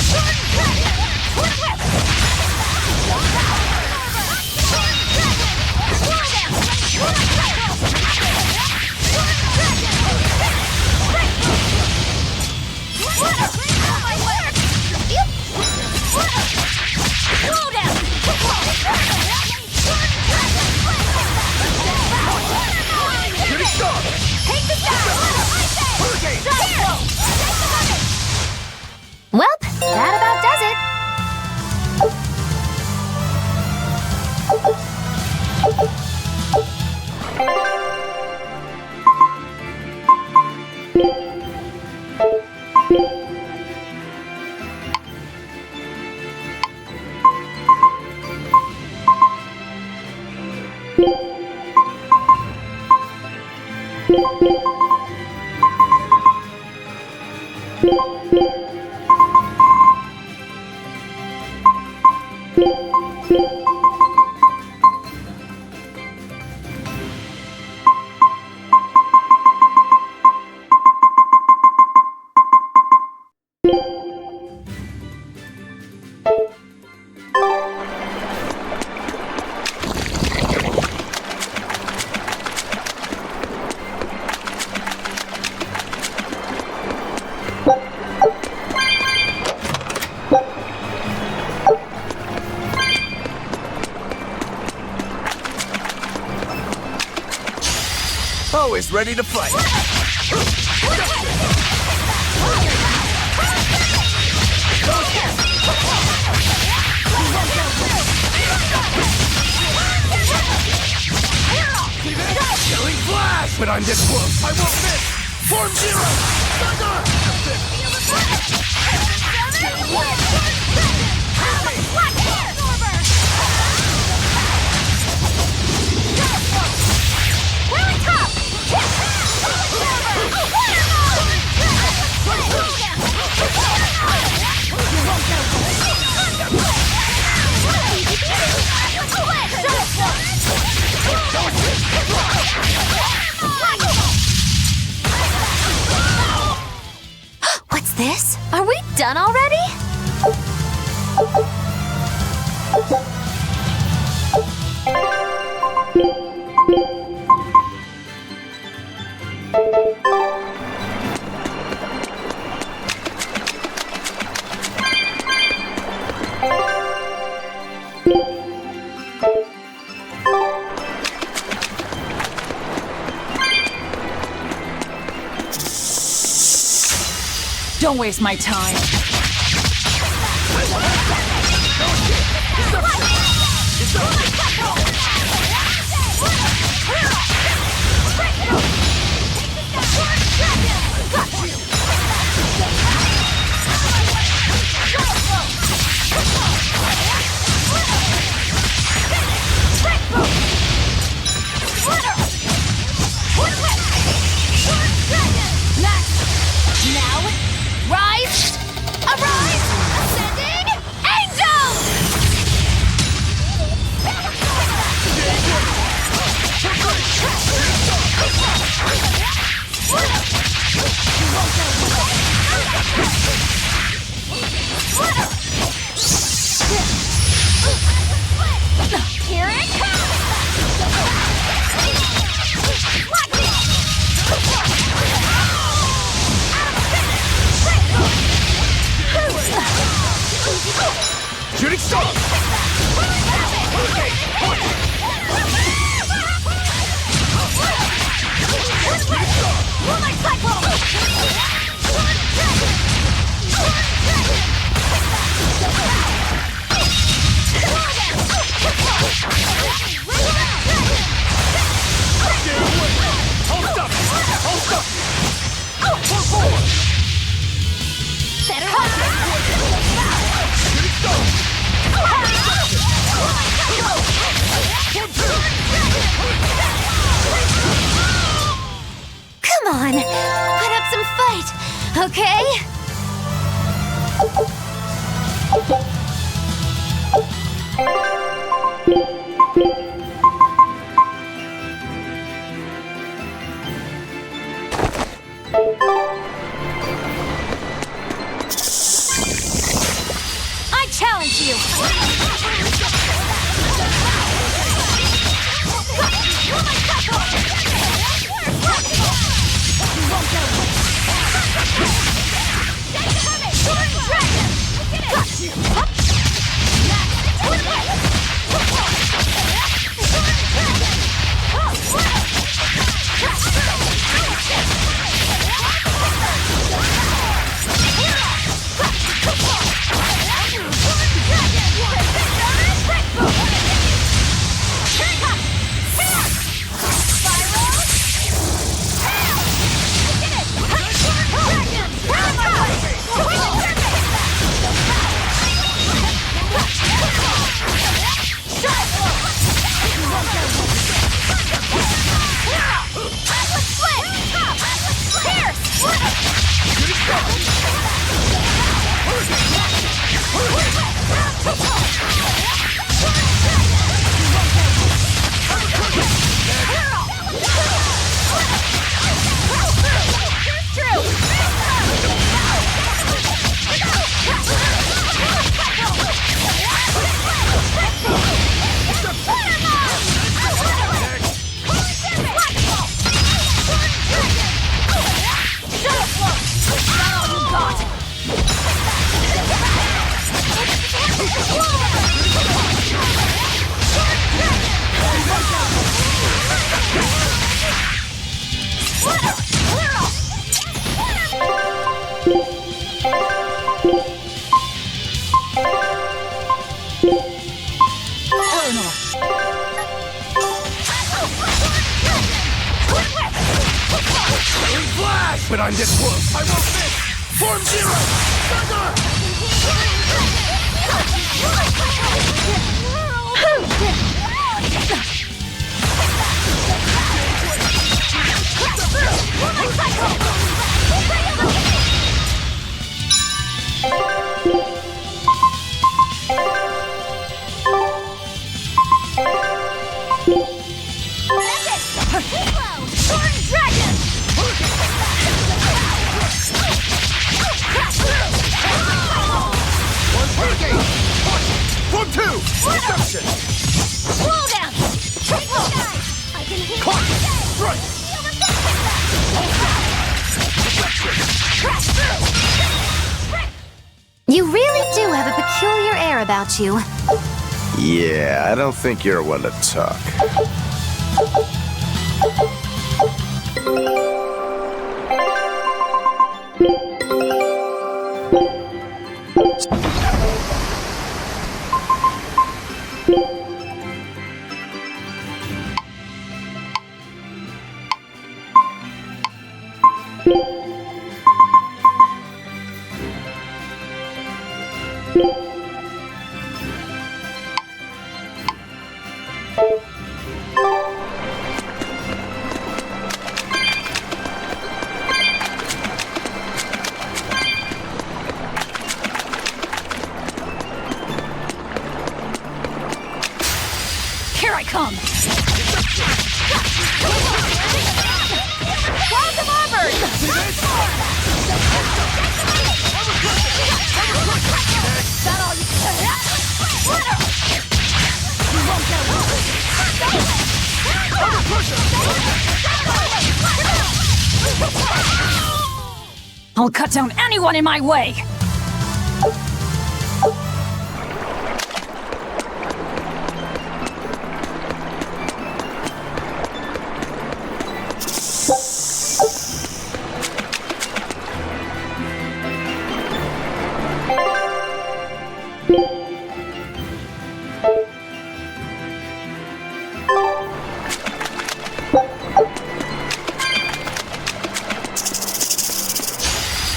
E: Welp, that about does it.
C: Always ready to fight.
Q: Killing Flash!
M: but I'm this close. I won't miss. Form zero. Thunder.
E: What's this? Are we done already?
R: Don't waste my time.
Q: Rise! Arise! Ascending! Angel! Here it comes! Watch it!
M: Shooting star!
Q: Moonlight Cyclone!
M: Hold up! Hold up! Pull forward!
Q: Better watch it!
M: Shooting star!
E: Come on, put up some fight, okay?
Q: I challenge you!
M: but I'm this close. I won't miss! Form zero!
Q: Form two! Deception! Slow down! Triple! I can hit
M: Caught! Right!
E: You really do have a peculiar air about you.
C: Yeah, I don't think you're one to talk.
F: Here I come!
Q: Quantum Auburn! That all you can You won't get away!
F: I'll cut down anyone in my way!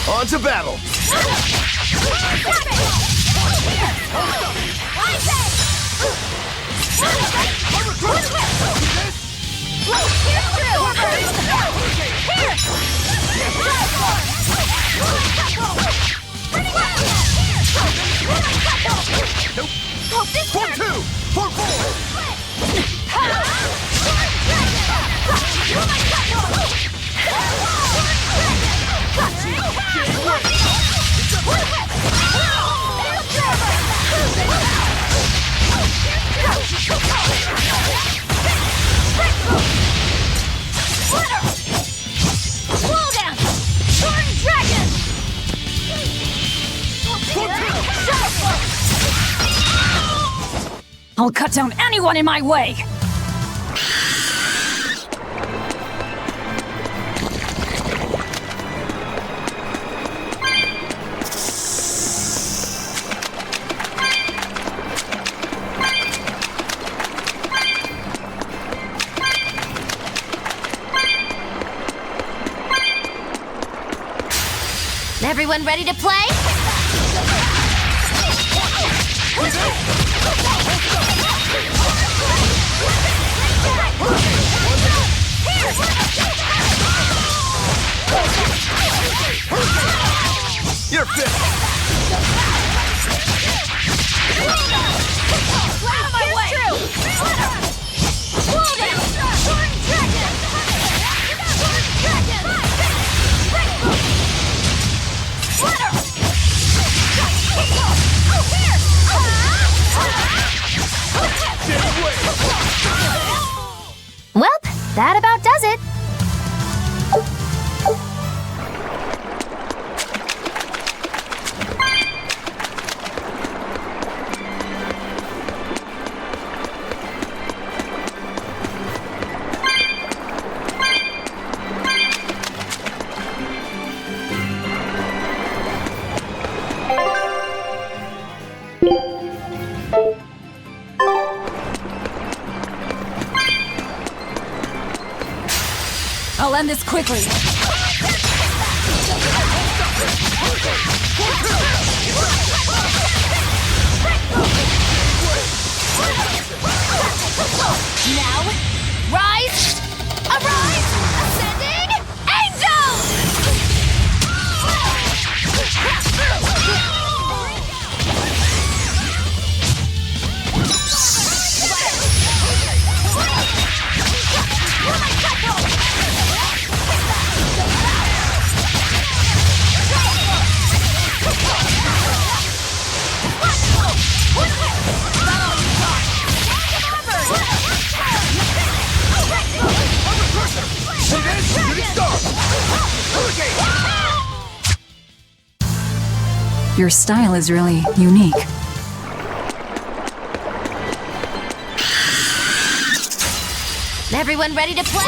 Q: On to battle! Form two! Form four!
F: Slow down! Sword Dragon! I'll cut down anyone in my way!
E: Everyone ready to play?
Q: You're fit!
F: Out of my way!
Q: Slow down! Sword Dragon! Sword Dragon!
E: Well, that about does it.
F: I'll end this quickly.
D: Your style is really unique.
E: Everyone ready to play?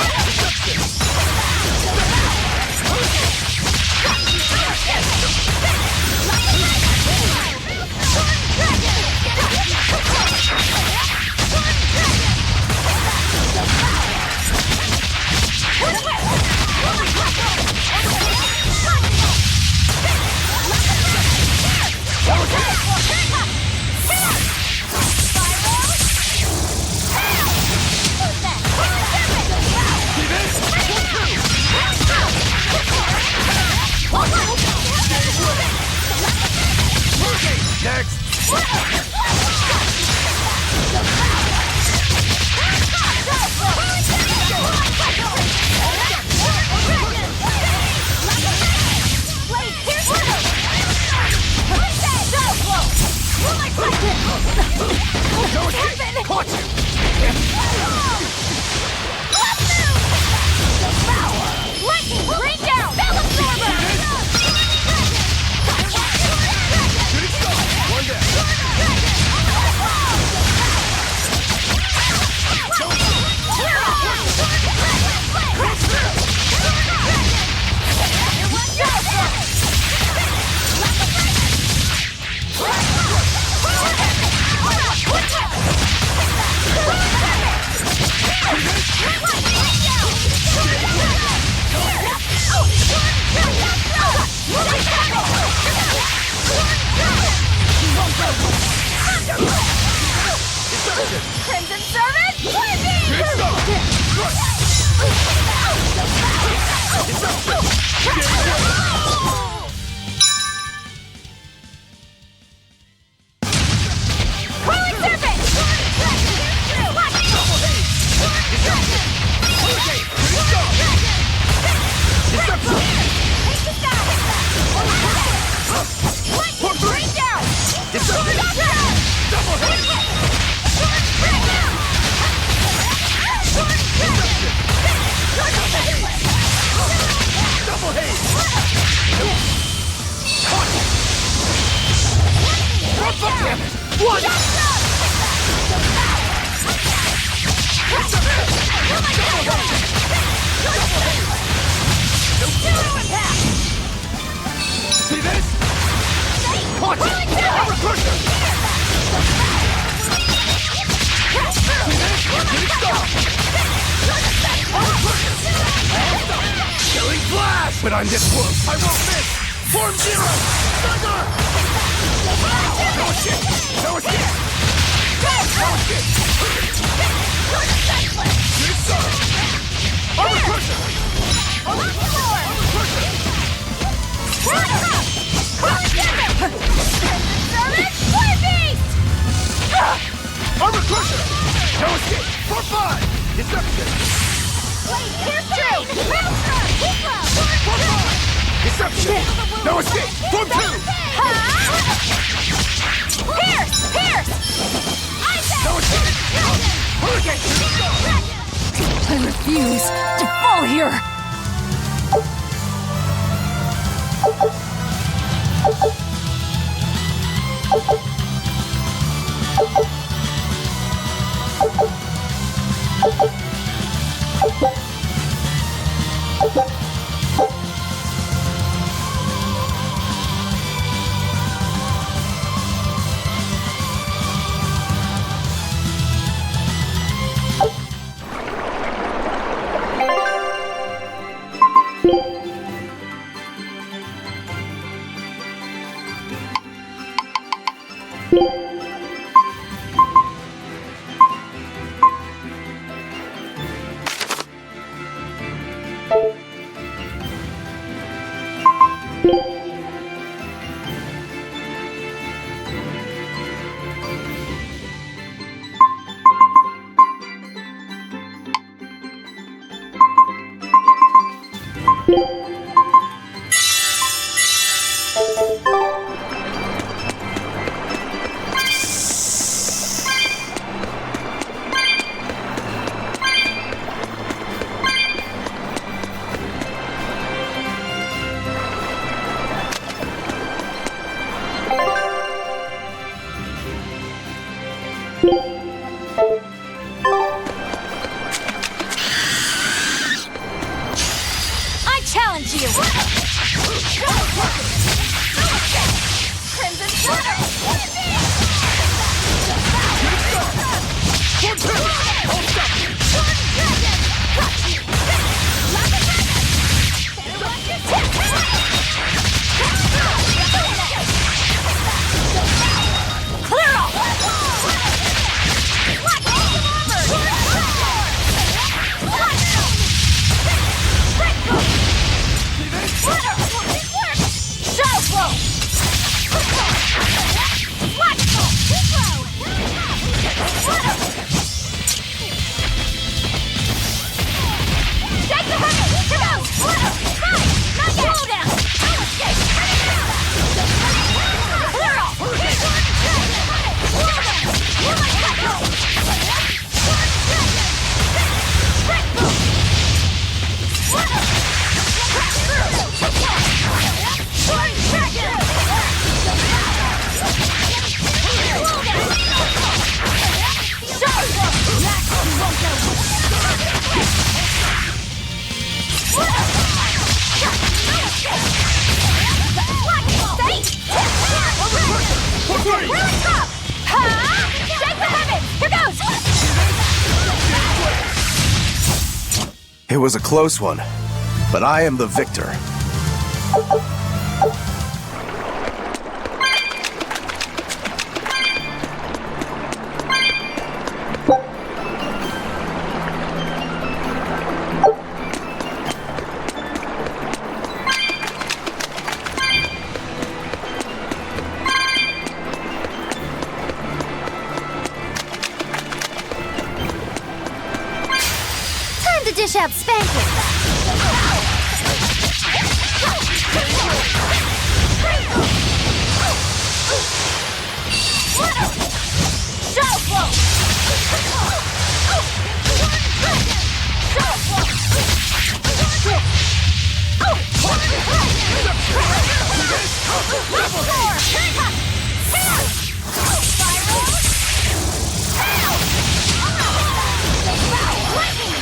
Q: Crimson Servant,
T: See this? Watch it! Power crusher! Killing flash! But I'm this close. I won't miss! Form zero! Thunder! No escape! No escape! No escape! Good start! Armor crusher! Armor crusher! Armor crusher! No escape! For 5! Deception! For 5! Deception! No escape! Form 2!
Q: Pierce!
T: No escape! Hurricane!
D: I refuse to fall here!
C: It was a close one, but I am the victor.
E: Dish out spanking.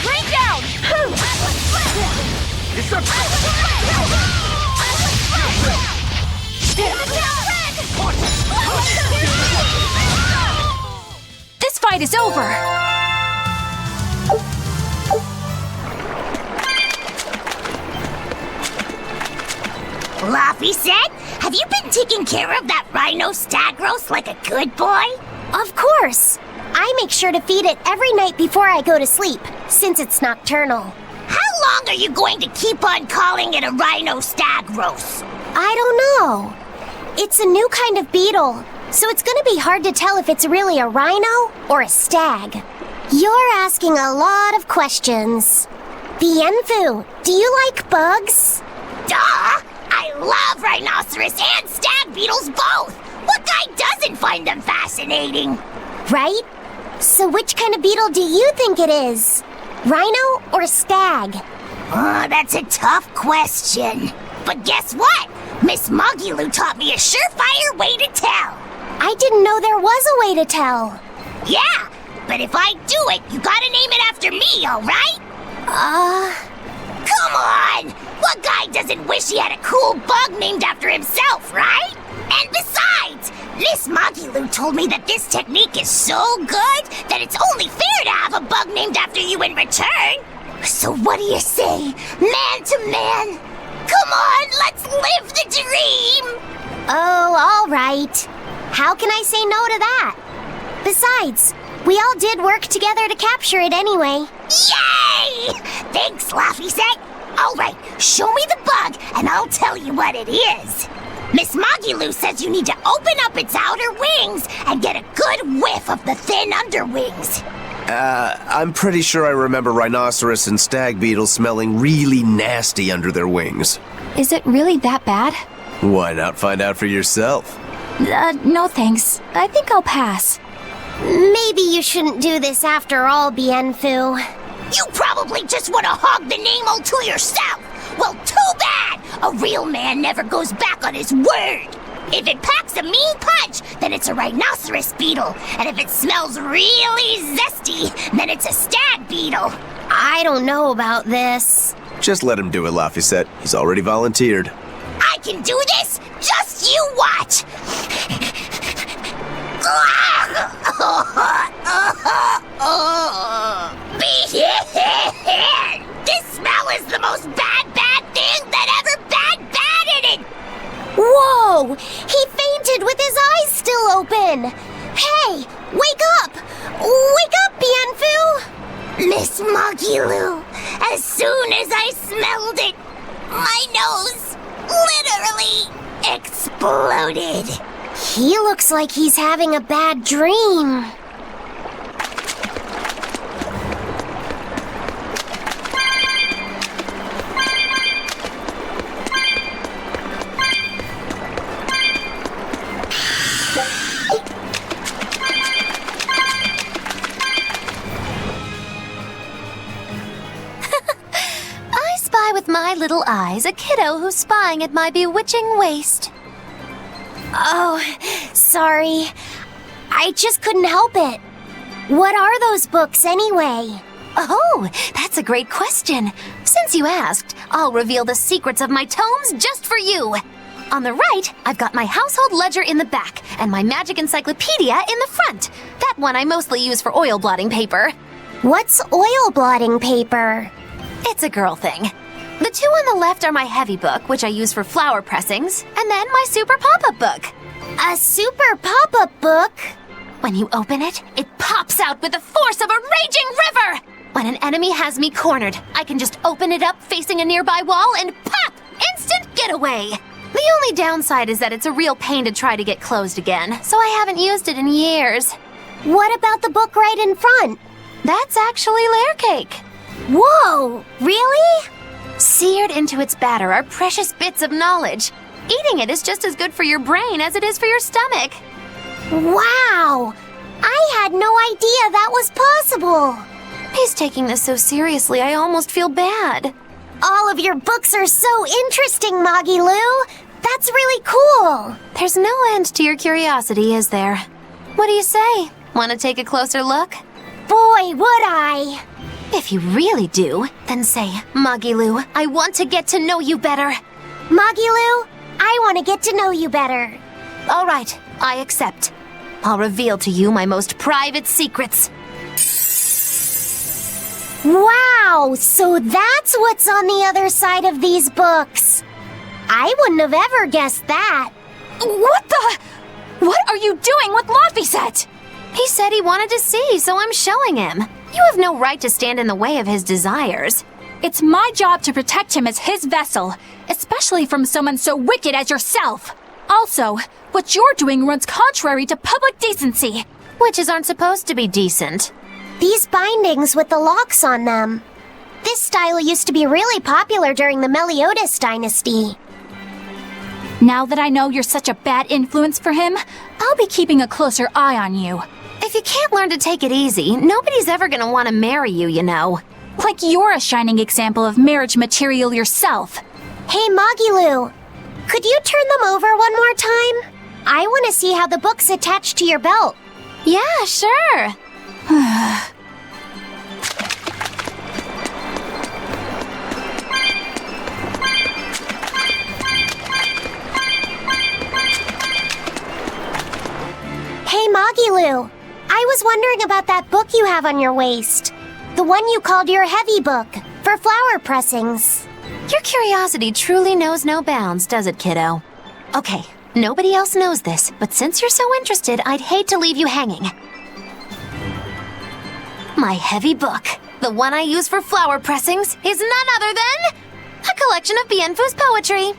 Q: Rain down!
T: It's a...
F: This fight is over!
A: Laphicet, have you been taking care of that rhino Stagros like a good boy?
S: Of course. I make sure to feed it every night before I go to sleep, since it's nocturnal.
A: How long are you going to keep on calling it a rhino Stagros?
S: I don't know. It's a new kind of beetle, so it's gonna be hard to tell if it's really a rhino or a stag. You're asking a lot of questions. Bienfu, do you like bugs?
A: Duh! I love rhinoceros and stag beetles both! What guy doesn't find them fascinating?
S: Right? So which kind of beetle do you think it is? Rhino or stag?
A: Oh, that's a tough question. But guess what? Miss Mogulu taught me a surefire way to tell.
S: I didn't know there was a way to tell.
A: Yeah, but if I do it, you gotta name it after me, alright? Come on! What guy doesn't wish he had a cool bug named after himself, right? And besides, Miss Mogulu told me that this technique is so good that it's only fair to have a bug named after you in return. So what do you say, man to man? Come on, let's live the dream!
S: Oh, all right. How can I say no to that? Besides, we all did work together to capture it anyway.
A: Yay! Thanks, Laphicet. All right, show me the bug, and I'll tell you what it is. Miss Mogulu says you need to open up its outer wings and get a good whiff of the thin underwings.
C: I'm pretty sure I remember rhinoceros and stag beetles smelling really nasty under their wings.
F: Is it really that bad?
C: Why not find out for yourself?
F: No thanks. I think I'll pass.
S: Maybe you shouldn't do this after all, Bienfu.
A: You probably just want to hog the name all to yourself. Well, too bad! A real man never goes back on his word. If it packs a mean punch, then it's a rhinoceros beetle. And if it smells really zesty, then it's a stag beetle.
S: I don't know about this.
C: Just let him do it, Laphicet. He's already volunteered.
A: I can do this! Just you watch! This smell is the most bad thing that ever batted it!
S: Whoa! He fainted with his eyes still open! Hey! Wake up! Wake up, Bienfu!
A: Miss Mogulu, as soon as I smelled it, my nose literally exploded.
S: He looks like he's having a bad dream.
E: With my little eyes, a kiddo who's spying at my bewitching waist.
S: Oh, sorry. I just couldn't help it. What are those books anyway?
E: Oh, that's a great question. Since you asked, I'll reveal the secrets of my tomes just for you. On the right, I've got my household ledger in the back and my magic encyclopedia in the front. That one I mostly use for oil blotting paper.
S: What's oil blotting paper?
E: It's a girl thing. The two on the left are my heavy book, which I use for flower pressings, and then my super pop-up book.
A: A super pop-up book?
E: When you open it, it pops out with the force of a raging river! When an enemy has me cornered, I can just open it up facing a nearby wall and pop! Instant getaway! The only downside is that it's a real pain to try to get closed again, so I haven't used it in years.
A: What about the book right in front?
E: That's actually layer cake.
A: Whoa! Really?
E: Seared into its batter are precious bits of knowledge. Eating it is just as good for your brain as it is for your stomach.
A: Wow! I had no idea that was possible!
E: He's taking this so seriously, I almost feel bad.
A: All of your books are so interesting, Magilu! That's really cool!
E: There's no end to your curiosity, is there? What do you say? Want to take a closer look?
A: Boy, would I!
E: If you really do, then say, Magilu, I want to get to know you better.
A: Magilu, I want to get to know you better.
E: All right, I accept. I'll reveal to you my most private secrets.
A: Wow, so that's what's on the other side of these books. I wouldn't have ever guessed that.
F: What the? What are you doing with Laphicet?
E: He said he wanted to see, so I'm showing him. You have no right to stand in the way of his desires.
F: It's my job to protect him as his vessel, especially from someone so wicked as yourself. Also, what you're doing runs contrary to public decency.
E: Witches aren't supposed to be decent.
A: These bindings with the locks on them. This style used to be really popular during the Meliodas dynasty.
F: Now that I know you're such a bad influence for him, I'll be keeping a closer eye on you.
E: If you can't learn to take it easy, nobody's ever gonna want to marry you, you know.
F: Like you're a shining example of marriage material yourself.
A: Hey, Magilu, could you turn them over one more time? I want to see how the book's attached to your belt.
E: Yeah, sure.
A: Hey, Magilu, I was wondering about that book you have on your waist. The one you called your heavy book, for flower pressings.
E: Your curiosity truly knows no bounds, does it, kiddo? Okay, nobody else knows this, but since you're so interested, I'd hate to leave you hanging. My heavy book, the one I use for flower pressings, is none other than a collection of Bienfu's poetry.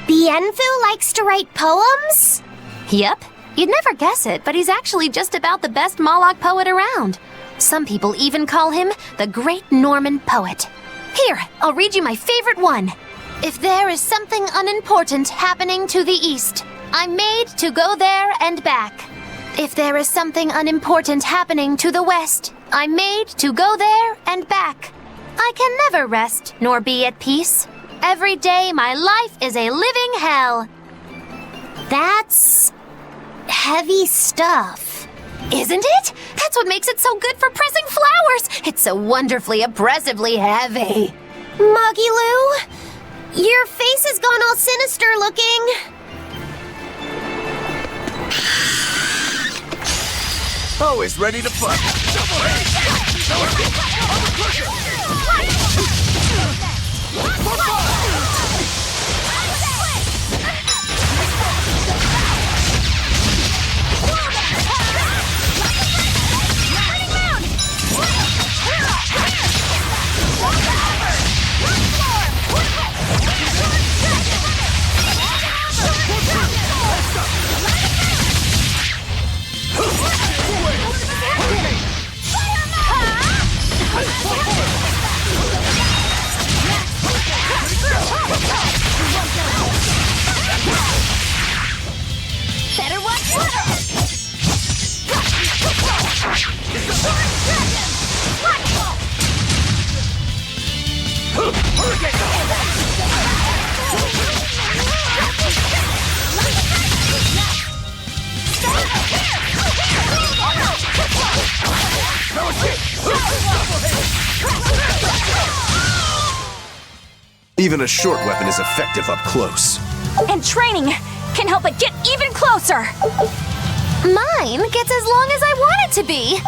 A: Bienfu likes to write poems?
E: Yep. You'd never guess it, but he's actually just about the best Moloch poet around. Some people even call him the Great Norman Poet. Here, I'll read you my favorite one. If there is something unimportant happening to the east, I'm made to go there and back. If there is something unimportant happening to the west, I'm made to go there and back. I can never rest nor be at peace. Every day my life is a living hell.
A: That's heavy stuff.
E: Isn't it? That's what makes it so good for pressing flowers. It's so wonderfully, oppressively heavy.
A: Magilu, your face has gone all sinister looking.
T: Always ready to fight. Double
Q: Better watch out!
C: Even a short weapon is effective up close.
F: And training can help it get even closer.
E: Mine gets as long as I want it to be.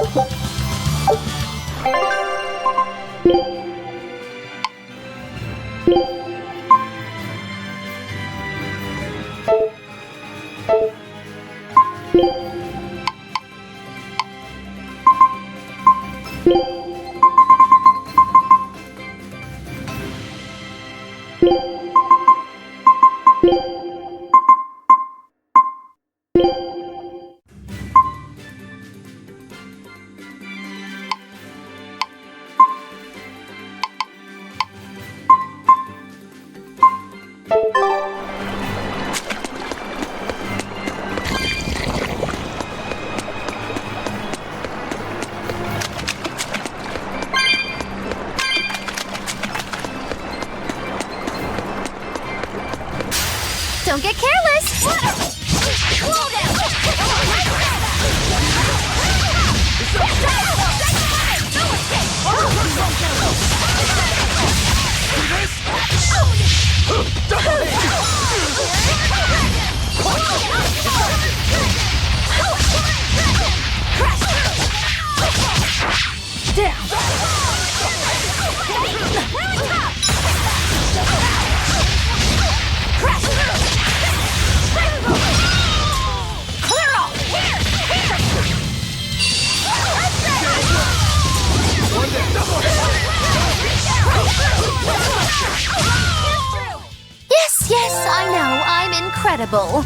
E: Yes, I know, I'm incredible.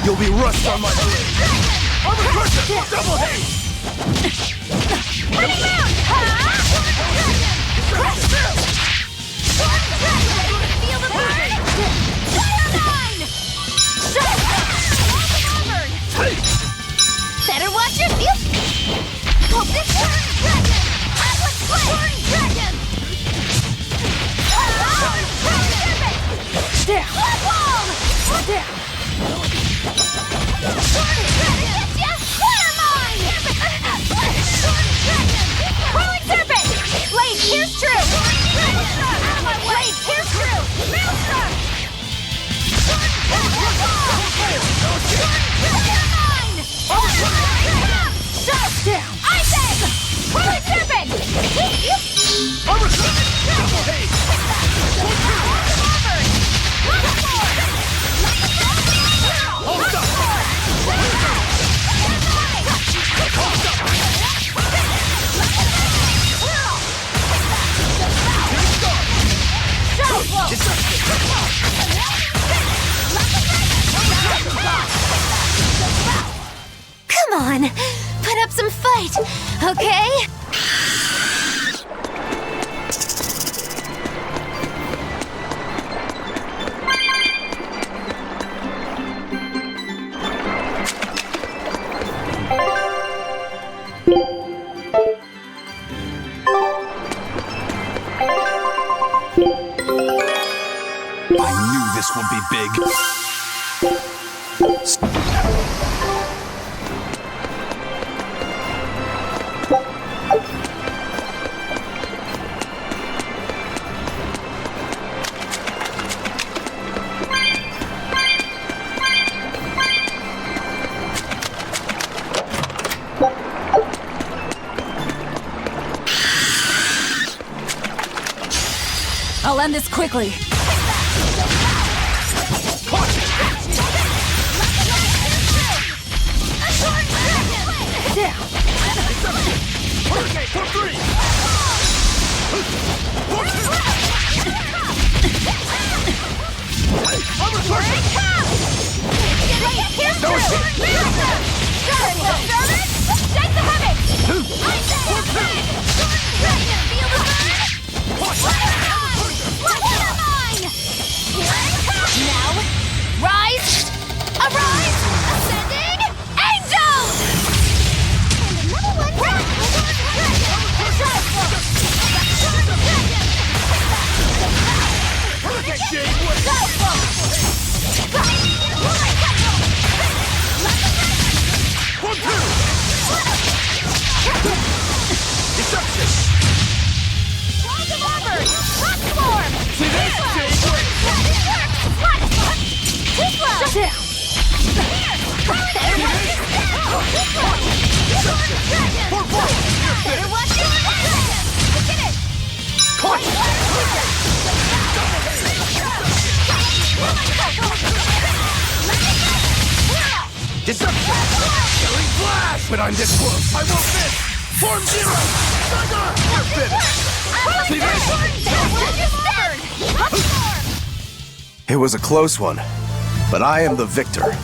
T: You'll be rushed on my blade. I'm a crusher! Double haste!
Q: Bring him out! Crush through! Feel the burn! Fire mine! Shut up! Better watch your view! Hope this turn dragon! Atlas Flame! Dragon! Down! Blood wall! Down! Rolling serpent! Blade, here's true! Out of my way! Here's true! Maelstrom! Shut down! Ice egg! Rolling serpent!
E: Come on, put up some fight, okay?
B: I knew this would be big.
D: I'll end this quickly.
Q: Rise! Arise! Ascending! Angels! And another one!
T: Killing flash! But I'm this close, I won't miss! Form zero! Thunder! You're finished!
C: It was a close one, but I am the victor.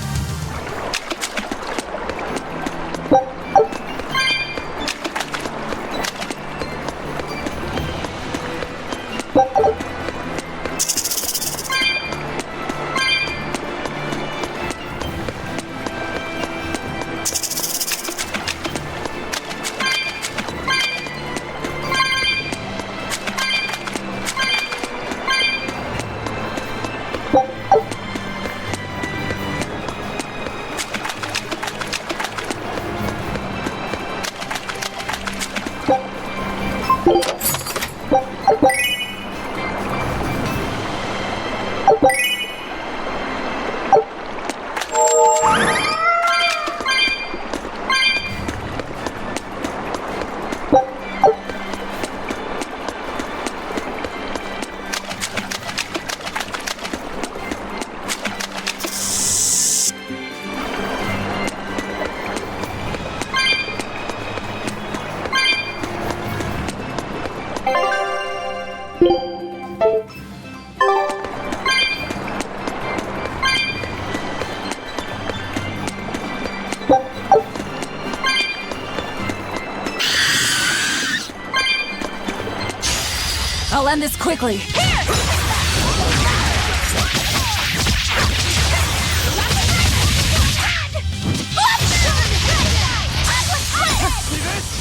D: I'll end this quickly.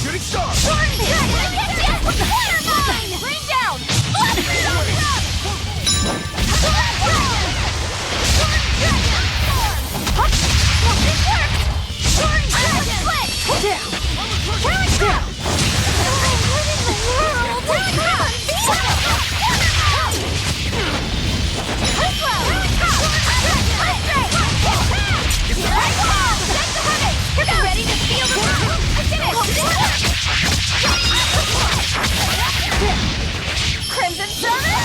T: Shooting star!
Q: Rain down! Ready to feel the room! I did it! Crimson Summit!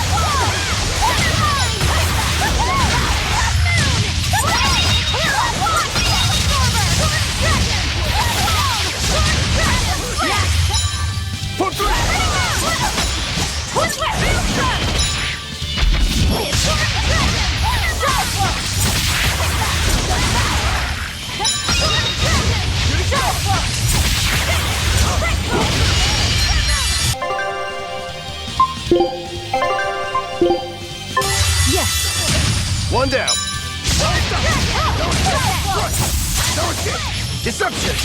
T: One down. No escape. Deception.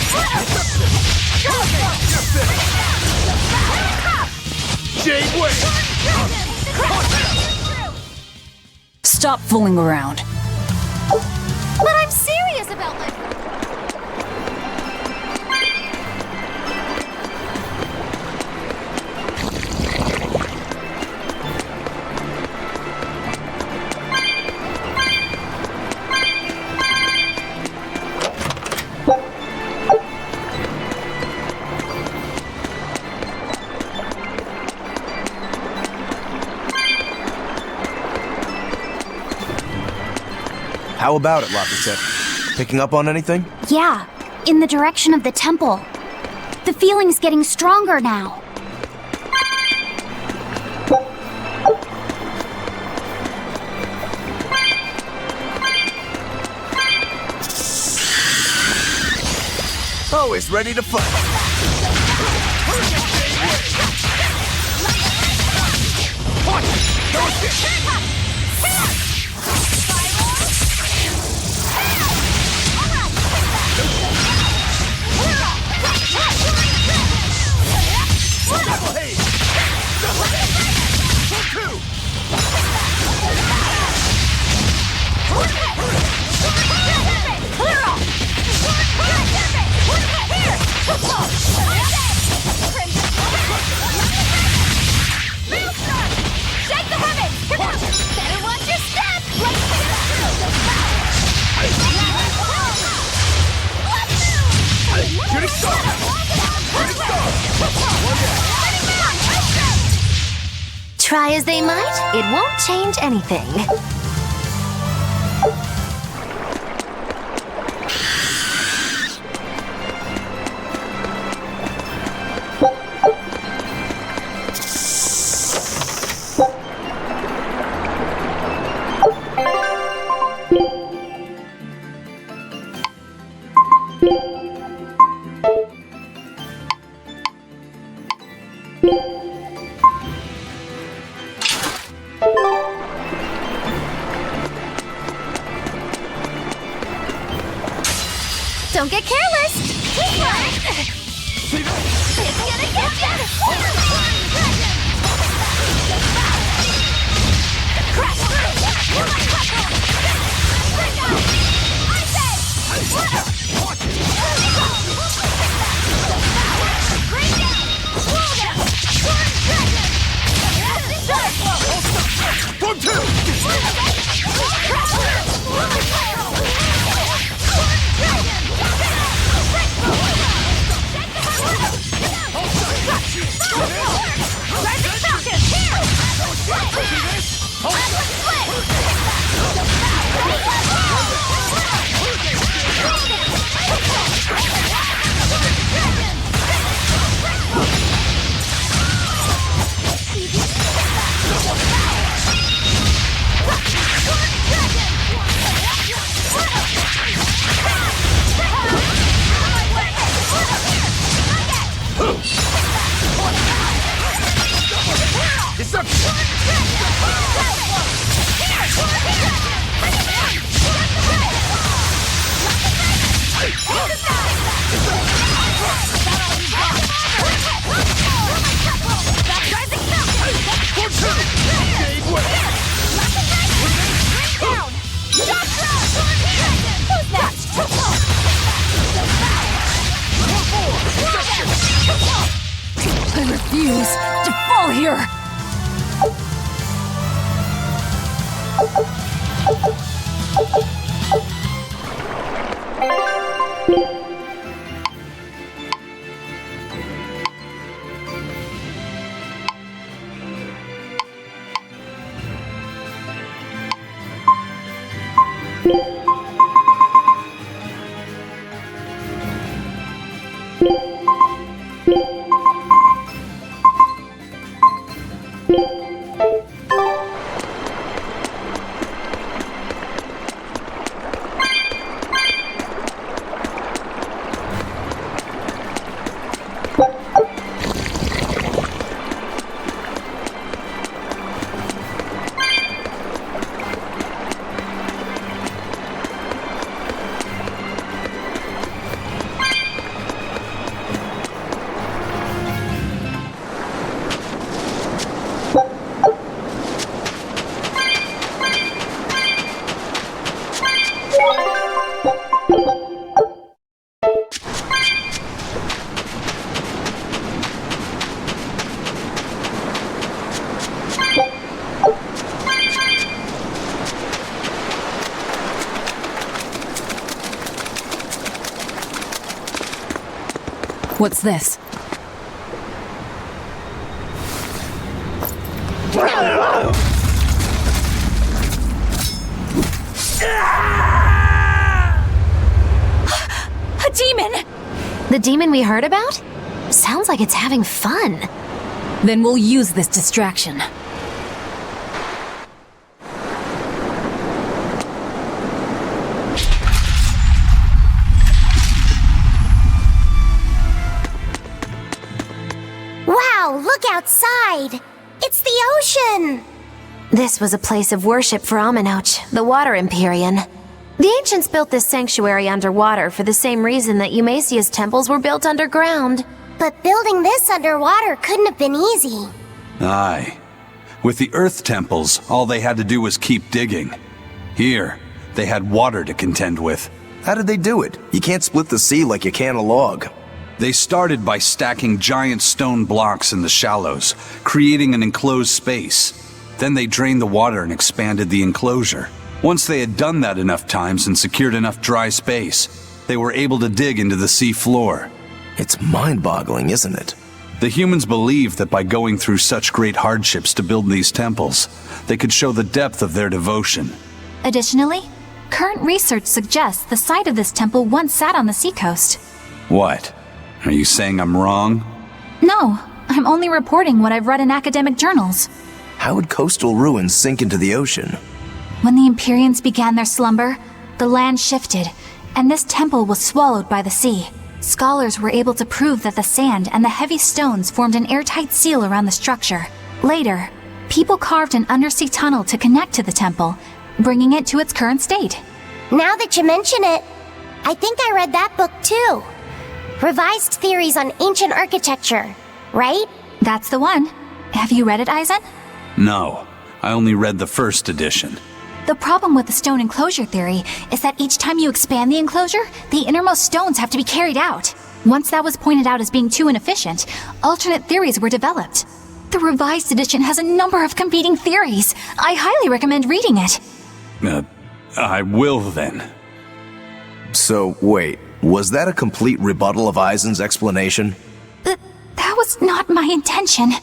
T: Jade Way.
D: Stop fooling around.
A: But I'm serious about my...
C: How about it, Lapitep? Picking up on anything?
A: Yeah, in the direction of the temple. The feeling's getting stronger now.
C: Always ready to fight.
E: Try as they might, it won't change anything.
A: Don't get careless! It's gonna get you! Crash through! You're my platform! I say! Bring down! Slow down! Sword dragon!
T: One, two!
A: Crash through! Sword dragon!
T: Deception!
D: I refuse to fall here! What's this?
F: A demon!
E: The demon we heard about? Sounds like it's having fun.
D: Then we'll use this distraction.
A: Wow, look outside! It's the ocean!
E: This was a place of worship for Amenoch, the Water Empyrean. The ancients built this sanctuary underwater for the same reason that Eumasia's temples were built underground.
A: But building this underwater couldn't have been easy.
B: Aye. With the Earth temples, all they had to do was keep digging. Here, they had water to contend with.
C: How did they do it? You can't split the sea like you can a log.
B: They started by stacking giant stone blocks in the shallows, creating an enclosed space. Then they drained the water and expanded the enclosure. Once they had done that enough times and secured enough dry space, they were able to dig into the sea floor.
C: It's mind-boggling, isn't it?
B: The humans believed that by going through such great hardships to build these temples, they could show the depth of their devotion.
F: Additionally, current research suggests the site of this temple once sat on the seacoast.
B: What? Are you saying I'm wrong?
F: No, I'm only reporting what I've read in academic journals.
C: How would coastal ruins sink into the ocean?
F: When the Empyreans began their slumber, the land shifted, and this temple was swallowed by the sea. Scholars were able to prove that the sand and the heavy stones formed an airtight seal around the structure. Later, people carved an undersea tunnel to connect to the temple, bringing it to its current state.
A: Now that you mention it, I think I read that book too. Revised Theories on Ancient Architecture, right?
F: That's the one. Have you read it, Aizen?
B: No, I only read the first edition.
F: The problem with the stone enclosure theory is that each time you expand the enclosure, the innermost stones have to be carried out. Once that was pointed out as being too inefficient, alternate theories were developed. The revised edition has a number of competing theories. I highly recommend reading it.
B: I will then.
C: So, wait, was that a complete rebuttal of Aizen's explanation?
F: That was not my intention.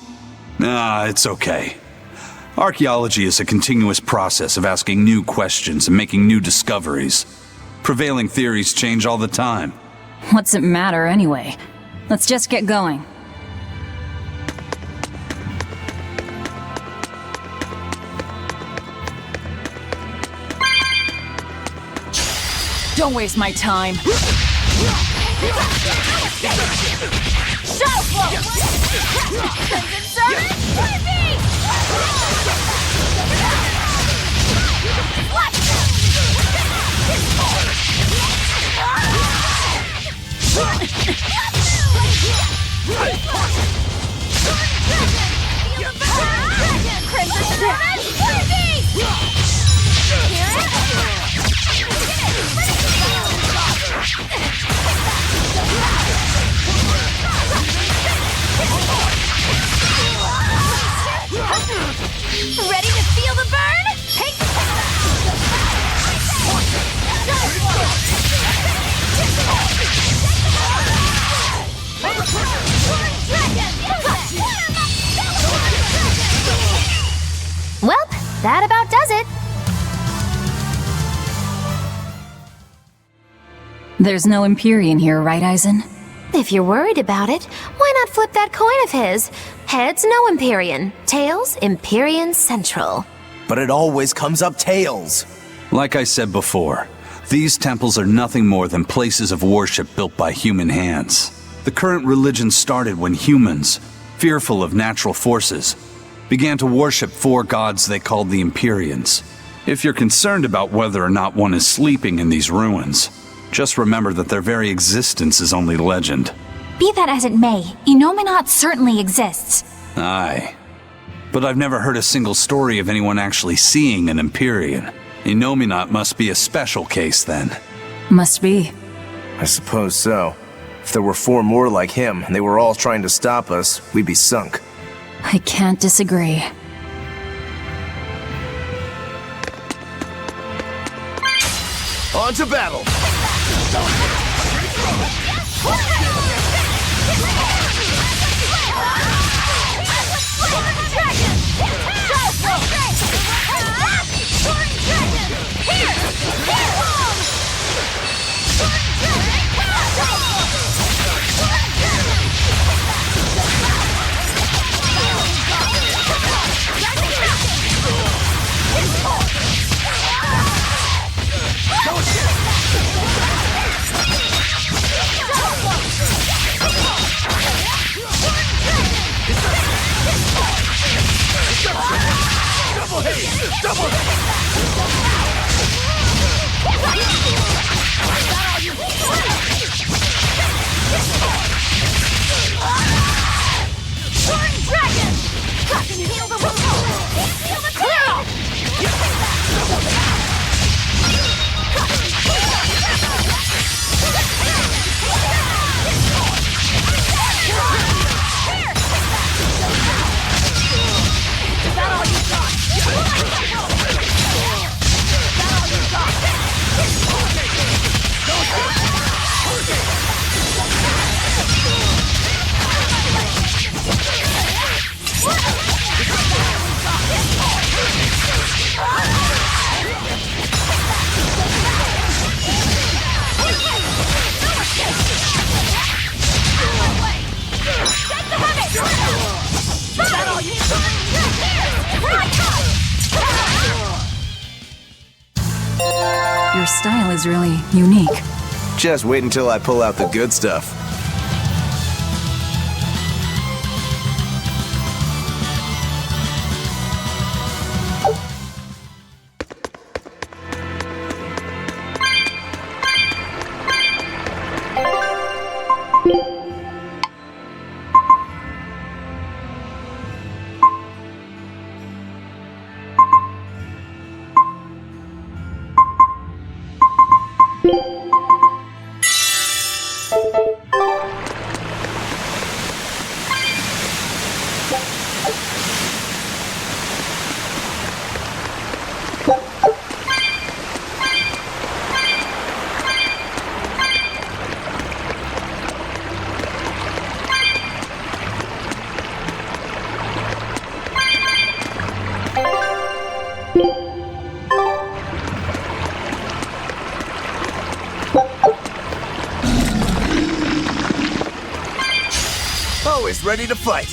B: It's okay. Archaeology is a continuous process of asking new questions and making new discoveries. Prevailing theories change all the time.
D: What's it matter anyway? Let's just get going. Don't waste my time.
Q: Shadow Flow! Crimson Servant, Blue Beast! Crimson Servant, Blue Beast! Hear it? Get it!
E: that about does it.
D: There's no Empyrean here, right, Eisen?
E: If you're worried about it, why not flip that coin of his? Heads, no Empyrean. Tails, Empyrean Central.
C: But it always comes up tails.
B: Like I said before, these temples are nothing more than places of worship built by human hands. The current religion started when humans, fearful of natural forces, began to worship four gods they called the Empyreans. If you're concerned about whether or not one is sleeping in these ruins, just remember that their very existence is only legend.
F: Be that as it may, Inominat certainly exists.
B: Aye. But I've never heard a single story of anyone actually seeing an Empyrean. Inominat must be a special case then.
D: Must be.
C: I suppose so. If there were 4 more like him, and they were all trying to stop us, we'd be sunk.
D: I can't disagree.
T: On to battle!
D: Your style is really unique.
C: Just wait until I pull out the good stuff. Always ready to fight.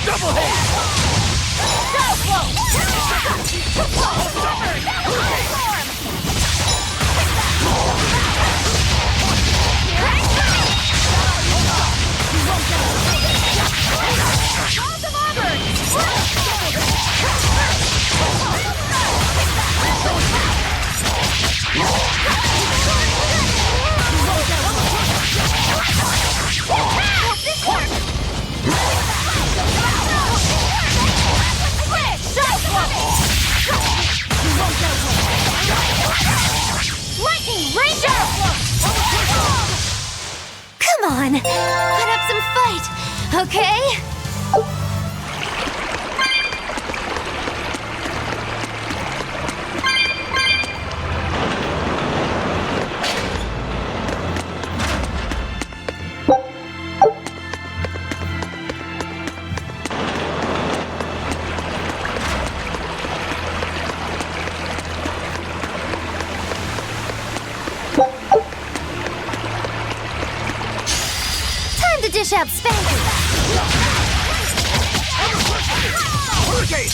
Q: Double hit!
E: Come on, put up some fight, okay? Dish out spanking.
T: Hurricane!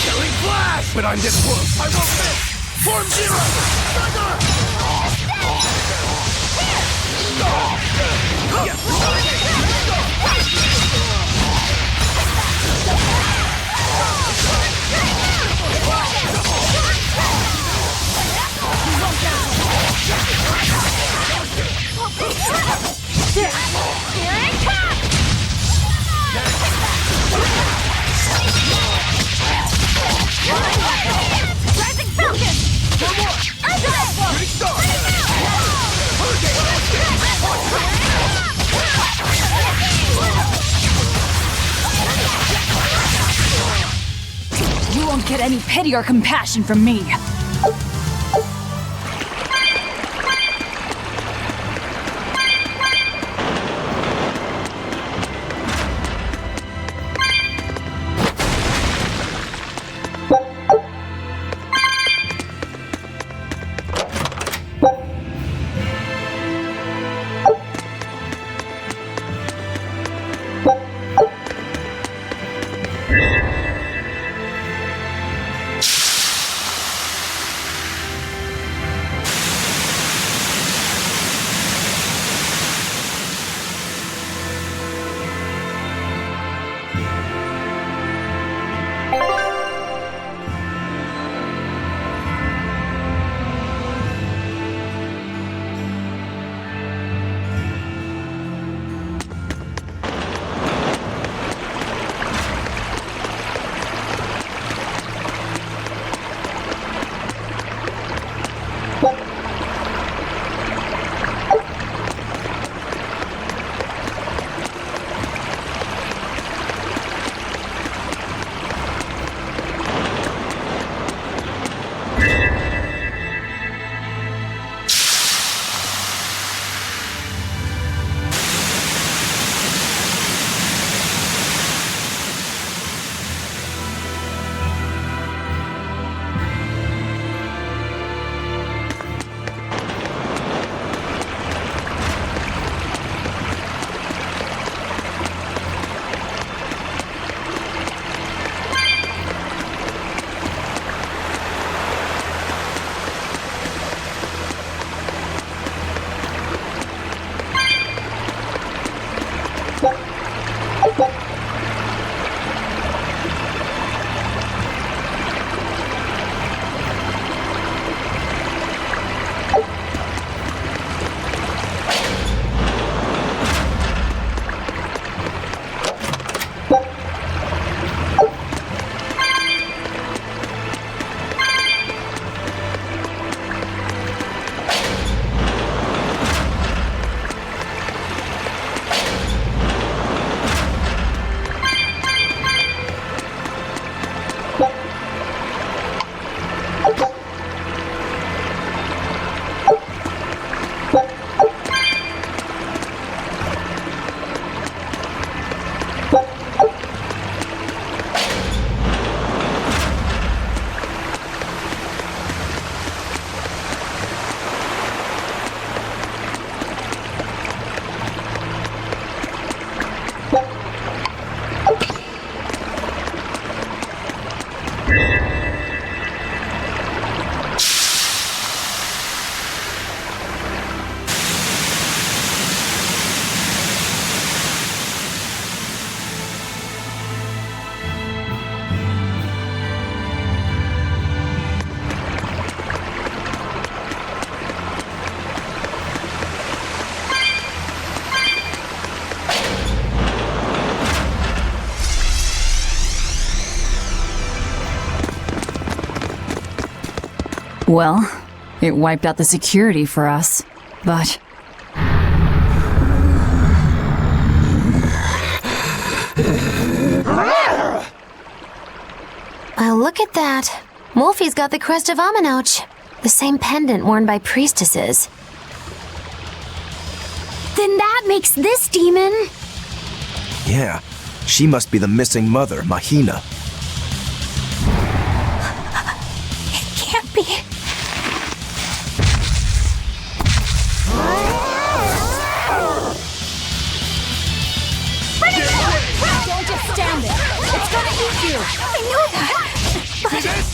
T: Killing flash! But I'm this close, I won't miss! Form zero!
Q: Here it comes! Rising Falcon!
T: One more! Shooting star!
D: You won't get any pity or compassion from me. Well, it wiped out the security for us, but...
E: Well, look at that. Wolfie's got the crest of Aminoch. The same pendant worn by priestesses.
A: Then that makes this demon...
C: Yeah, she must be the missing mother, Mahina.
F: It can't be.
Q: Don't just stand there. It's gonna eat you.
F: I knew that.
T: See this?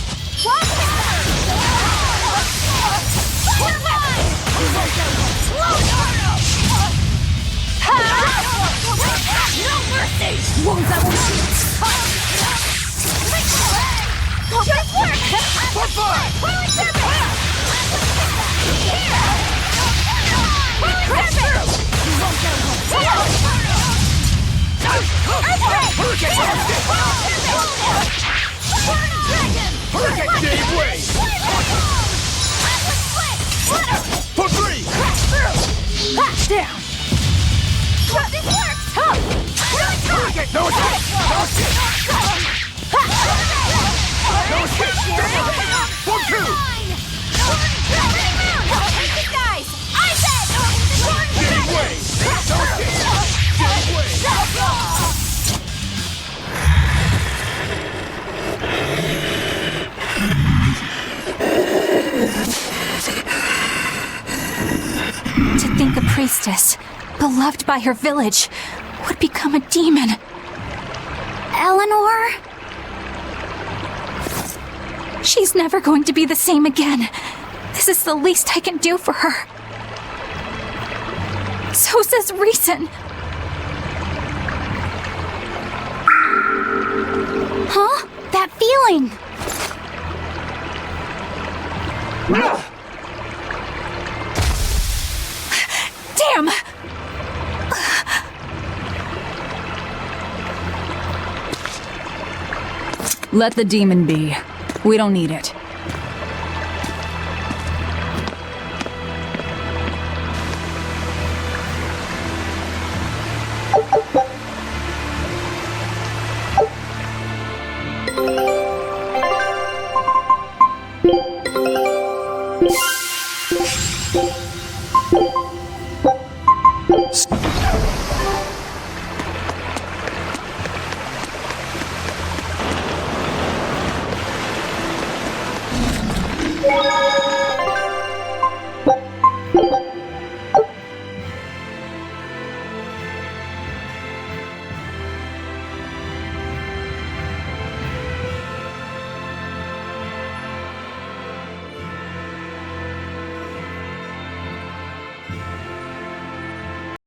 Q: No mercy! Wounds I won't heal. Just work!
T: For fun! Hurricane gave way! For three!
Q: Down! This works!
T: Hurricane! No escape! No escape! No escape! For two!
Q: Take these guys! I said!
T: Gave way! No escape! Gave way!
F: To think a priestess, beloved by her village, would become a demon.
A: Eleanor?
F: She's never going to be the same again. This is the least I can do for her. So says reason.
A: Huh? That feeling!
F: Damn!
D: Let the demon be. We don't need it.